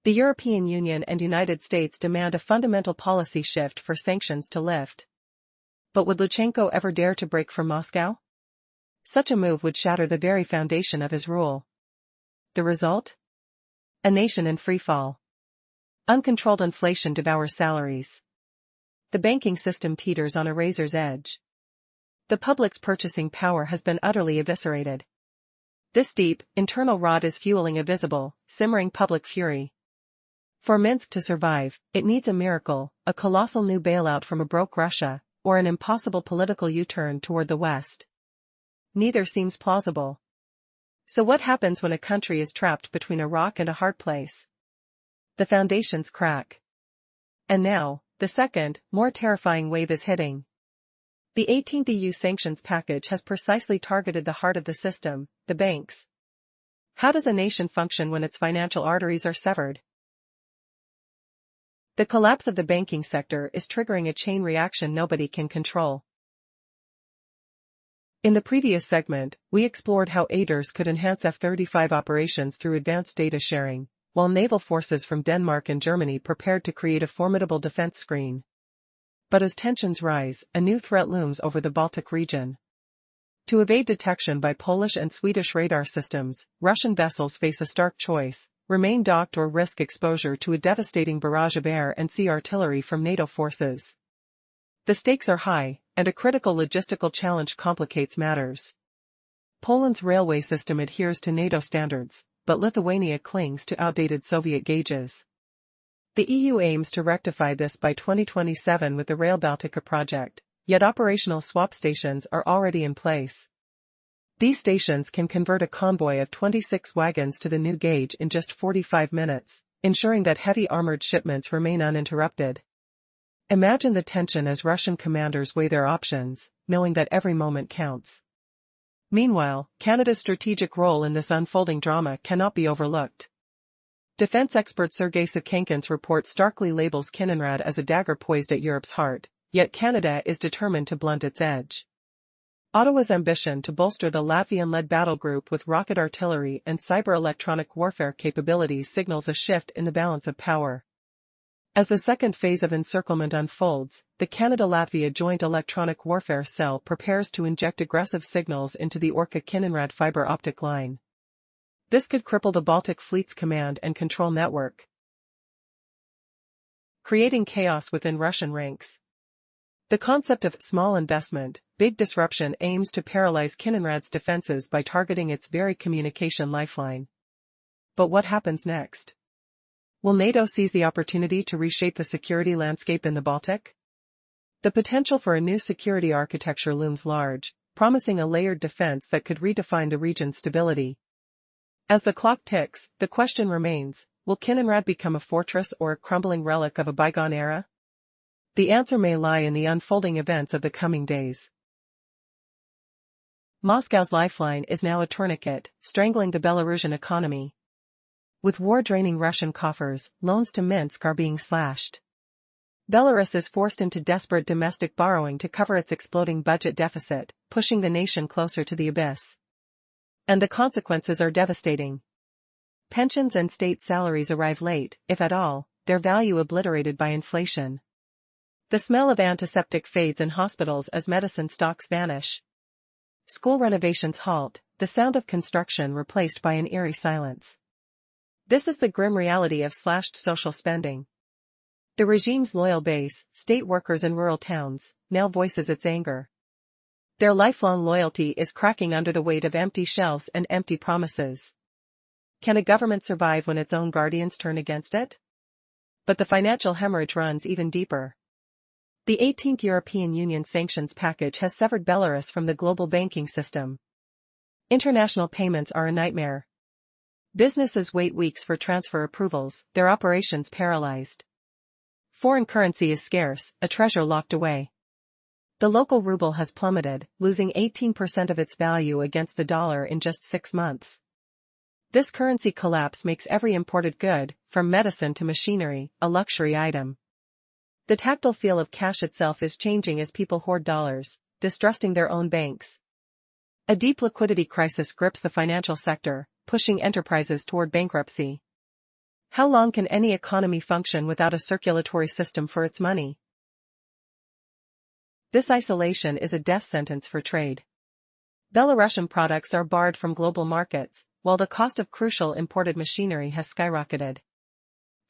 The European Union and United States demand a fundamental policy shift for sanctions to lift. But would Lukashenko ever dare to break from Moscow? Such a move would shatter the very foundation of his rule. The result? A nation in free fall. Uncontrolled inflation devours salaries. The banking system teeters on a razor's edge. The public's purchasing power has been utterly eviscerated. This deep, internal rot is fueling a visible, simmering public fury. For Minsk to survive, it needs a miracle, a colossal new bailout from a broke Russia, or an impossible political U-turn toward the West. Neither seems plausible. So what happens when a country is trapped between a rock and a hard place? The foundations crack. And now, the second, more terrifying wave is hitting. The 18th EU sanctions package has precisely targeted the heart of the system, the banks. How does a nation function when its financial arteries are severed? The collapse of the banking sector is triggering a chain reaction nobody can control. In the previous segment, we explored how aiders could enhance F-35 operations through advanced data sharing, while naval forces from Denmark and Germany prepared to create a formidable defense screen. But as tensions rise, a new threat looms over the Baltic region. To evade detection by Polish and Swedish radar systems, Russian vessels face a stark choice: remain docked or risk exposure to a devastating barrage of air and sea artillery from NATO forces. The stakes are high, and a critical logistical challenge complicates matters. Poland's railway system adheres to NATO standards, but Lithuania clings to outdated Soviet gauges. The EU aims to rectify this by 2027 with the Rail Baltica project, yet operational swap stations are already in place. These stations can convert a convoy of 26 wagons to the new gauge in just 45 minutes, ensuring that heavy armored shipments remain uninterrupted. Imagine the tension as Russian commanders weigh their options, knowing that every moment counts. Meanwhile, Canada's strategic role in this unfolding drama cannot be overlooked. Defense expert Sergei Sakenkin's report starkly labels Kaliningrad as a dagger poised at Europe's heart, yet Canada is determined to blunt its edge. Ottawa's ambition to bolster the Latvian-led battle group with rocket artillery and cyber-electronic warfare capabilities signals a shift in the balance of power. As the second phase of encirclement unfolds, the Canada-Latvia Joint Electronic Warfare Cell prepares to inject aggressive signals into the Orca-Kaliningrad fiber optic line. This could cripple the Baltic Fleet's command and control network, creating chaos within Russian ranks. The concept of small investment, big disruption aims to paralyze Kaliningrad's defenses by targeting its very communication lifeline. But what happens next? Will NATO seize the opportunity to reshape the security landscape in the Baltic? The potential for a new security architecture looms large, promising a layered defense that could redefine the region's stability. As the clock ticks, the question remains, will Kiev become a fortress or a crumbling relic of a bygone era? The answer may lie in the unfolding events of the coming days. Moscow's lifeline is now a tourniquet, strangling the Belarusian economy. With war draining Russian coffers, loans to Minsk are being slashed. Belarus is forced into desperate domestic borrowing to cover its exploding budget deficit, pushing the nation closer to the abyss. And the consequences are devastating. Pensions and state salaries arrive late, if at all, their value obliterated by inflation. The smell of antiseptic fades in hospitals as medicine stocks vanish. School renovations halt, the sound of construction replaced by an eerie silence. This is the grim reality of slashed social spending. The regime's loyal base, state workers in rural towns, now voices its anger. Their lifelong loyalty is cracking under the weight of empty shelves and empty promises. Can a government survive when its own guardians turn against it? But the financial hemorrhage runs even deeper. The 18th European Union sanctions package has severed Belarus from the global banking system. International payments are a nightmare. Businesses wait weeks for transfer approvals, their operations paralyzed. Foreign currency is scarce, a treasure locked away. The local ruble has plummeted, losing 18% of its value against the dollar in just 6 months. This currency collapse makes every imported good, from medicine to machinery, a luxury item. The tactile feel of cash itself is changing as people hoard dollars, distrusting their own banks. A deep liquidity crisis grips the financial sector, pushing enterprises toward bankruptcy. How long can any economy function without a circulatory system for its money? This isolation is a death sentence for trade. Belarusian products are barred from global markets, while the cost of crucial imported machinery has skyrocketed.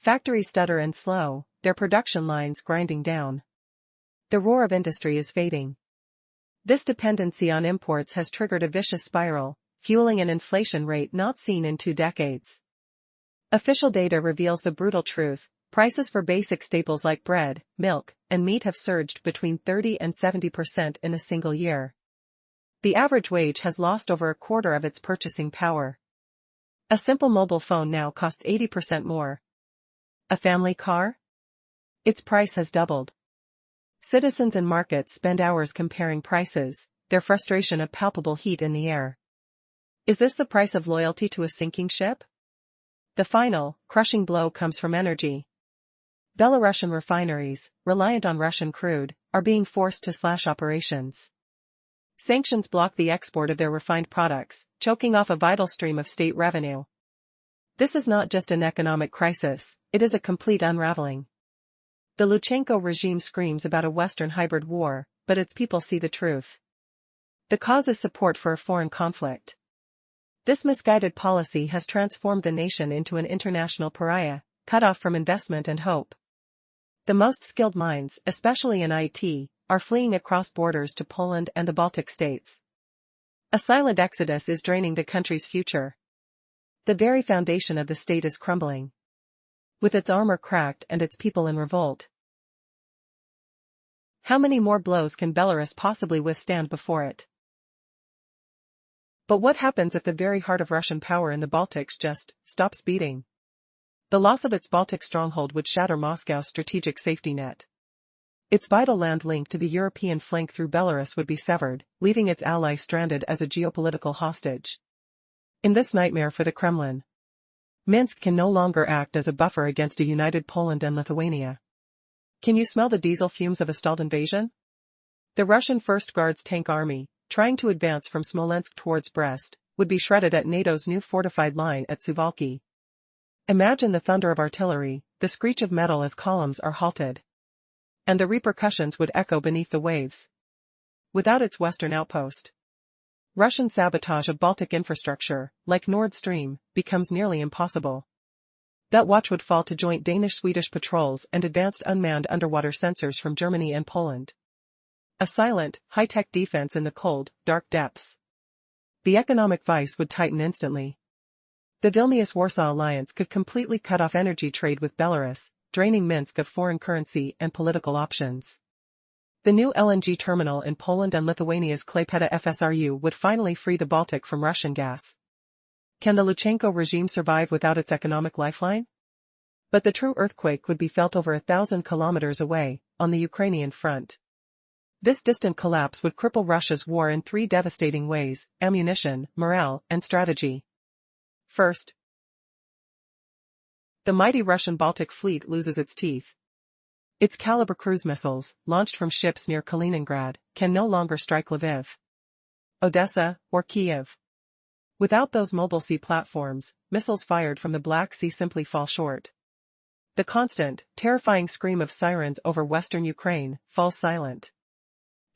Factories stutter and slow, their production lines grinding down. The roar of industry is fading. This dependency on imports has triggered a vicious spiral, fueling an inflation rate not seen in 2 decades. Official data reveals the brutal truth: prices for basic staples like bread, milk, and meat have surged between 30 and 70% in a single year. The average wage has lost over a quarter of its purchasing power. A simple mobile phone now costs 80% more. A family car? Its price has doubled. Citizens in markets spend hours comparing prices, their frustration a palpable heat in the air. Is this the price of loyalty to a sinking ship? The final, crushing blow comes from energy. Belarusian refineries, reliant on Russian crude, are being forced to slash operations. Sanctions block the export of their refined products, choking off a vital stream of state revenue. This is not just an economic crisis, it is a complete unraveling. The Lukashenko regime screams about a Western hybrid war, but its people see the truth. The cause is support for a foreign conflict. This misguided policy has transformed the nation into an international pariah, cut off from investment and hope. The most skilled minds, especially in IT, are fleeing across borders to Poland and the Baltic states. A silent exodus is draining the country's future. The very foundation of the state is crumbling, with its armor cracked and its people in revolt. How many more blows can Belarus possibly withstand before it? But what happens if the very heart of Russian power in the Baltics just stops beating? The loss of its Baltic stronghold would shatter Moscow's strategic safety net. Its vital land link to the European flank through Belarus would be severed, leaving its ally stranded as a geopolitical hostage. In this nightmare for the Kremlin, Minsk can no longer act as a buffer against a united Poland and Lithuania. Can you smell the diesel fumes of a stalled invasion? The Russian First Guards tank army, trying to advance from Smolensk towards Brest, would be shredded at NATO's new fortified line at Suwalki. Imagine the thunder of artillery, the screech of metal as columns are halted. And the repercussions would echo beneath the waves. Without its western outpost, Russian sabotage of Baltic infrastructure, like Nord Stream, becomes nearly impossible. That watch would fall to joint Danish-Swedish patrols and advanced unmanned underwater sensors from Germany and Poland. A silent, high-tech defense in the cold, dark depths. The economic vice would tighten instantly. The Vilnius-Warsaw alliance could completely cut off energy trade with Belarus, draining Minsk of foreign currency and political options. The new LNG terminal in Poland and Lithuania's Klaipėda FSRU would finally free the Baltic from Russian gas. Can the Lukashenko regime survive without its economic lifeline? But the true earthquake would be felt over 1,000 kilometers away, on the Ukrainian front. This distant collapse would cripple Russia's war in 3 devastating ways: ammunition, morale, and strategy. First, the mighty Russian Baltic fleet loses its teeth. Its caliber cruise missiles, launched from ships near Kaliningrad, can no longer strike Lviv, Odessa, or Kiev. Without those mobile sea platforms, missiles fired from the Black Sea simply fall short. The constant, terrifying scream of sirens over western Ukraine falls silent.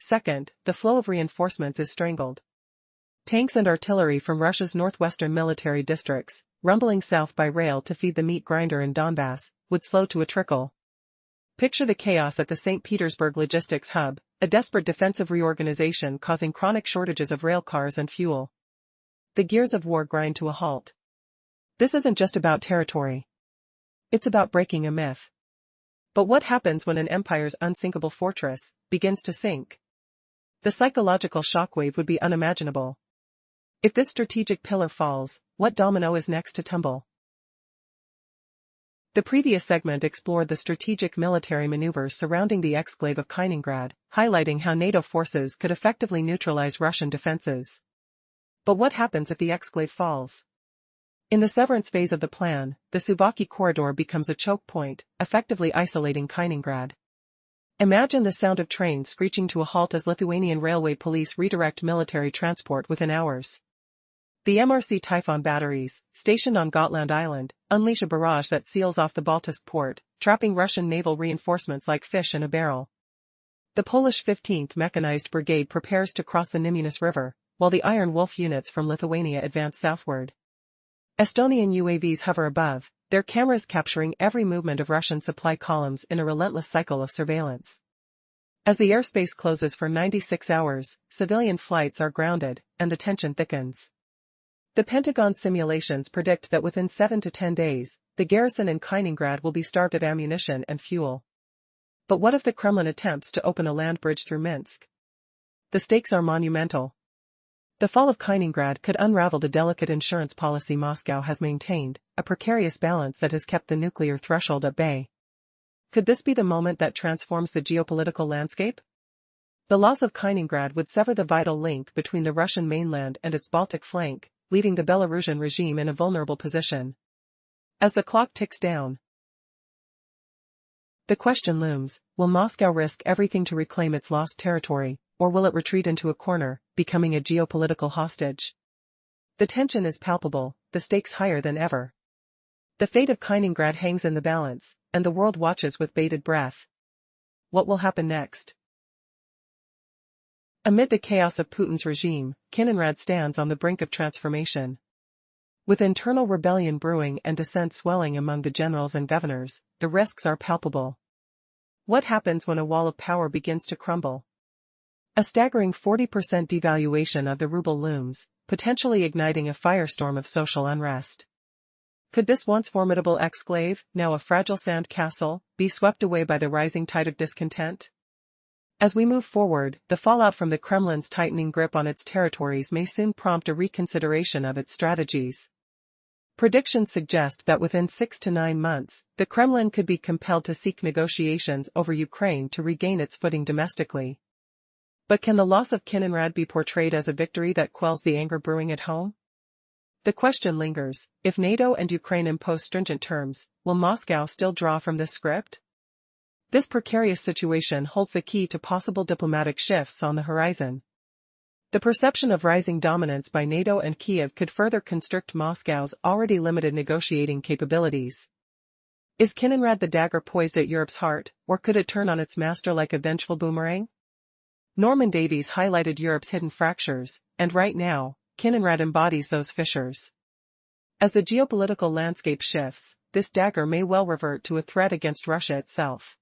Second, the flow of reinforcements is strangled. Tanks and artillery from Russia's northwestern military districts, rumbling south by rail to feed the meat grinder in Donbass, would slow to a trickle. Picture the chaos at the St. Petersburg logistics hub, a desperate defensive reorganization causing chronic shortages of rail cars and fuel. The gears of war grind to a halt. This isn't just about territory. It's about breaking a myth. But what happens when an empire's unsinkable fortress begins to sink? The psychological shockwave would be unimaginable. If this strategic pillar falls, what domino is next to tumble? The previous segment explored the strategic military maneuvers surrounding the exclave of Kaliningrad, highlighting how NATO forces could effectively neutralize Russian defenses. But what happens if the exclave falls? In the severance phase of the plan, the Suwałki corridor becomes a choke point, effectively isolating Kaliningrad. Imagine the sound of trains screeching to a halt as Lithuanian railway police redirect military transport within hours. The MRC Typhoon batteries, stationed on Gotland Island, unleash a barrage that seals off the Baltic port, trapping Russian naval reinforcements like fish in a barrel. The Polish 15th Mechanized Brigade prepares to cross the Nemunas River, while the Iron Wolf units from Lithuania advance southward. Estonian UAVs hover above, their cameras capturing every movement of Russian supply columns in a relentless cycle of surveillance. As the airspace closes for 96 hours, civilian flights are grounded, and the tension thickens. The Pentagon simulations predict that within 7 to 10 days, the garrison in Kaliningrad will be starved of ammunition and fuel. But what if the Kremlin attempts to open a land bridge through Minsk? The stakes are monumental. The fall of Kaliningrad could unravel the delicate insurance policy Moscow has maintained, a precarious balance that has kept the nuclear threshold at bay. Could this be the moment that transforms the geopolitical landscape? The loss of Kaliningrad would sever the vital link between the Russian mainland and its Baltic flank, leaving the Belarusian regime in a vulnerable position. As the clock ticks down, the question looms: will Moscow risk everything to reclaim its lost territory, or will it retreat into a corner, becoming a geopolitical hostage? The tension is palpable, the stakes higher than ever. The fate of Kaliningrad hangs in the balance, and the world watches with bated breath. What will happen next? Amid the chaos of Putin's regime, Kaliningrad stands on the brink of transformation. With internal rebellion brewing and dissent swelling among the generals and governors, the risks are palpable. What happens when a wall of power begins to crumble? A staggering 40% devaluation of the ruble looms, potentially igniting a firestorm of social unrest. Could this once formidable exclave, now a fragile sand castle, be swept away by the rising tide of discontent? As we move forward, the fallout from the Kremlin's tightening grip on its territories may soon prompt a reconsideration of its strategies. Predictions suggest that within 6 to 9 months, the Kremlin could be compelled to seek negotiations over Ukraine to regain its footing domestically. But can the loss of Kaliningrad be portrayed as a victory that quells the anger brewing at home? The question lingers: if NATO and Ukraine impose stringent terms, will Moscow still draw from this script? This precarious situation holds the key to possible diplomatic shifts on the horizon. The perception of rising dominance by NATO and Kiev could further constrict Moscow's already limited negotiating capabilities. Is Kaliningrad the dagger poised at Europe's heart, or could it turn on its master like a vengeful boomerang? Norman Davies highlighted Europe's hidden fractures, and right now, Kaliningrad embodies those fissures. As the geopolitical landscape shifts, this dagger may well revert to a threat against Russia itself.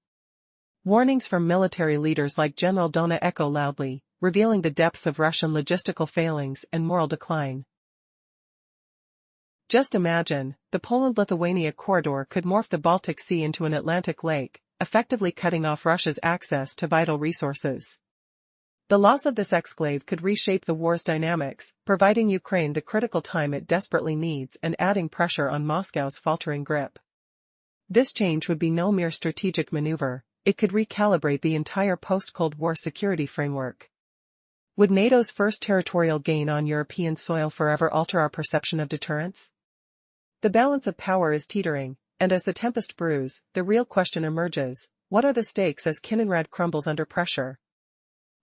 Warnings from military leaders like General Dona echo loudly, revealing the depths of Russian logistical failings and moral decline. Just imagine, the Poland-Lithuania corridor could morph the Baltic Sea into an Atlantic lake, effectively cutting off Russia's access to vital resources. The loss of this exclave could reshape the war's dynamics, providing Ukraine the critical time it desperately needs and adding pressure on Moscow's faltering grip. This change would be no mere strategic maneuver, it could recalibrate the entire post-Cold War security framework. Would NATO's first territorial gain on European soil forever alter our perception of deterrence? The balance of power is teetering, and as the tempest brews, the real question emerges: what are the stakes as Kiev crumbles under pressure?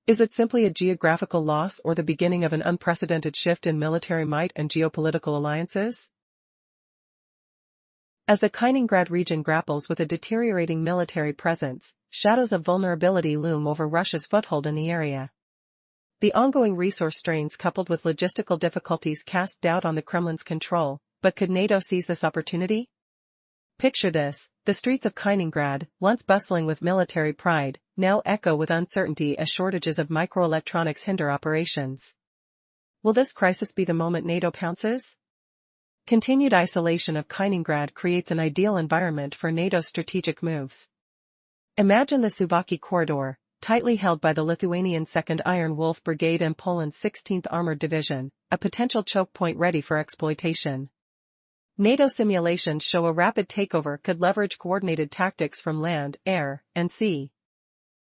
Is it simply a geographical loss or the beginning of an unprecedented shift in military might and geopolitical alliances? As the Kaliningrad region grapples with a deteriorating military presence, shadows of vulnerability loom over Russia's foothold in the area. The ongoing resource strains coupled with logistical difficulties cast doubt on the Kremlin's control, but could NATO seize this opportunity? Picture this: the streets of Kaliningrad, once bustling with military pride, now echo with uncertainty as shortages of microelectronics hinder operations. Will this crisis be the moment NATO pounces? Continued isolation of Kaliningrad creates an ideal environment for NATO's strategic moves. Imagine the Suwałki corridor, tightly held by the Lithuanian 2nd Iron Wolf Brigade and Poland's 16th Armored Division, a potential choke point ready for exploitation. NATO simulations show a rapid takeover could leverage coordinated tactics from land, air, and sea.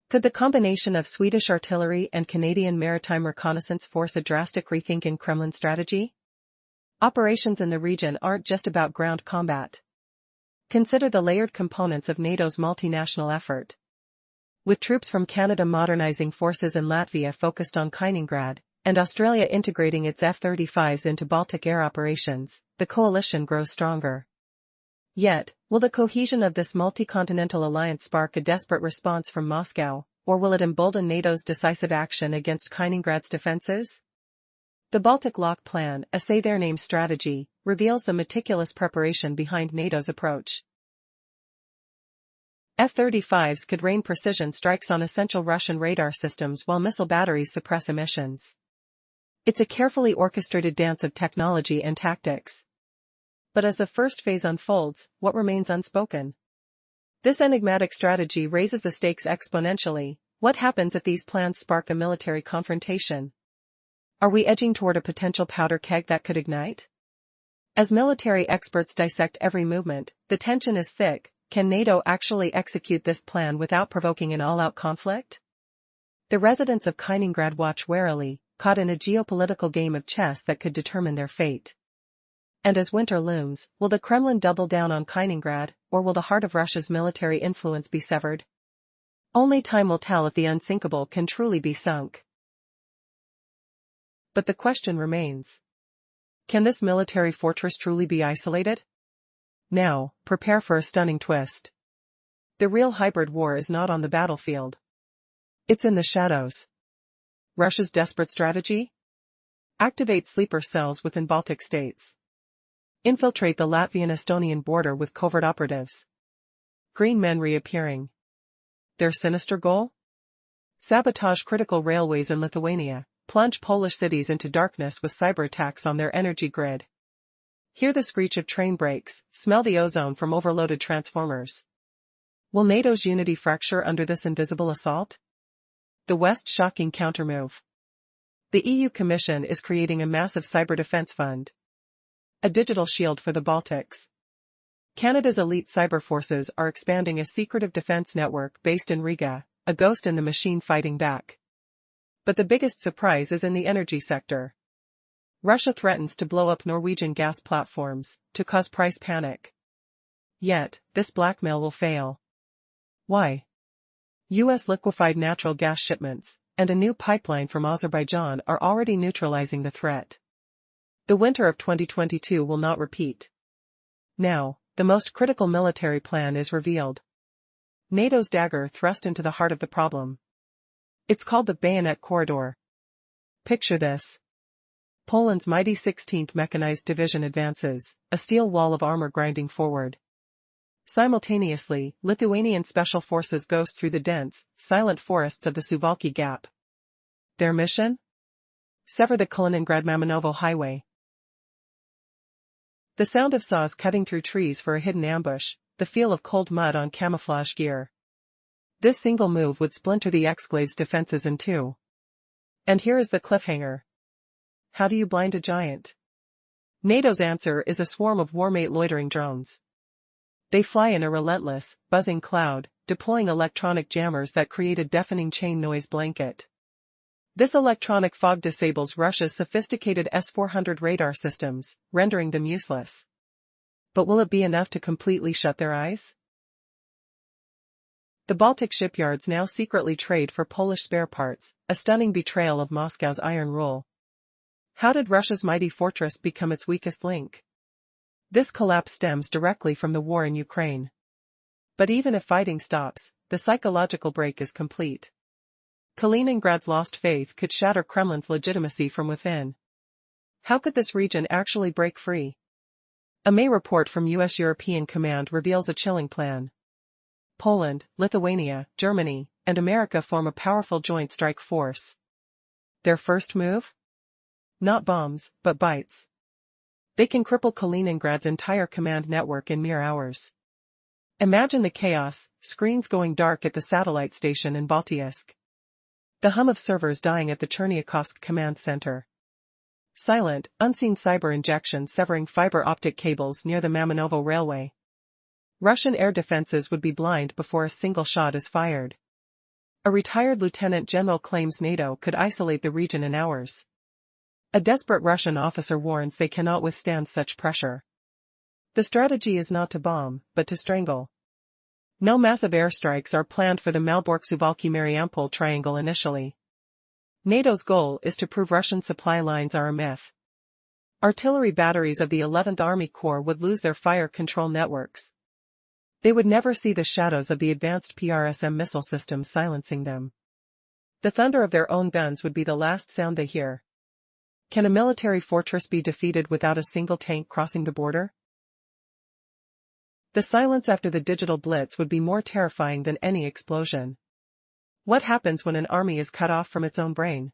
Could the combination of Swedish artillery and Canadian maritime reconnaissance force a drastic rethink in Kremlin strategy? Operations in the region aren't just about ground combat. Consider the layered components of NATO's multinational effort. With troops from Canada modernizing forces in Latvia focused on Kaliningrad, and Australia integrating its F-35s into Baltic air operations, the coalition grows stronger. Yet, will the cohesion of this multi-continental alliance spark a desperate response from Moscow, or will it embolden NATO's decisive action against Kaliningrad's defenses? The Baltic Lock Plan, a say-their-name strategy, reveals the meticulous preparation behind NATO's approach. F-35s could rain precision strikes on essential Russian radar systems while missile batteries suppress emissions. It's a carefully orchestrated dance of technology and tactics. But as the first phase unfolds, what remains unspoken? This enigmatic strategy raises the stakes exponentially. What happens if these plans spark a military confrontation? Are we edging toward a potential powder keg that could ignite? As military experts dissect every movement, the tension is thick. Can NATO actually execute this plan without provoking an all-out conflict? The residents of Kaliningrad watch warily, caught in a geopolitical game of chess that could determine their fate. And as winter looms, will the Kremlin double down on Kaliningrad, or will the heart of Russia's military influence be severed? Only time will tell if the unsinkable can truly be sunk. But the question remains: can this military fortress truly be isolated? Now, prepare for a stunning twist. The real hybrid war is not on the battlefield. It's in the shadows. Russia's desperate strategy? Activate sleeper cells within Baltic states. Infiltrate the Latvian-Estonian border with covert operatives. Green men reappearing. Their sinister goal? Sabotage critical railways in Lithuania, plunge Polish cities into darkness with cyber attacks on their energy grid. Hear the screech of train brakes, smell the ozone from overloaded transformers. Will NATO's unity fracture under this invisible assault? The West's shocking countermove. The EU Commission is creating a massive cyber defense fund. A digital shield for the Baltics. Canada's elite cyber forces are expanding a secretive defense network based in Riga, a ghost in the machine fighting back. But the biggest surprise is in the energy sector. Russia threatens to blow up Norwegian gas platforms, to cause price panic. Yet, this blackmail will fail. Why? U.S. liquefied natural gas shipments, and a new pipeline from Azerbaijan are already neutralizing the threat. The winter of 2022 will not repeat. Now, the most critical military plan is revealed. NATO's dagger thrust into the heart of the problem. It's called the Bayonet Corridor. Picture this. Poland's mighty 16th Mechanized Division advances, a steel wall of armor grinding forward. Simultaneously, Lithuanian special forces ghost through the dense, silent forests of the Suwałki Gap. Their mission? Sever the Kaliningrad-Mamanovo highway. The sound of saws cutting through trees for a hidden ambush, the feel of cold mud on camouflage gear. This single move would splinter the exclave's defenses in two. And here is the cliffhanger. How do you blind a giant? NATO's answer is a swarm of warmate loitering drones. They fly in a relentless, buzzing cloud, deploying electronic jammers that create a deafening chain noise blanket. This electronic fog disables Russia's sophisticated S-400 radar systems, rendering them useless. But will it be enough to completely shut their eyes? The Baltic shipyards now secretly trade for Polish spare parts, a stunning betrayal of Moscow's iron rule. How did Russia's mighty fortress become its weakest link? This collapse stems directly from the war in Ukraine. But even if fighting stops, the psychological break is complete. Kaliningrad's lost faith could shatter Kremlin's legitimacy from within. How could this region actually break free? A May report from U.S. European Command reveals a chilling plan. Poland, Lithuania, Germany, and America form a powerful joint strike force. Their first move? Not bombs, but bites. They can cripple Kaliningrad's entire command network in mere hours. Imagine the chaos, screens going dark at the satellite station in Baltiysk. The hum of servers dying at the Chernyakovsk command center. Silent, unseen cyber injections severing fiber optic cables near the Mamanovo railway. Russian air defenses would be blind before a single shot is fired. A retired lieutenant general claims NATO could isolate the region in hours. A desperate Russian officer warns they cannot withstand such pressure. The strategy is not to bomb, but to strangle. No massive airstrikes are planned for the Malbork-Suwalki-Mariupol triangle initially. NATO's goal is to prove Russian supply lines are a myth. Artillery batteries of the 11th Army Corps would lose their fire control networks. They would never see the shadows of the advanced PRSM missile systems silencing them. The thunder of their own guns would be the last sound they hear. Can a military fortress be defeated without a single tank crossing the border? The silence after the digital blitz would be more terrifying than any explosion. What happens when an army is cut off from its own brain?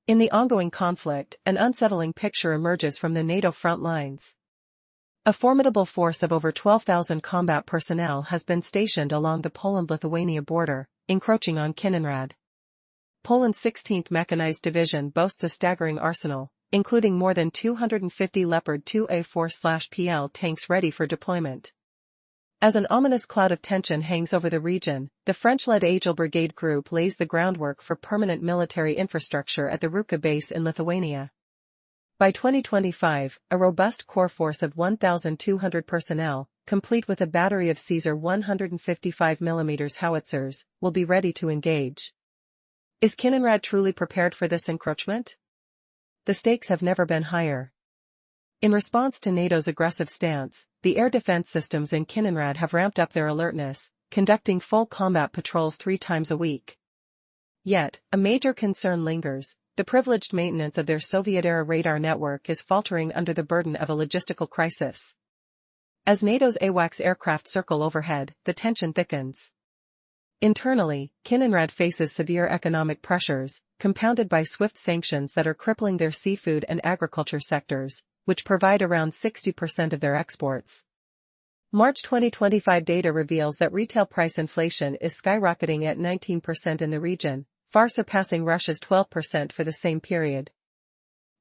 In the ongoing conflict, an unsettling picture emerges from the NATO front lines. A formidable force of over 12,000 combat personnel has been stationed along the Poland-Lithuania border, encroaching on Kiev. Poland's 16th Mechanized Division boasts a staggering arsenal, including more than 250 Leopard 2A4/PL tanks ready for deployment. As an ominous cloud of tension hangs over the region, the French-led Agile Brigade Group lays the groundwork for permanent military infrastructure at the Ruka base in Lithuania. By 2025, a robust core force of 1,200 personnel, complete with a battery of Caesar 155mm howitzers, will be ready to engage. Is Kiev truly prepared for this encroachment? The stakes have never been higher. In response to NATO's aggressive stance, the air defense systems in Kiev have ramped up their alertness, conducting full combat patrols 3 times a week. Yet, a major concern lingers. The privileged maintenance of their Soviet-era radar network is faltering under the burden of a logistical crisis. As NATO's AWACS aircraft circle overhead, the tension thickens. Internally, Kiev faces severe economic pressures, compounded by swift sanctions that are crippling their seafood and agriculture sectors, which provide around 60% of their exports. March 2025 data reveals that retail price inflation is skyrocketing at 19% in the region, far surpassing Russia's 12% for the same period.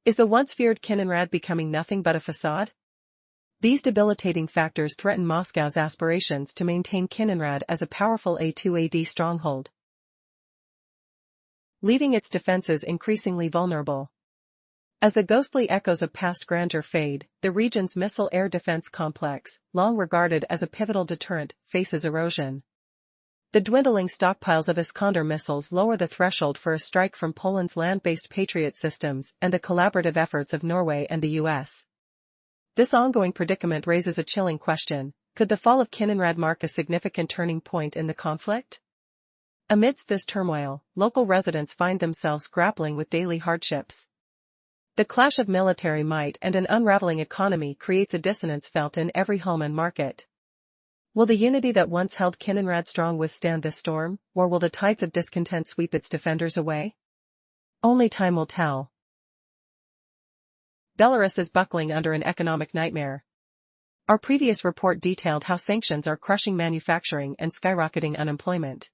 Is the once feared Kiev becoming nothing but a facade? These debilitating factors threaten Moscow's aspirations to maintain Kiev as a powerful A2AD stronghold, leaving its defenses increasingly vulnerable. As the ghostly echoes of past grandeur fade, the region's missile air defense complex, long regarded as a pivotal deterrent, faces erosion. The dwindling stockpiles of Iskander missiles lower the threshold for a strike from Poland's land-based Patriot systems and the collaborative efforts of Norway and the US. This ongoing predicament raises a chilling question: could the fall of Kiev mark a significant turning point in the conflict? Amidst this turmoil, local residents find themselves grappling with daily hardships. The clash of military might and an unraveling economy creates a dissonance felt in every home and market. Will the unity that once held Kiev strong withstand this storm, or will the tides of discontent sweep its defenders away? Only time will tell. Belarus is buckling under an economic nightmare. Our previous report detailed how sanctions are crushing manufacturing and skyrocketing unemployment.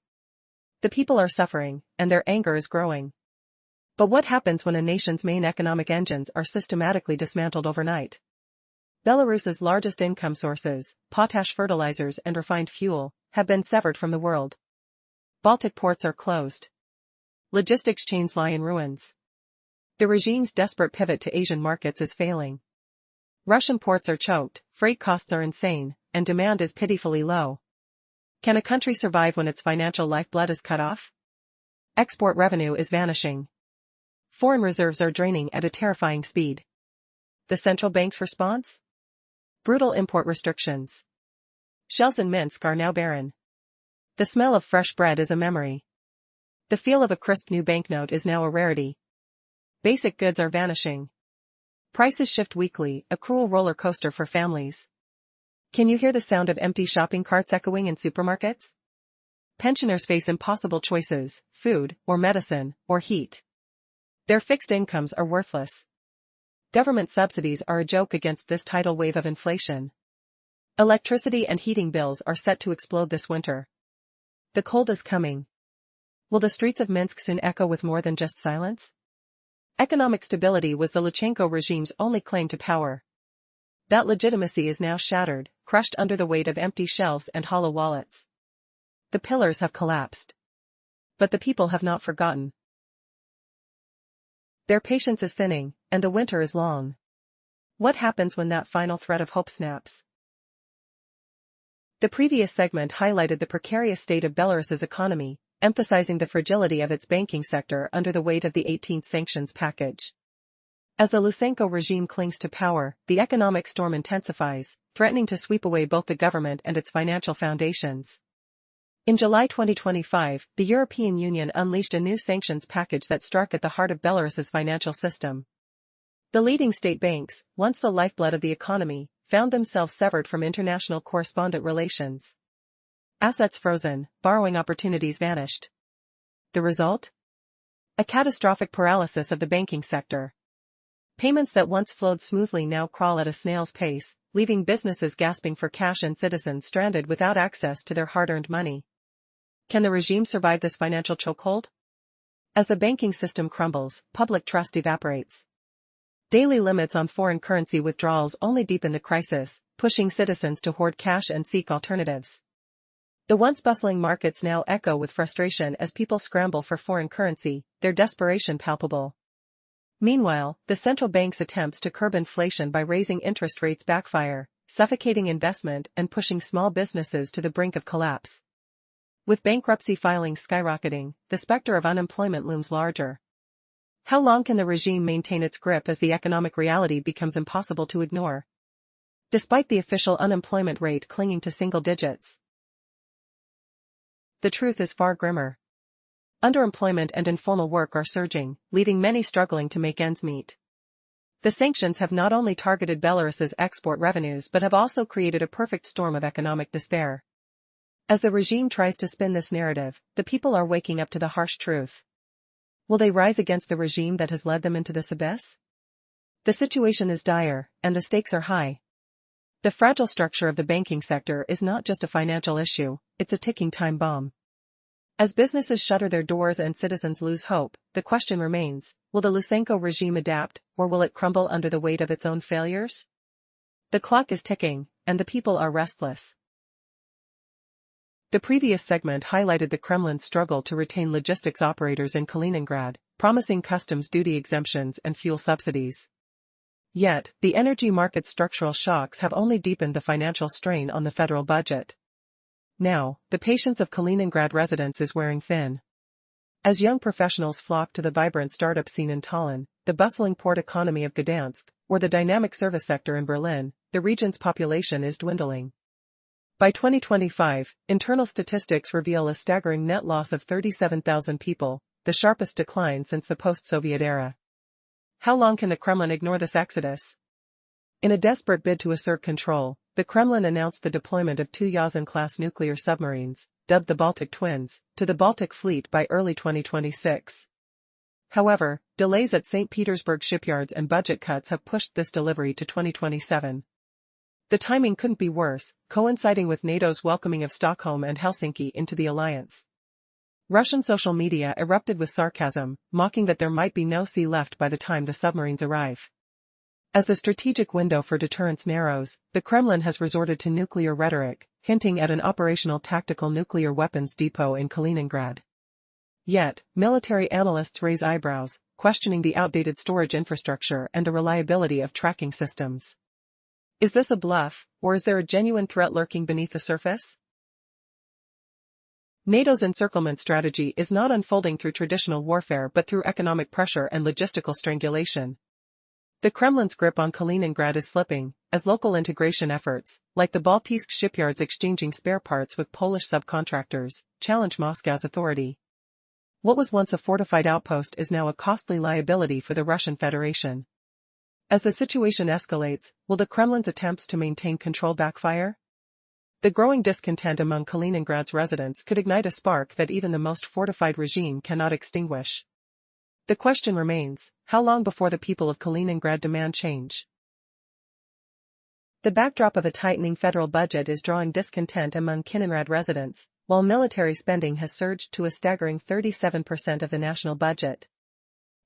The people are suffering, and their anger is growing. But what happens when a nation's main economic engines are systematically dismantled overnight? Belarus's largest income sources, potash fertilizers and refined fuel, have been severed from the world. Baltic ports are closed. Logistics chains lie in ruins. The regime's desperate pivot to Asian markets is failing. Russian ports are choked, freight costs are insane, and demand is pitifully low. Can a country survive when its financial lifeblood is cut off? Export revenue is vanishing. Foreign reserves are draining at a terrifying speed. The central bank's response? Brutal import restrictions. Shelves in Minsk are now barren. The smell of fresh bread is a memory. The feel of a crisp new banknote is now a rarity. Basic goods are vanishing. Prices shift weekly, a cruel roller coaster for families. Can you hear the sound of empty shopping carts echoing in supermarkets? Pensioners face impossible choices: food, or medicine, or heat. Their fixed incomes are worthless. Government subsidies are a joke against this tidal wave of inflation. Electricity and heating bills are set to explode this winter. The cold is coming. Will the streets of Minsk soon echo with more than just silence? Economic stability was the Lukashenko regime's only claim to power. That legitimacy is now shattered, crushed under the weight of empty shelves and hollow wallets. The pillars have collapsed. But the people have not forgotten. Their patience is thinning, and the winter is long. What happens when that final thread of hope snaps? The previous segment highlighted the precarious state of Belarus's economy, emphasizing the fragility of its banking sector under the weight of the 18th sanctions package. As the Lukashenko regime clings to power, the economic storm intensifies, threatening to sweep away both the government and its financial foundations. In July 2025, the European Union unleashed a new sanctions package that struck at the heart of Belarus's financial system. The leading state banks, once the lifeblood of the economy, found themselves severed from international correspondent relations. Assets frozen, borrowing opportunities vanished. The result? A catastrophic paralysis of the banking sector. Payments that once flowed smoothly now crawl at a snail's pace, leaving businesses gasping for cash and citizens stranded without access to their hard-earned money. Can the regime survive this financial chokehold? As the banking system crumbles, public trust evaporates. Daily limits on foreign currency withdrawals only deepen the crisis, pushing citizens to hoard cash and seek alternatives. The once bustling markets now echo with frustration as people scramble for foreign currency, their desperation palpable. Meanwhile, the central bank's attempts to curb inflation by raising interest rates backfire, suffocating investment and pushing small businesses to the brink of collapse. With bankruptcy filings skyrocketing, the specter of unemployment looms larger. How long can the regime maintain its grip as the economic reality becomes impossible to ignore? Despite the official unemployment rate clinging to single digits, the truth is far grimmer. Underemployment and informal work are surging, leaving many struggling to make ends meet. The sanctions have not only targeted Belarus's export revenues but have also created a perfect storm of economic despair. As the regime tries to spin this narrative, the people are waking up to the harsh truth. Will they rise against the regime that has led them into this abyss? The situation is dire, and the stakes are high. The fragile structure of the banking sector is not just a financial issue, it's a ticking time bomb. As businesses shutter their doors and citizens lose hope, the question remains, will the Lukashenko regime adapt, or will it crumble under the weight of its own failures? The clock is ticking, and the people are restless. The previous segment highlighted the Kremlin's struggle to retain logistics operators in Kaliningrad, promising customs duty exemptions and fuel subsidies. Yet, the energy market's structural shocks have only deepened the financial strain on the federal budget. Now, the patience of Kaliningrad residents is wearing thin. As young professionals flock to the vibrant startup scene in Tallinn, the bustling port economy of Gdansk, or the dynamic service sector in Berlin, the region's population is dwindling. By 2025, internal statistics reveal a staggering net loss of 37,000 people, the sharpest decline since the post-Soviet era. How long can the Kremlin ignore this exodus? In a desperate bid to assert control, the Kremlin announced the deployment of 2 Yuzin-class nuclear submarines, dubbed the Baltic Twins, to the Baltic Fleet by early 2026. However, delays at St. Petersburg shipyards and budget cuts have pushed this delivery to 2027. The timing couldn't be worse, coinciding with NATO's welcoming of Stockholm and Helsinki into the alliance. Russian social media erupted with sarcasm, mocking that there might be no sea left by the time the submarines arrive. As the strategic window for deterrence narrows, the Kremlin has resorted to nuclear rhetoric, hinting at an operational tactical nuclear weapons depot in Kaliningrad. Yet, military analysts raise eyebrows, questioning the outdated storage infrastructure and the reliability of tracking systems. Is this a bluff, or is there a genuine threat lurking beneath the surface? NATO's encirclement strategy is not unfolding through traditional warfare but through economic pressure and logistical strangulation. The Kremlin's grip on Kaliningrad is slipping, as local integration efforts, like the Baltisk shipyards exchanging spare parts with Polish subcontractors, challenge Moscow's authority. What was once a fortified outpost is now a costly liability for the Russian Federation. As the situation escalates, will the Kremlin's attempts to maintain control backfire? The growing discontent among Kaliningrad's residents could ignite a spark that even the most fortified regime cannot extinguish. The question remains, how long before the people of Kaliningrad demand change? The backdrop of a tightening federal budget is drawing discontent among Kaliningrad residents, while military spending has surged to a staggering 37% of the national budget.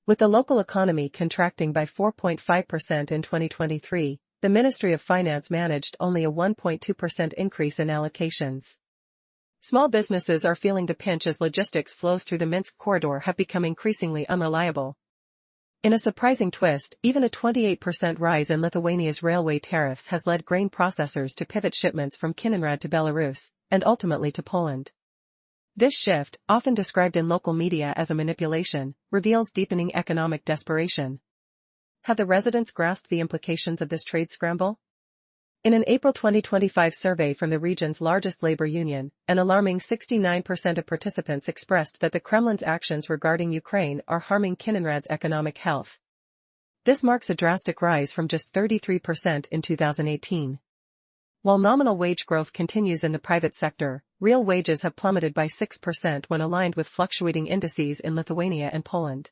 With the local economy contracting by 4.5% in 2023, the Ministry of Finance managed only a 1.2% increase in allocations. Small businesses are feeling the pinch as logistics flows through the Minsk corridor have become increasingly unreliable. In a surprising twist, even a 28% rise in Lithuania's railway tariffs has led grain processors to pivot shipments from Kaliningrad to Belarus, and ultimately to Poland. This shift, often described in local media as a manipulation, reveals deepening economic desperation. Have the residents grasped the implications of this trade scramble? In an April 2025 survey from the region's largest labor union, an alarming 69% of participants expressed that the Kremlin's actions regarding Ukraine are harming Kaliningrad's economic health. This marks a drastic rise from just 33% in 2018. While nominal wage growth continues in the private sector, real wages have plummeted by 6% when aligned with fluctuating indices in Lithuania and Poland.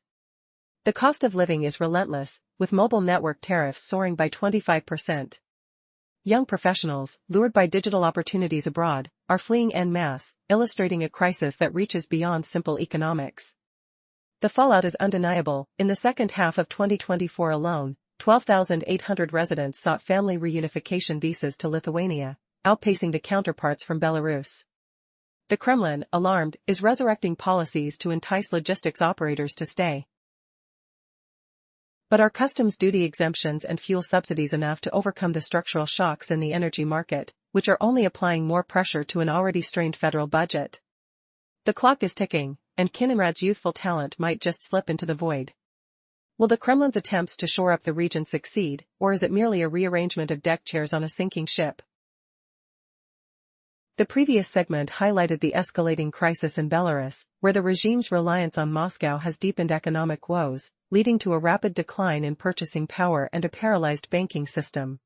The cost of living is relentless, with mobile network tariffs soaring by 25%. Young professionals, lured by digital opportunities abroad, are fleeing en masse, illustrating a crisis that reaches beyond simple economics. The fallout is undeniable. In the second half of 2024 alone, 12,800 residents sought family reunification visas to Lithuania, outpacing the counterparts from Belarus. The Kremlin, alarmed, is resurrecting policies to entice logistics operators to stay. But are customs duty exemptions and fuel subsidies enough to overcome the structural shocks in the energy market, which are only applying more pressure to an already strained federal budget? The clock is ticking, and Kaliningrad's youthful talent might just slip into the void. Will the Kremlin's attempts to shore up the region succeed, or is it merely a rearrangement of deck chairs on a sinking ship? The previous segment highlighted the escalating crisis in Belarus, where the regime's reliance on Moscow has deepened economic woes, leading to a rapid decline in purchasing power and a paralyzed banking system.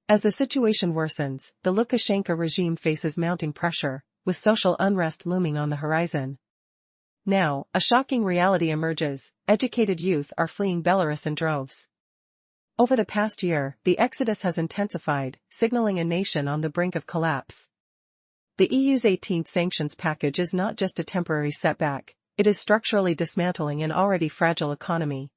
As the situation worsens, the Lukashenko regime faces mounting pressure, with social unrest looming on the horizon. Now, a shocking reality emerges: educated youth are fleeing Belarus in droves. Over the past year, the exodus has intensified, signaling a nation on the brink of collapse. The EU's 18th sanctions package is not just a temporary setback, it is structurally dismantling an already fragile economy.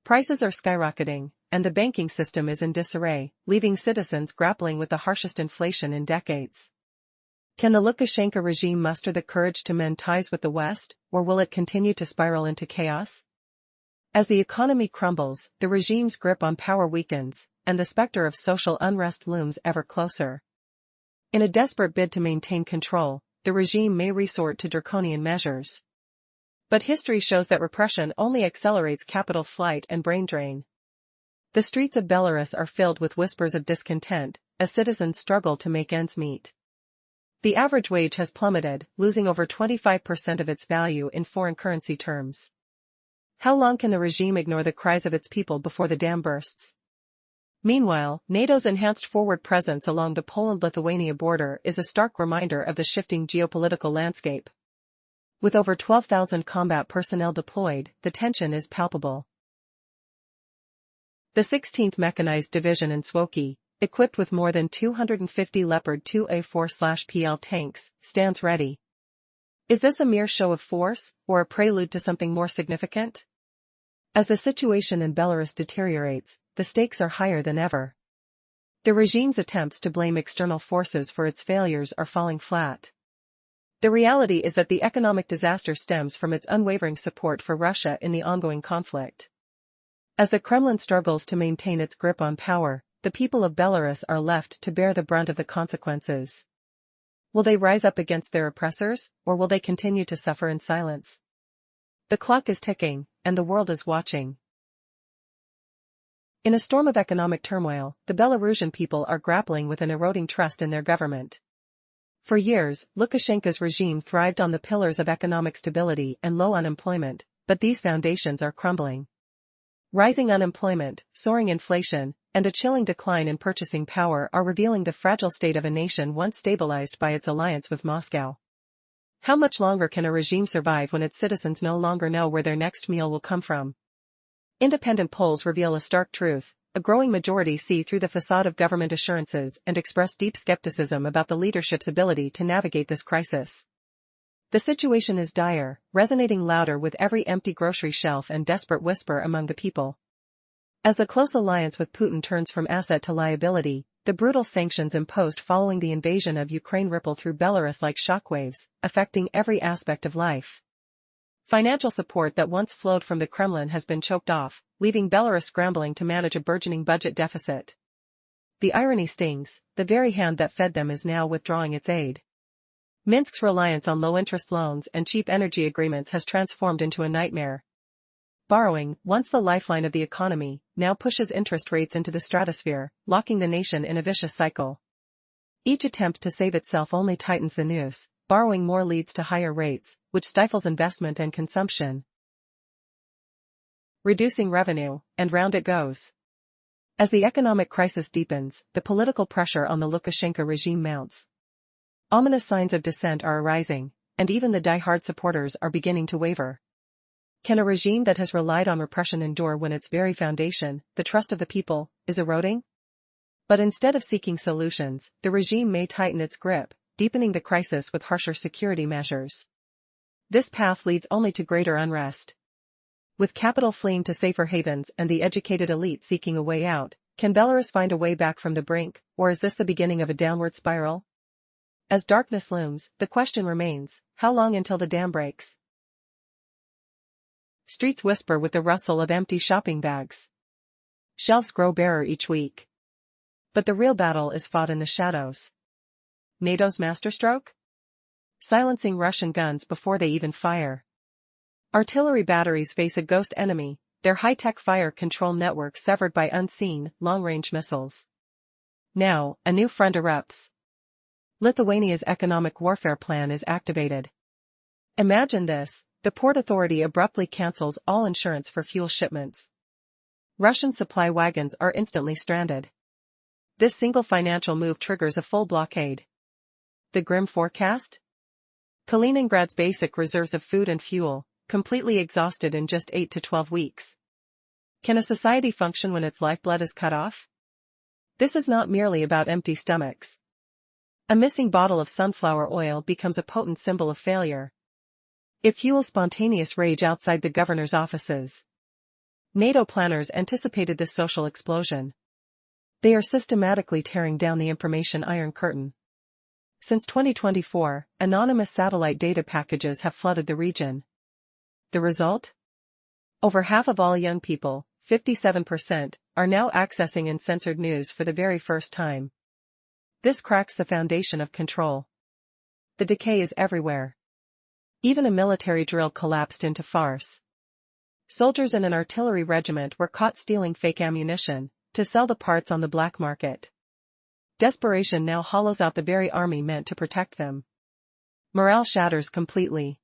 Prices are skyrocketing, and the banking system is in disarray, leaving citizens grappling with the harshest inflation in decades. Can the Lukashenko regime muster the courage to mend ties with the West, or will it continue to spiral into chaos? As the economy crumbles, the regime's grip on power weakens, and the specter of social unrest looms ever closer. In a desperate bid to maintain control, the regime may resort to draconian measures. But history shows that repression only accelerates capital flight and brain drain. The streets of Belarus are filled with whispers of discontent, as citizens struggle to make ends meet. The average wage has plummeted, losing over 25% of its value in foreign currency terms. How long can the regime ignore the cries of its people before the dam bursts? Meanwhile, NATO's enhanced forward presence along the Poland-Lithuania border is a stark reminder of the shifting geopolitical landscape. With over 12,000 combat personnel deployed, the tension is palpable. The 16th Mechanized Division in Smoky, equipped with more than 250 Leopard 2A4/PL tanks, stands ready. Is this a mere show of force, or a prelude to something more significant? As the situation in Belarus deteriorates, the stakes are higher than ever. The regime's attempts to blame external forces for its failures are falling flat. The reality is that the economic disaster stems from its unwavering support for Russia in the ongoing conflict. As the Kremlin struggles to maintain its grip on power, the people of Belarus are left to bear the brunt of the consequences. Will they rise up against their oppressors, or will they continue to suffer in silence? The clock is ticking, and the world is watching. In a storm of economic turmoil, the Belarusian people are grappling with an eroding trust in their government. For years, Lukashenko's regime thrived on the pillars of economic stability and low unemployment, but these foundations are crumbling. Rising unemployment, soaring inflation, and a chilling decline in purchasing power are revealing the fragile state of a nation once stabilized by its alliance with Moscow. How much longer can a regime survive when its citizens no longer know where their next meal will come from? Independent polls reveal a stark truth. A growing majority see through the facade of government assurances and express deep skepticism about the leadership's ability to navigate this crisis. The situation is dire, resonating louder with every empty grocery shelf and desperate whisper among the people. As the close alliance with Putin turns from asset to liability, the brutal sanctions imposed following the invasion of Ukraine ripple through Belarus like shockwaves, affecting every aspect of life. Financial support that once flowed from the Kremlin has been choked off, leaving Belarus scrambling to manage a burgeoning budget deficit. The irony stings, the very hand that fed them is now withdrawing its aid. Minsk's reliance on low-interest loans and cheap energy agreements has transformed into a nightmare. Borrowing, once the lifeline of the economy, now pushes interest rates into the stratosphere, locking the nation in a vicious cycle. Each attempt to save itself only tightens the noose. Borrowing more leads to higher rates, which stifles investment and consumption, reducing revenue, and round it goes. As the economic crisis deepens, the political pressure on the Lukashenko regime mounts. Ominous signs of dissent are arising, and even the die-hard supporters are beginning to waver. Can a regime that has relied on repression endure when its very foundation, the trust of the people, is eroding? But instead of seeking solutions, the regime may tighten its grip, deepening the crisis with harsher security measures. This path leads only to greater unrest. With capital fleeing to safer havens and the educated elite seeking a way out, can Belarus find a way back from the brink, or is this the beginning of a downward spiral? As darkness looms, the question remains, how long until the dam breaks? Streets whisper with the rustle of empty shopping bags. Shelves grow barer each week. But the real battle is fought in the shadows. NATO's masterstroke? Silencing Russian guns before they even fire. Artillery batteries face a ghost enemy, their high-tech fire control network severed by unseen, long-range missiles. Now, a new front erupts. Lithuania's economic warfare plan is activated. Imagine this, the Port Authority abruptly cancels all insurance for fuel shipments. Russian supply wagons are instantly stranded. This single financial move triggers a full blockade. The grim forecast? Kaliningrad's basic reserves of food and fuel, completely exhausted in just 8 to 12 weeks. Can a society function when its lifeblood is cut off? This is not merely about empty stomachs. A missing bottle of sunflower oil becomes a potent symbol of failure. It fuels spontaneous rage outside the governor's offices. NATO planners anticipated this social explosion. They are systematically tearing down the information iron curtain. Since 2024, anonymous satellite data packages have flooded the region. The result? Over half of all young people, 57%, are now accessing uncensored news for the very first time. This cracks the foundation of control. The decay is everywhere. Even a military drill collapsed into farce. Soldiers in an artillery regiment were caught stealing fake ammunition to sell the parts on the black market. Desperation now hollows out the very army meant to protect them. Morale shatters completely.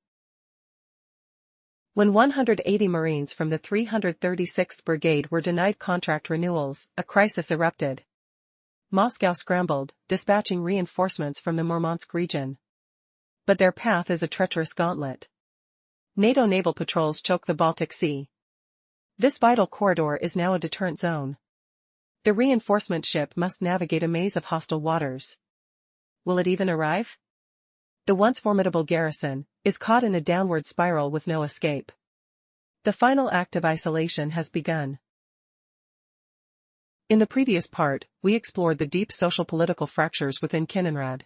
When 180 Marines from the 336th Brigade were denied contract renewals, a crisis erupted. Moscow scrambled, dispatching reinforcements from the Murmansk region. But their path is a treacherous gauntlet. NATO naval patrols choke the Baltic Sea. This vital corridor is now a deterrent zone. The reinforcement ship must navigate a maze of hostile waters. Will it even arrive? The once formidable garrison is caught in a downward spiral with no escape. The final act of isolation has begun. In the previous part, we explored the deep social-political fractures within Kiev.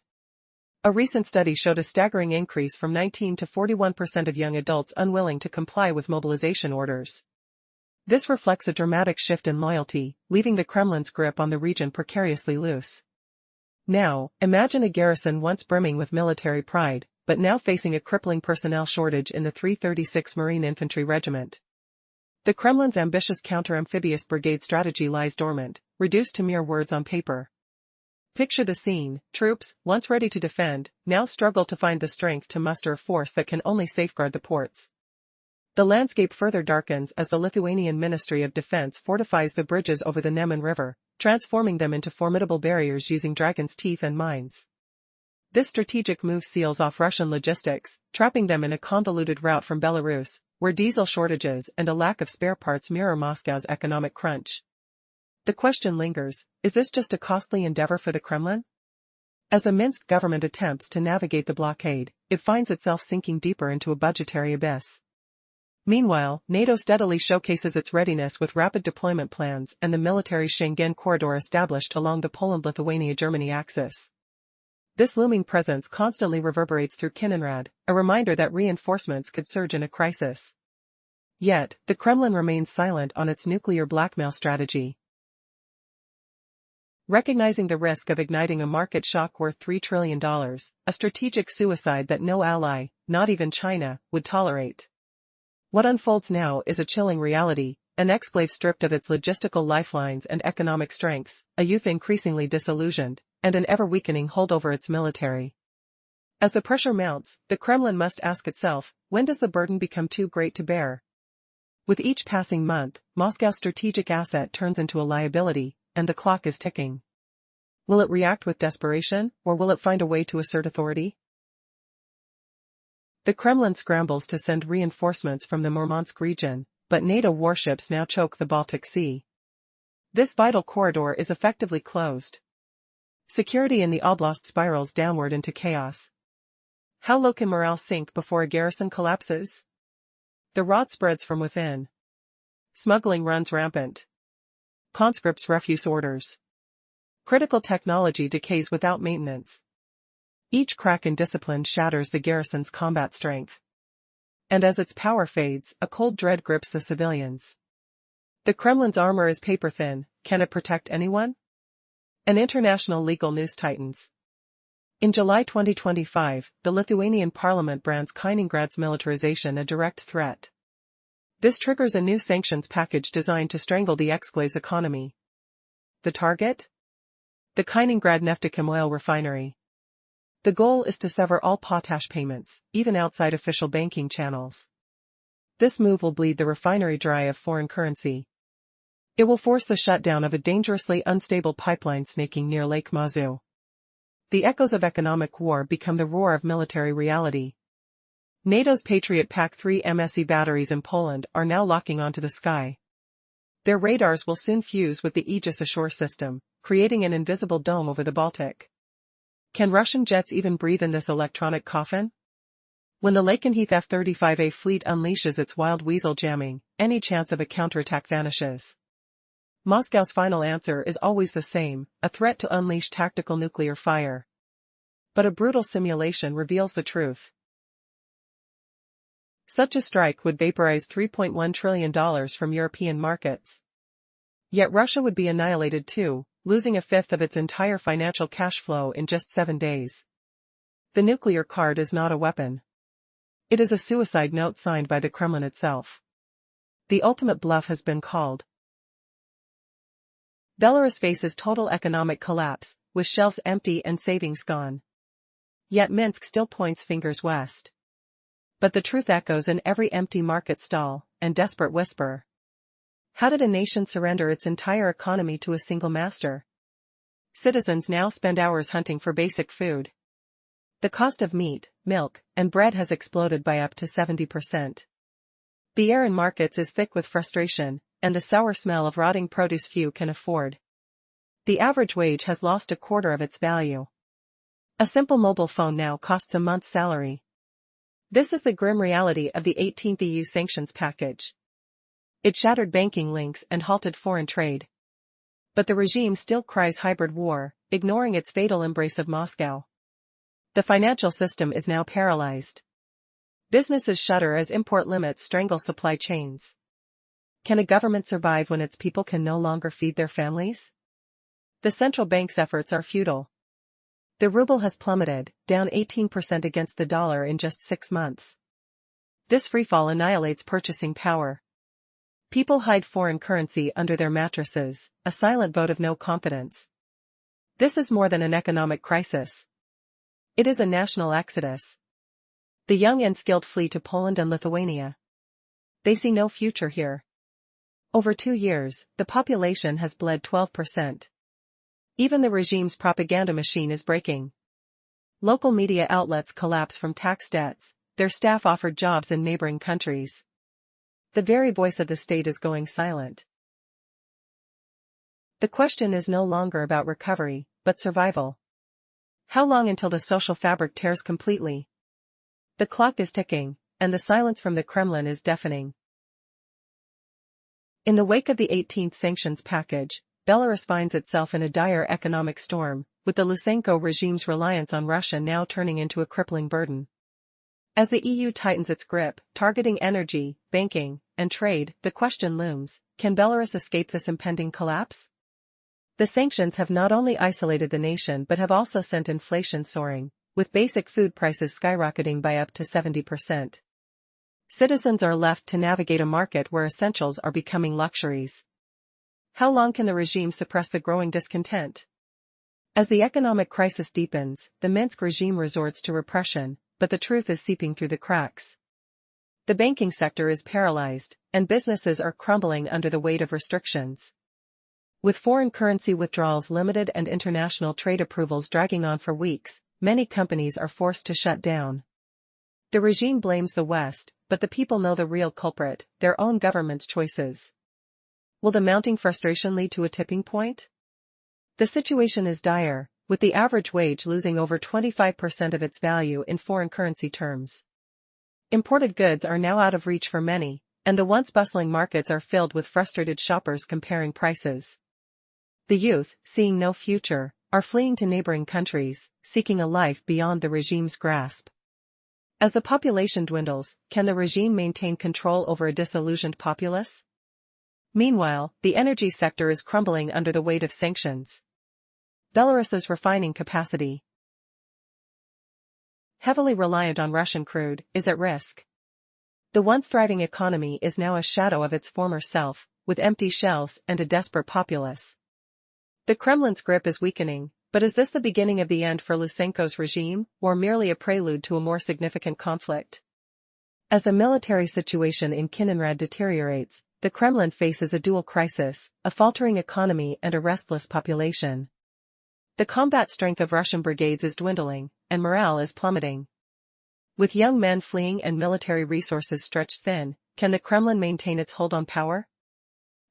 A recent study showed a staggering increase from 19 to 41% of young adults unwilling to comply with mobilization orders. This reflects a dramatic shift in loyalty, leaving the Kremlin's grip on the region precariously loose. Now, imagine a garrison once brimming with military pride, but now facing a crippling personnel shortage in the 336 Marine Infantry Regiment. The Kremlin's ambitious counter-amphibious brigade strategy lies dormant, reduced to mere words on paper. Picture the scene: troops, once ready to defend, now struggle to find the strength to muster a force that can only safeguard the ports. The landscape further darkens as the Lithuanian Ministry of Defense fortifies the bridges over the Neman River, transforming them into formidable barriers using dragon's teeth and mines. This strategic move seals off Russian logistics, trapping them in a convoluted route from Belarus, where diesel shortages and a lack of spare parts mirror Moscow's economic crunch. The question lingers: is this just a costly endeavor for the Kremlin? As the Minsk government attempts to navigate the blockade, it finds itself sinking deeper into a budgetary abyss. Meanwhile, NATO steadily showcases its readiness with rapid deployment plans and the military Schengen corridor established along the Poland-Lithuania-Germany axis. This looming presence constantly reverberates through Kiev, a reminder that reinforcements could surge in a crisis. Yet, the Kremlin remains silent on its nuclear blackmail strategy. Recognizing the risk of igniting a market shock worth $3 trillion, a strategic suicide that no ally, not even China, would tolerate. What unfolds now is a chilling reality: an exclave stripped of its logistical lifelines and economic strengths, a youth increasingly disillusioned, and an ever-weakening hold over its military. As the pressure mounts, the Kremlin must ask itself, when does the burden become too great to bear? With each passing month, Moscow's strategic asset turns into a liability, and the clock is ticking. Will it react with desperation, or will it find a way to assert authority? The Kremlin scrambles to send reinforcements from the Murmansk region, but NATO warships now choke the Baltic Sea. This vital corridor is effectively closed. Security in the oblast spirals downward into chaos. How low can morale sink before a garrison collapses? The rot spreads from within. Smuggling runs rampant. Conscripts refuse orders. Critical technology decays without maintenance. Each crack in discipline shatters the garrison's combat strength. And as its power fades, a cold dread grips the civilians. The Kremlin's armor is paper-thin. Can it protect anyone? An international legal news tightens. In July 2025, the Lithuanian parliament brands Kaliningrad's militarization a direct threat. This triggers a new sanctions package designed to strangle the exclave's economy. The target? The Kaliningrad Neftekhim oil refinery. The goal is to sever all potash payments, even outside official banking channels. This move will bleed the refinery dry of foreign currency. It will force the shutdown of a dangerously unstable pipeline snaking near Lake Mazu. The echoes of economic war become the roar of military reality. NATO's Patriot PAC-3 MSE batteries in Poland are now locking onto the sky. Their radars will soon fuse with the Aegis Ashore system, creating an invisible dome over the Baltic. Can Russian jets even breathe in this electronic coffin? When the Lakenheath F-35A fleet unleashes its wild weasel jamming, any chance of a counterattack vanishes. Moscow's final answer is always the same: a threat to unleash tactical nuclear fire. But a brutal simulation reveals the truth. Such a strike would vaporize $3.1 trillion from European markets. Yet Russia would be annihilated too, losing a fifth of its entire financial cash flow in just 7 days. The nuclear card is not a weapon. It is a suicide note signed by the Kremlin itself. The ultimate bluff has been called. Belarus faces total economic collapse, with shelves empty and savings gone. Yet Minsk still points fingers west. But the truth echoes in every empty market stall and desperate whisper. How did a nation surrender its entire economy to a single master? Citizens now spend hours hunting for basic food. The cost of meat, milk, and bread has exploded by up to 70%. The air in markets is thick with frustration, and the sour smell of rotting produce few can afford. The average wage has lost a quarter of its value. A simple mobile phone now costs a month's salary. This is the grim reality of the 18th EU sanctions package. It shattered banking links and halted foreign trade. But the regime still cries hybrid war, ignoring its fatal embrace of Moscow. The financial system is now paralyzed. Businesses shudder as import limits strangle supply chains. Can a government survive when its people can no longer feed their families? The central bank's efforts are futile. The ruble has plummeted, down 18% against the dollar in just 6 months. This freefall annihilates purchasing power. People hide foreign currency under their mattresses, a silent vote of no confidence. This is more than an economic crisis. It is a national exodus. The young and skilled flee to Poland and Lithuania. They see no future here. Over 2 years, the population has bled 12%. Even the regime's propaganda machine is breaking. Local media outlets collapse from tax debts, their staff offered jobs in neighboring countries. The very voice of the state is going silent. The question is no longer about recovery, but survival. How long until the social fabric tears completely? The clock is ticking, and the silence from the Kremlin is deafening. In the wake of the 18th sanctions package, Belarus finds itself in a dire economic storm, with the Lukashenko regime's reliance on Russia now turning into a crippling burden. As the EU tightens its grip, targeting energy, banking, and trade, the question looms, can Belarus escape this impending collapse? The sanctions have not only isolated the nation but have also sent inflation soaring, with basic food prices skyrocketing by up to 70%. Citizens are left to navigate a market where essentials are becoming luxuries. How long can the regime suppress the growing discontent? As the economic crisis deepens, the Minsk regime resorts to repression, but the truth is seeping through the cracks. The banking sector is paralyzed, and businesses are crumbling under the weight of restrictions. With foreign currency withdrawals limited and international trade approvals dragging on for weeks, many companies are forced to shut down. The regime blames the West, but the people know the real culprit, their own government's choices. Will the mounting frustration lead to a tipping point? The situation is dire, with the average wage losing over 25% of its value in foreign currency terms. Imported goods are now out of reach for many, and the once bustling markets are filled with frustrated shoppers comparing prices. The youth, seeing no future, are fleeing to neighboring countries, seeking a life beyond the regime's grasp. As the population dwindles, can the regime maintain control over a disillusioned populace? Meanwhile, the energy sector is crumbling under the weight of sanctions. Belarus's refining capacity, heavily reliant on Russian crude, is at risk. The once thriving economy is now a shadow of its former self, with empty shelves and a desperate populace. The Kremlin's grip is weakening, but is this the beginning of the end for Lukashenko's regime, or merely a prelude to a more significant conflict? As the military situation in Kiev deteriorates, the Kremlin faces a dual crisis, a faltering economy and a restless population. The combat strength of Russian brigades is dwindling, and morale is plummeting. With young men fleeing and military resources stretched thin, can the Kremlin maintain its hold on power?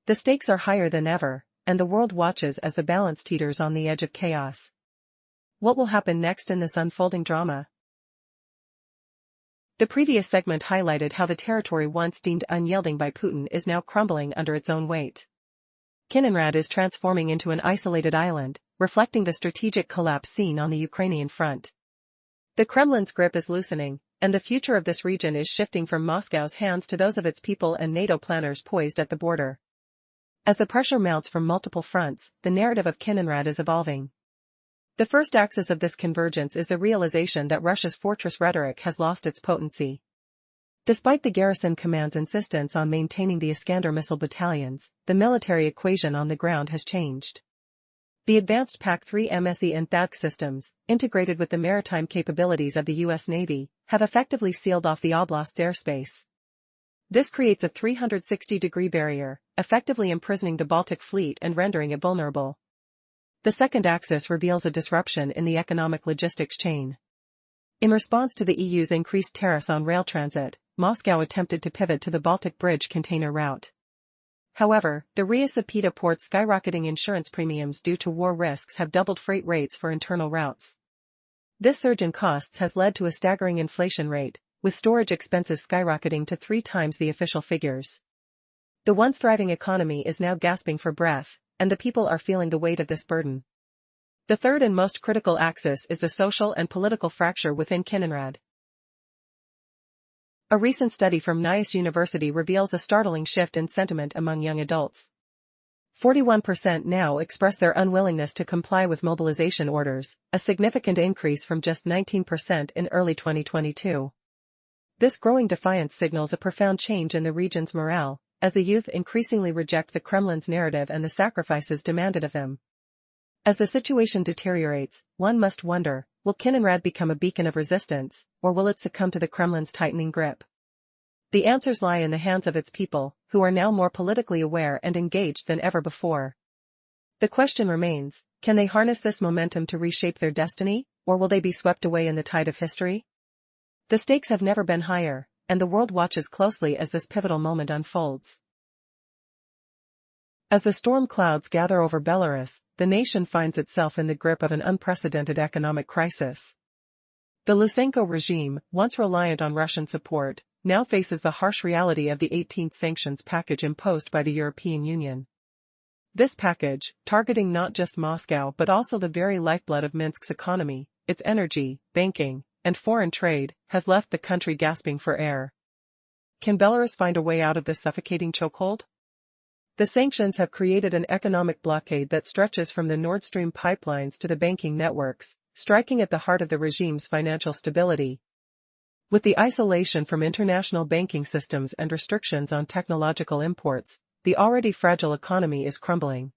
The stakes are higher than ever, and the world watches as the balance teeters on the edge of chaos. What will happen next in this unfolding drama? The previous segment highlighted how the territory once deemed unyielding by Putin is now crumbling under its own weight. Kiev is transforming into an isolated island, reflecting the strategic collapse seen on the Ukrainian front. The Kremlin's grip is loosening, and the future of this region is shifting from Moscow's hands to those of its people and NATO planners poised at the border. As the pressure mounts from multiple fronts, the narrative of Kiev is evolving. The first axis of this convergence is the realization that Russia's fortress rhetoric has lost its potency. Despite the garrison command's insistence on maintaining the Iskander missile battalions, the military equation on the ground has changed. The advanced PAC-3 MSE and THAAD systems, integrated with the maritime capabilities of the U.S. Navy, have effectively sealed off the oblast's airspace. This creates a 360-degree barrier, effectively imprisoning the Baltic fleet and rendering it vulnerable. The second axis reveals a disruption in the economic logistics chain. In response to the EU's increased tariffs on rail transit, Moscow attempted to pivot to the Baltic Bridge container route. However, the Riga-Sapeda port's skyrocketing insurance premiums due to war risks have doubled freight rates for internal routes. This surge in costs has led to a staggering inflation rate, with storage expenses skyrocketing to 3 times the official figures. The once thriving economy is now gasping for breath, and the people are feeling the weight of this burden. The third and most critical axis is the social and political fracture within Kiev. A recent study from NIUS University reveals a startling shift in sentiment among young adults. 41% now express their unwillingness to comply with mobilization orders, a significant increase from just 19% in early 2022. This growing defiance signals a profound change in the region's morale, as the youth increasingly reject the Kremlin's narrative and the sacrifices demanded of them. As the situation deteriorates, one must wonder, will Kiev become a beacon of resistance, or will it succumb to the Kremlin's tightening grip? The answers lie in the hands of its people, who are now more politically aware and engaged than ever before. The question remains, can they harness this momentum to reshape their destiny, or will they be swept away in the tide of history? The stakes have never been higher, and the world watches closely as this pivotal moment unfolds. As the storm clouds gather over Belarus, the nation finds itself in the grip of an unprecedented economic crisis. The Lukashenko regime, once reliant on Russian support, now faces the harsh reality of the 18th sanctions package imposed by the European Union. This package, targeting not just Moscow but also the very lifeblood of Minsk's economy, its energy, banking, and foreign trade, has left the country gasping for air. Can Belarus find a way out of this suffocating chokehold? The sanctions have created an economic blockade that stretches from the Nord Stream pipelines to the banking networks, striking at the heart of the regime's financial stability. With the isolation from international banking systems and restrictions on technological imports, the already fragile economy is crumbling.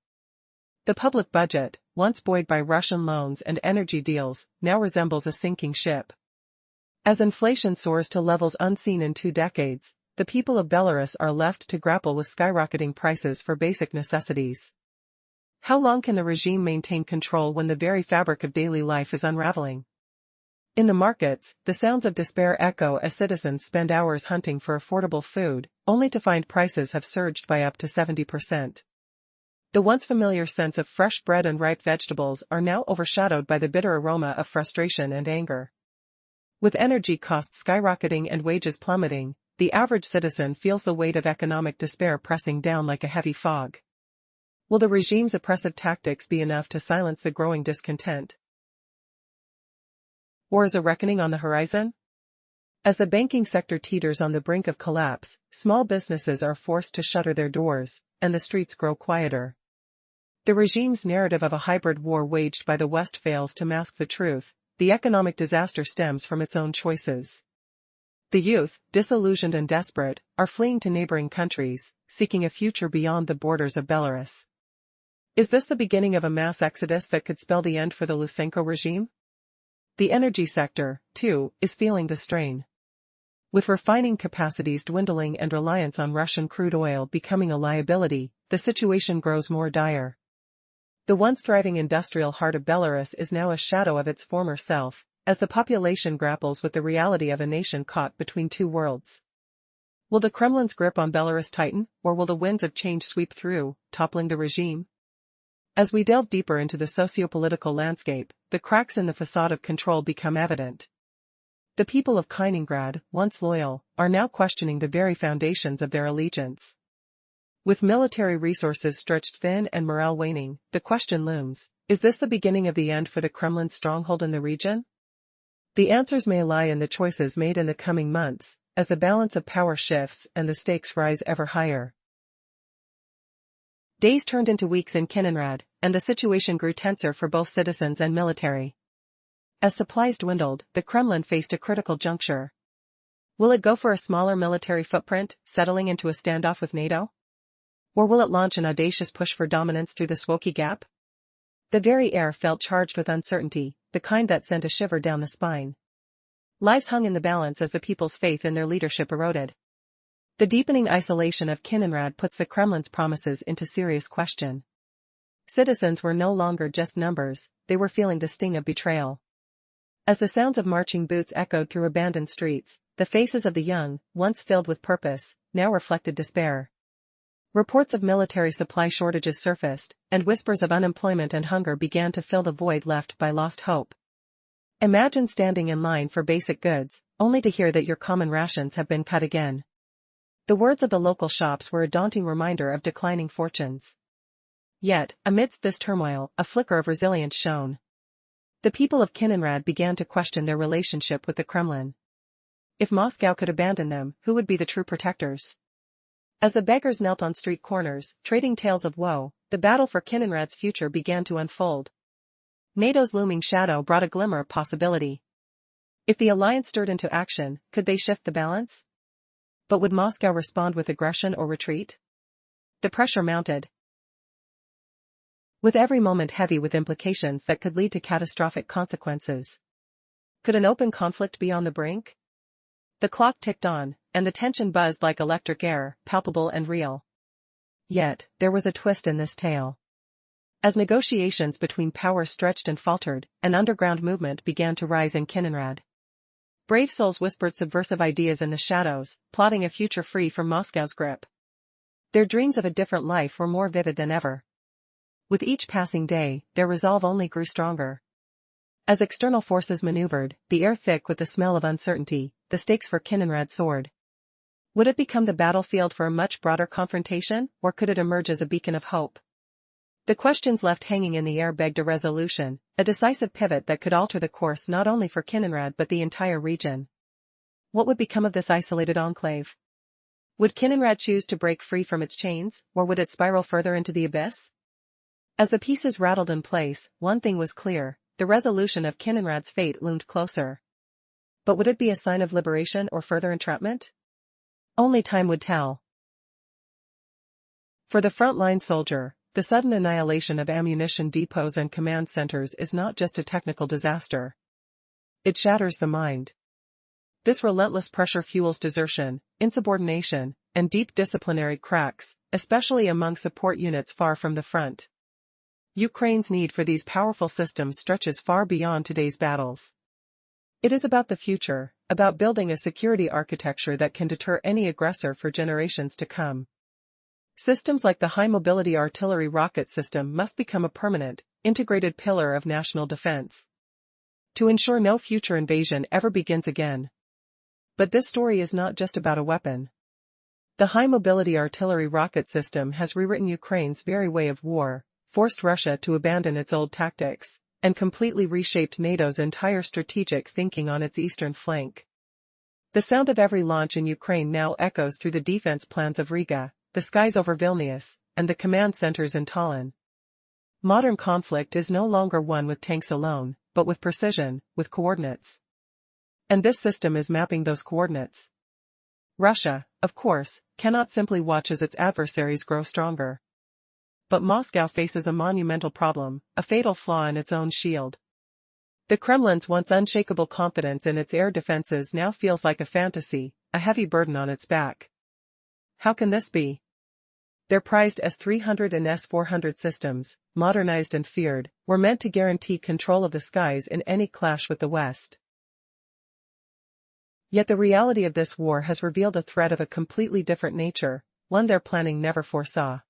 The public budget, once buoyed by Russian loans and energy deals, now resembles a sinking ship. As inflation soars to levels unseen in 2 decades, the people of Belarus are left to grapple with skyrocketing prices for basic necessities. How long can the regime maintain control when the very fabric of daily life is unraveling? In the markets, the sounds of despair echo as citizens spend hours hunting for affordable food, only to find prices have surged by up to 70%. The once familiar scents of fresh bread and ripe vegetables are now overshadowed by the bitter aroma of frustration and anger. With energy costs skyrocketing and wages plummeting, the average citizen feels the weight of economic despair pressing down like a heavy fog. Will the regime's oppressive tactics be enough to silence the growing discontent? Or is a reckoning on the horizon? As the banking sector teeters on the brink of collapse, small businesses are forced to shutter their doors, and the streets grow quieter. The regime's narrative of a hybrid war waged by the West fails to mask the truth. The economic disaster stems from its own choices. The youth, disillusioned and desperate, are fleeing to neighboring countries, seeking a future beyond the borders of Belarus. Is this the beginning of a mass exodus that could spell the end for the Lukashenko regime? The energy sector, too, is feeling the strain. With refining capacities dwindling and reliance on Russian crude oil becoming a liability, the situation grows more dire. The once thriving industrial heart of Belarus is now a shadow of its former self, as the population grapples with the reality of a nation caught between 2 worlds. Will the Kremlin's grip on Belarus tighten, or will the winds of change sweep through, toppling the regime? As we delve deeper into the socio-political landscape, the cracks in the facade of control become evident. The people of Kiev, once loyal, are now questioning the very foundations of their allegiance. With military resources stretched thin and morale waning, the question looms, is this the beginning of the end for the Kremlin's stronghold in the region? The answers may lie in the choices made in the coming months, as the balance of power shifts and the stakes rise ever higher. Days turned into weeks in Kiev, and the situation grew tenser for both citizens and military. As supplies dwindled, the Kremlin faced a critical juncture. Will it go for a smaller military footprint, settling into a standoff with NATO? Or will it launch an audacious push for dominance through the Smoky Gap? The very air felt charged with uncertainty, the kind that sent a shiver down the spine. Lives hung in the balance as the people's faith in their leadership eroded. The deepening isolation of Kiev puts the Kremlin's promises into serious question. Citizens were no longer just numbers, they were feeling the sting of betrayal. As the sounds of marching boots echoed through abandoned streets, the faces of the young, once filled with purpose, now reflected despair. Reports of military supply shortages surfaced, and whispers of unemployment and hunger began to fill the void left by lost hope. Imagine standing in line for basic goods, only to hear that your common rations have been cut again. The words of the local shops were a daunting reminder of declining fortunes. Yet, amidst this turmoil, a flicker of resilience shone. The people of Kiev began to question their relationship with the Kremlin. If Moscow could abandon them, who would be the true protectors? As the beggars knelt on street corners, trading tales of woe, the battle for Kiev's future began to unfold. NATO's looming shadow brought a glimmer of possibility. If the alliance stirred into action, could they shift the balance? But would Moscow respond with aggression or retreat? The pressure mounted, with every moment heavy with implications that could lead to catastrophic consequences. Could an open conflict be on the brink? The clock ticked on, and the tension buzzed like electric air, palpable and real. Yet, there was a twist in this tale. As negotiations between powers stretched and faltered, an underground movement began to rise in Kiev. Brave souls whispered subversive ideas in the shadows, plotting a future free from Moscow's grip. Their dreams of a different life were more vivid than ever. With each passing day, their resolve only grew stronger. As external forces maneuvered, the air thick with the smell of uncertainty, the stakes for Kiev soared. Would it become the battlefield for a much broader confrontation, or could it emerge as a beacon of hope? The questions left hanging in the air begged a resolution, a decisive pivot that could alter the course not only for Kiev but the entire region. What would become of this isolated enclave? Would Kiev choose to break free from its chains, or would it spiral further into the abyss? As the pieces rattled in place, one thing was clear: the resolution of Kiev's fate loomed closer. But would it be a sign of liberation or further entrapment? Only time would tell. For the frontline soldier, the sudden annihilation of ammunition depots and command centers is not just a technical disaster. It shatters the mind. This relentless pressure fuels desertion, insubordination, and deep disciplinary cracks, especially among support units far from the front. Ukraine's need for these powerful systems stretches far beyond today's battles. It is about the future, about building a security architecture that can deter any aggressor for generations to come. Systems like the high-mobility artillery rocket system must become a permanent, integrated pillar of national defense, to ensure no future invasion ever begins again. But this story is not just about a weapon. The high-mobility artillery rocket system has rewritten Ukraine's very way of war, forced Russia to abandon its old tactics, and completely reshaped NATO's entire strategic thinking on its eastern flank. The sound of every launch in Ukraine now echoes through the defense plans of Riga, the skies over Vilnius, and the command centers in Tallinn. Modern conflict is no longer won with tanks alone, but with precision, with coordinates. And this system is mapping those coordinates. Russia, of course, cannot simply watch as its adversaries grow stronger. But Moscow faces a monumental problem, a fatal flaw in its own shield. The Kremlin's once unshakable confidence in its air defenses now feels like a fantasy, a heavy burden on its back. How can this be? Their prized S-300 and S-400 systems, modernized and feared, were meant to guarantee control of the skies in any clash with the West. Yet the reality of this war has revealed a threat of a completely different nature, one their planning never foresaw.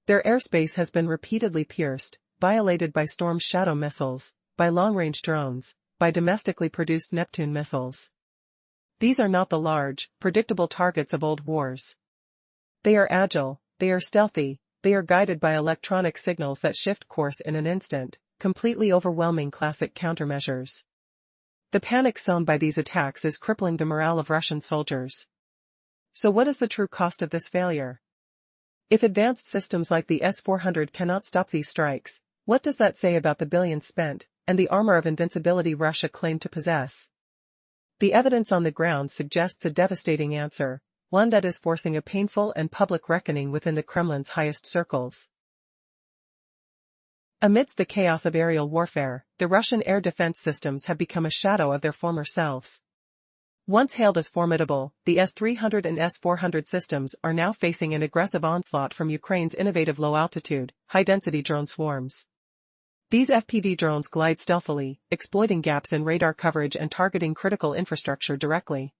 Their airspace has been repeatedly pierced, violated by Storm Shadow missiles, by long-range drones, by domestically produced Neptune missiles. These are not the large, predictable targets of old wars. They are agile, they are stealthy, they are guided by electronic signals that shift course in an instant, completely overwhelming classic countermeasures. The panic sown by these attacks is crippling the morale of Russian soldiers. So what is the true cost of this failure? If advanced systems like the S-400 cannot stop these strikes, what does that say about the billions spent, and the armor of invincibility Russia claimed to possess? The evidence on the ground suggests a devastating answer, one that is forcing a painful and public reckoning within the Kremlin's highest circles. Amidst the chaos of aerial warfare, the Russian air defense systems have become a shadow of their former selves. Once hailed as formidable, the S-300 and S-400 systems are now facing an aggressive onslaught from Ukraine's innovative low-altitude, high-density drone swarms. These FPV drones glide stealthily, exploiting gaps in radar coverage and targeting critical infrastructure directly.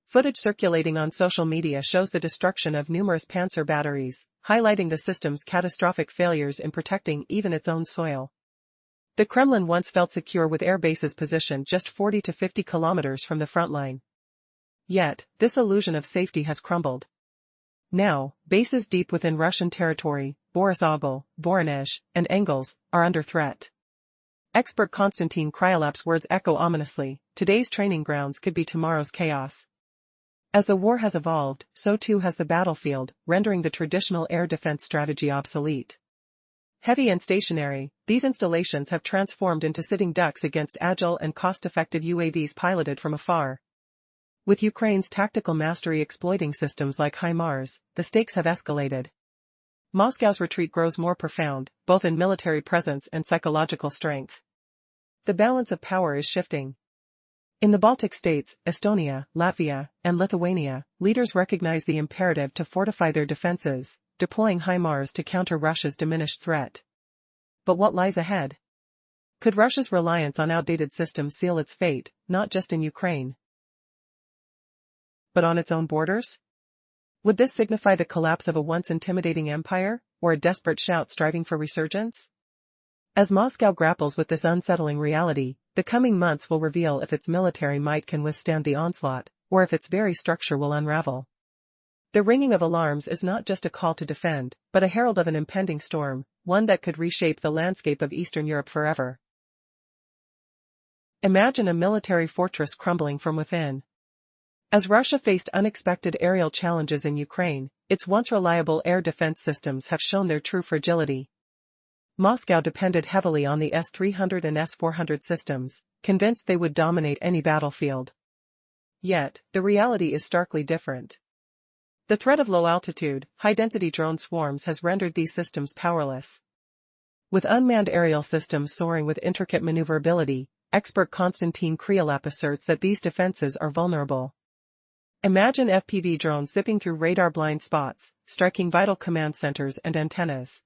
Footage circulating on social media shows the destruction of numerous Panzer batteries, highlighting the system's catastrophic failures in protecting even its own soil. The Kremlin once felt secure with air bases positioned just 40 to 50 kilometers from the front line. Yet, this illusion of safety has crumbled. Now, bases deep within Russian territory, Borisovil, Voronezh, and Engels, are under threat. Expert Konstantin Kryalev's words echo ominously: today's training grounds could be tomorrow's chaos. As the war has evolved, so too has the battlefield, rendering the traditional air defense strategy obsolete. Heavy and stationary, these installations have transformed into sitting ducks against agile and cost-effective UAVs piloted from afar. With Ukraine's tactical mastery exploiting systems like HIMARS, the stakes have escalated. Moscow's retreat grows more profound, both in military presence and psychological strength. The balance of power is shifting. In the Baltic states, Estonia, Latvia, and Lithuania, leaders recognize the imperative to fortify their defenses, deploying HIMARS to counter Russia's diminished threat. But what lies ahead? Could Russia's reliance on outdated systems seal its fate, not just in Ukraine, but on its own borders? Would this signify the collapse of a once intimidating empire, or a desperate shout striving for resurgence? As Moscow grapples with this unsettling reality, the coming months will reveal if its military might can withstand the onslaught, or if its very structure will unravel. The ringing of alarms is not just a call to defend, but a herald of an impending storm, one that could reshape the landscape of Eastern Europe forever. Imagine a military fortress crumbling from within. As Russia faced unexpected aerial challenges in Ukraine, its once reliable air defense systems have shown their true fragility. Moscow depended heavily on the S-300 and S-400 systems, convinced they would dominate any battlefield. Yet, the reality is starkly different. The threat of low-altitude, high-density drone swarms has rendered these systems powerless. With unmanned aerial systems soaring with intricate maneuverability, expert Konstantin Kryalev asserts that these defenses are vulnerable. Imagine FPV drones zipping through radar blind spots, striking vital command centers and antennas.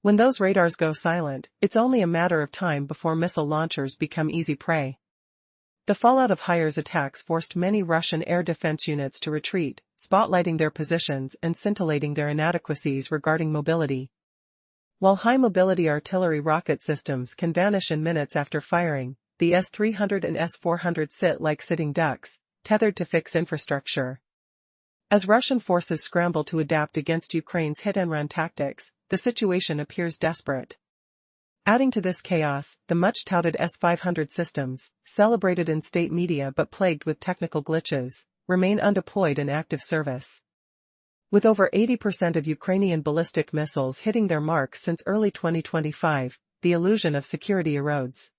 When those radars go silent, it's only a matter of time before missile launchers become easy prey. The fallout of HIMARS attacks forced many Russian air defense units to retreat, spotlighting their positions and scintillating their inadequacies regarding mobility. While high-mobility artillery rocket systems can vanish in minutes after firing, the S-300 and S-400 sit like sitting ducks, tethered to fixed infrastructure. As Russian forces scramble to adapt against Ukraine's hit-and-run tactics, the situation appears desperate. Adding to this chaos, the much-touted S-500 systems, celebrated in state media but plagued with technical glitches, remain undeployed in active service. With over 80% of Ukrainian ballistic missiles hitting their marks since early 2025, the illusion of security erodes.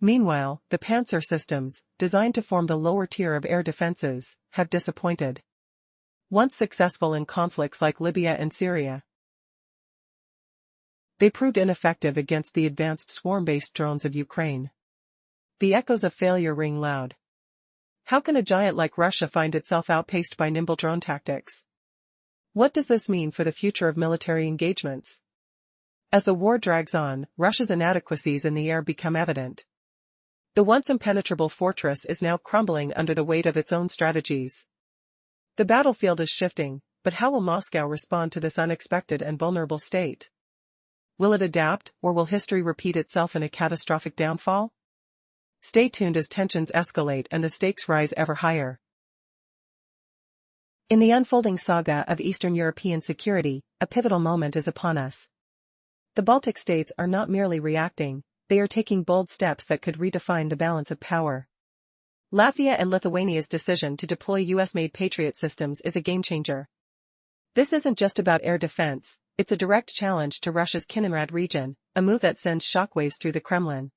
Meanwhile, the Panzer systems, designed to form the lower tier of air defenses, have disappointed. Once successful in conflicts like Libya and Syria, they proved ineffective against the advanced swarm-based drones of Ukraine. The echoes of failure ring loud. How can a giant like Russia find itself outpaced by nimble drone tactics? What does this mean for the future of military engagements? As the war drags on, Russia's inadequacies in the air become evident. The once impenetrable fortress is now crumbling under the weight of its own strategies. The battlefield is shifting, but how will Moscow respond to this unexpected and vulnerable state? Will it adapt, or will history repeat itself in a catastrophic downfall? Stay tuned as tensions escalate and the stakes rise ever higher. In the unfolding saga of Eastern European security, a pivotal moment is upon us. The Baltic states are not merely reacting, they are taking bold steps that could redefine the balance of power. Latvia and Lithuania's decision to deploy US-made Patriot systems is a game-changer. This isn't just about air defense, it's a direct challenge to Russia's Kaliningrad region, a move that sends shockwaves through the Kremlin.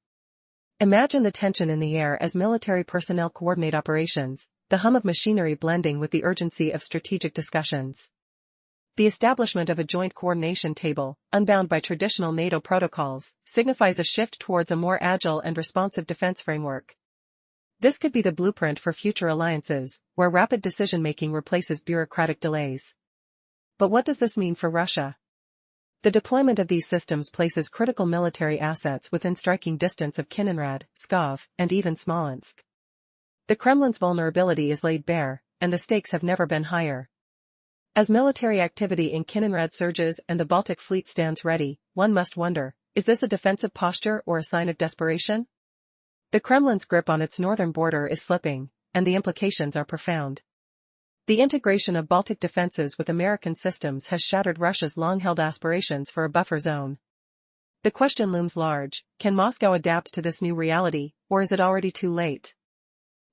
Imagine the tension in the air as military personnel coordinate operations, the hum of machinery blending with the urgency of strategic discussions. The establishment of a joint coordination table, unbound by traditional NATO protocols, signifies a shift towards a more agile and responsive defense framework. This could be the blueprint for future alliances, where rapid decision-making replaces bureaucratic delays. But what does this mean for Russia? The deployment of these systems places critical military assets within striking distance of Kaliningrad, Pskov, and even Smolensk. The Kremlin's vulnerability is laid bare, and the stakes have never been higher. As military activity in Kaliningrad surges and the Baltic fleet stands ready, one must wonder, Is this a defensive posture or a sign of desperation? The Kremlin's grip on its northern border is slipping, and the implications are profound. The integration of Baltic defenses with American systems has shattered Russia's long-held aspirations for a buffer zone. The question looms large: can Moscow adapt to this new reality, or is it already too late?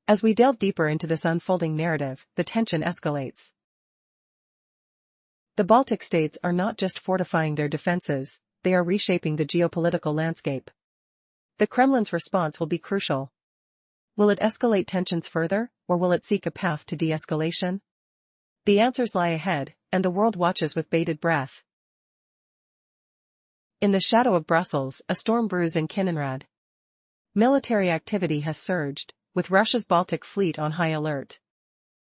As we delve deeper into this unfolding narrative, the tension escalates. The Baltic states are not just fortifying their defenses, they are reshaping the geopolitical landscape. The Kremlin's response will be crucial. Will it escalate tensions further, or will it seek a path to de-escalation? The answers lie ahead, and the world watches with bated breath. In the shadow of Brussels, a storm brews in Kiev. Military activity has surged, with Russia's Baltic fleet on high alert.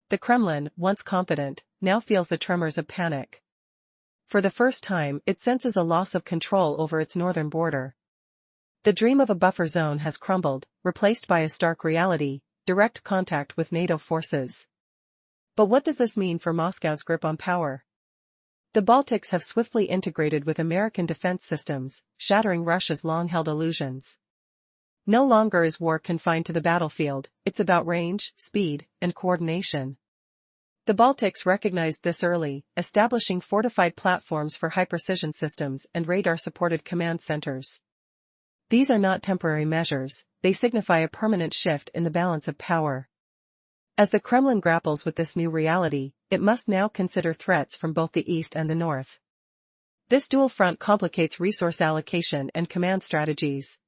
The Kremlin, once confident, now feels the tremors of panic. For the first time, it senses a loss of control over its northern border. The dream of a buffer zone has crumbled, replaced by a stark reality: direct contact with NATO forces. But what does this mean for Moscow's grip on power? The Baltics have swiftly integrated with American defense systems, shattering Russia's long-held illusions. No longer is war confined to the battlefield, it's about range, speed, and coordination. The Baltics recognized this early, establishing fortified platforms for high-precision systems and radar-supported command centers. These are not temporary measures, they signify a permanent shift in the balance of power. As the Kremlin grapples with this new reality, it must now consider threats from both the east and the north. This dual front complicates resource allocation and command strategies.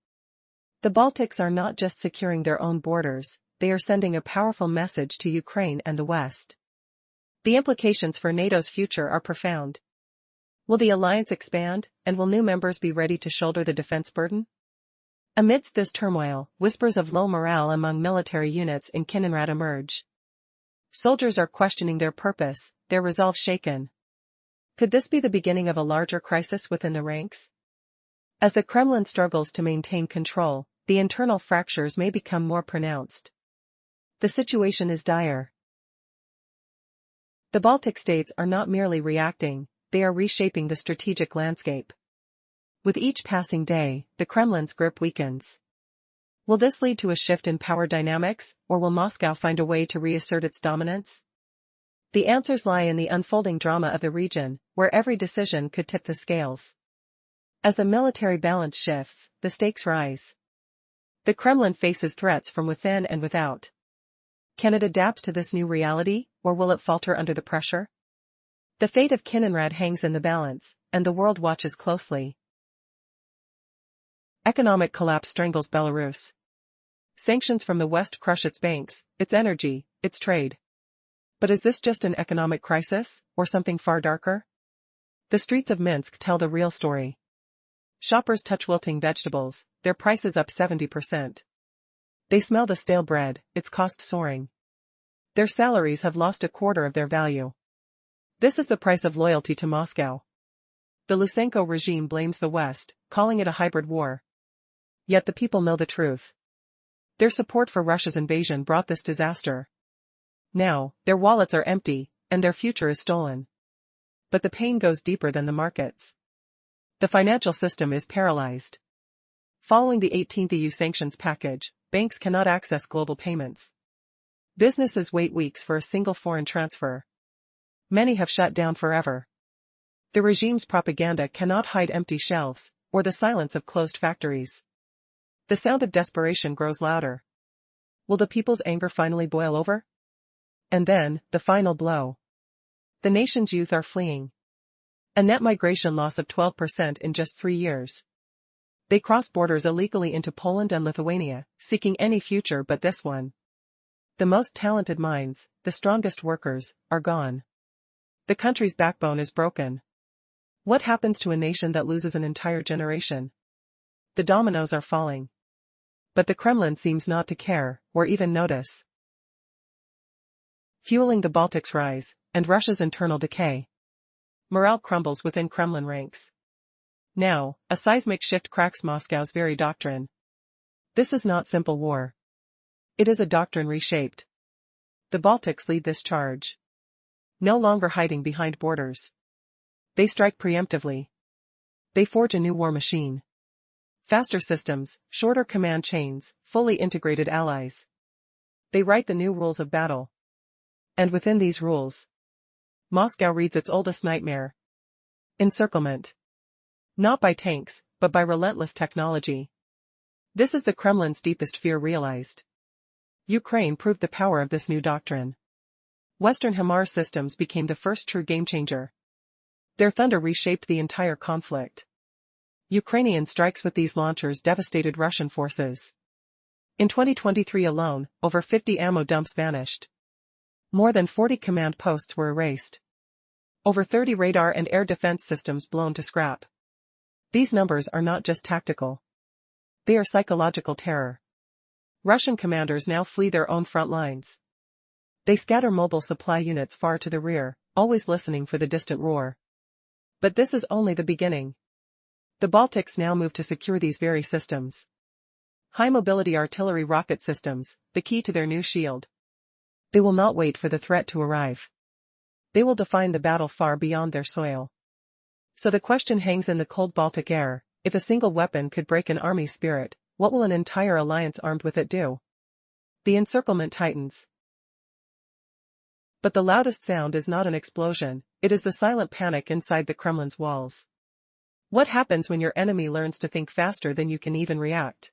The Baltics are not just securing their own borders, they are sending a powerful message to Ukraine and the West. The implications for NATO's future are profound. Will the alliance expand, and will new members be ready to shoulder the defense burden? Amidst this turmoil, whispers of low morale among military units in Kiev emerge. Soldiers are questioning their purpose, their resolve shaken. Could this be the beginning of a larger crisis within the ranks? As the Kremlin struggles to maintain control, the internal fractures may become more pronounced. The situation is dire. The Baltic states are not merely reacting, they are reshaping the strategic landscape. With each passing day, the Kremlin's grip weakens. Will this lead to a shift in power dynamics, or will Moscow find a way to reassert its dominance? The answers lie in the unfolding drama of the region, where every decision could tip the scales. As the military balance shifts, the stakes rise. The Kremlin faces threats from within and without. Can it adapt to this new reality, or will it falter under the pressure? The fate of Kiev hangs in the balance, and the world watches closely. Economic collapse strangles Belarus. Sanctions from the West crush its banks, its energy, its trade. But is this just an economic crisis, or something far darker? The streets of Minsk tell the real story. Shoppers touch wilting vegetables, their prices up 70%. They smell the stale bread, its cost soaring. Their salaries have lost a quarter of their value. This is the price of loyalty to Moscow. The Lukashenko regime blames the West, calling it a hybrid war. Yet the people know the truth. Their support for Russia's invasion brought this disaster. Now, their wallets are empty, and their future is stolen. But the pain goes deeper than the markets. The financial system is paralyzed. Following the 18th EU sanctions package, banks cannot access global payments. Businesses wait weeks for a single foreign transfer. Many have shut down forever. The regime's propaganda cannot hide empty shelves, or the silence of closed factories. The sound of desperation grows louder. Will the people's anger finally boil over? And then, the final blow. The nation's youth are fleeing. A net migration loss of 12% in just 3 years. They cross borders illegally into Poland and Lithuania, seeking any future but this one. The most talented minds, the strongest workers, are gone. The country's backbone is broken. What happens to a nation that loses an entire generation? The dominoes are falling. But the Kremlin seems not to care, or even notice. Fueling the Baltics' rise, and Russia's internal decay. Morale crumbles within Kremlin ranks. Now, a seismic shift cracks Moscow's very doctrine. This is not simple war. It is a doctrine reshaped. The Baltics lead this charge. No longer hiding behind borders. They strike preemptively. They forge a new war machine. Faster systems, shorter command chains, fully integrated allies. They write the new rules of battle. And within these rules, Moscow reads its oldest nightmare. Encirclement. Not by tanks, but by relentless technology. This is the Kremlin's deepest fear realized. Ukraine proved the power of this new doctrine. Western HIMARS systems became the first true game-changer. Their thunder reshaped the entire conflict. Ukrainian strikes with these launchers devastated Russian forces. In 2023 alone, over 50 ammo dumps vanished. More than 40 command posts were erased. Over 30 radar and air defense systems blown to scrap. These numbers are not just tactical. They are psychological terror. Russian commanders now flee their own front lines. They scatter mobile supply units far to the rear, always listening for the distant roar. But this is only the beginning. The Baltics now move to secure these very systems. High-mobility artillery rocket systems, the key to their new shield. They will not wait for the threat to arrive. They will define the battle far beyond their soil. So the question hangs in the cold Baltic air: if a single weapon could break an army's spirit, what will an entire alliance armed with it do? The encirclement tightens. But the loudest sound is not an explosion, it is the silent panic inside the Kremlin's walls. What happens when your enemy learns to think faster than you can even react?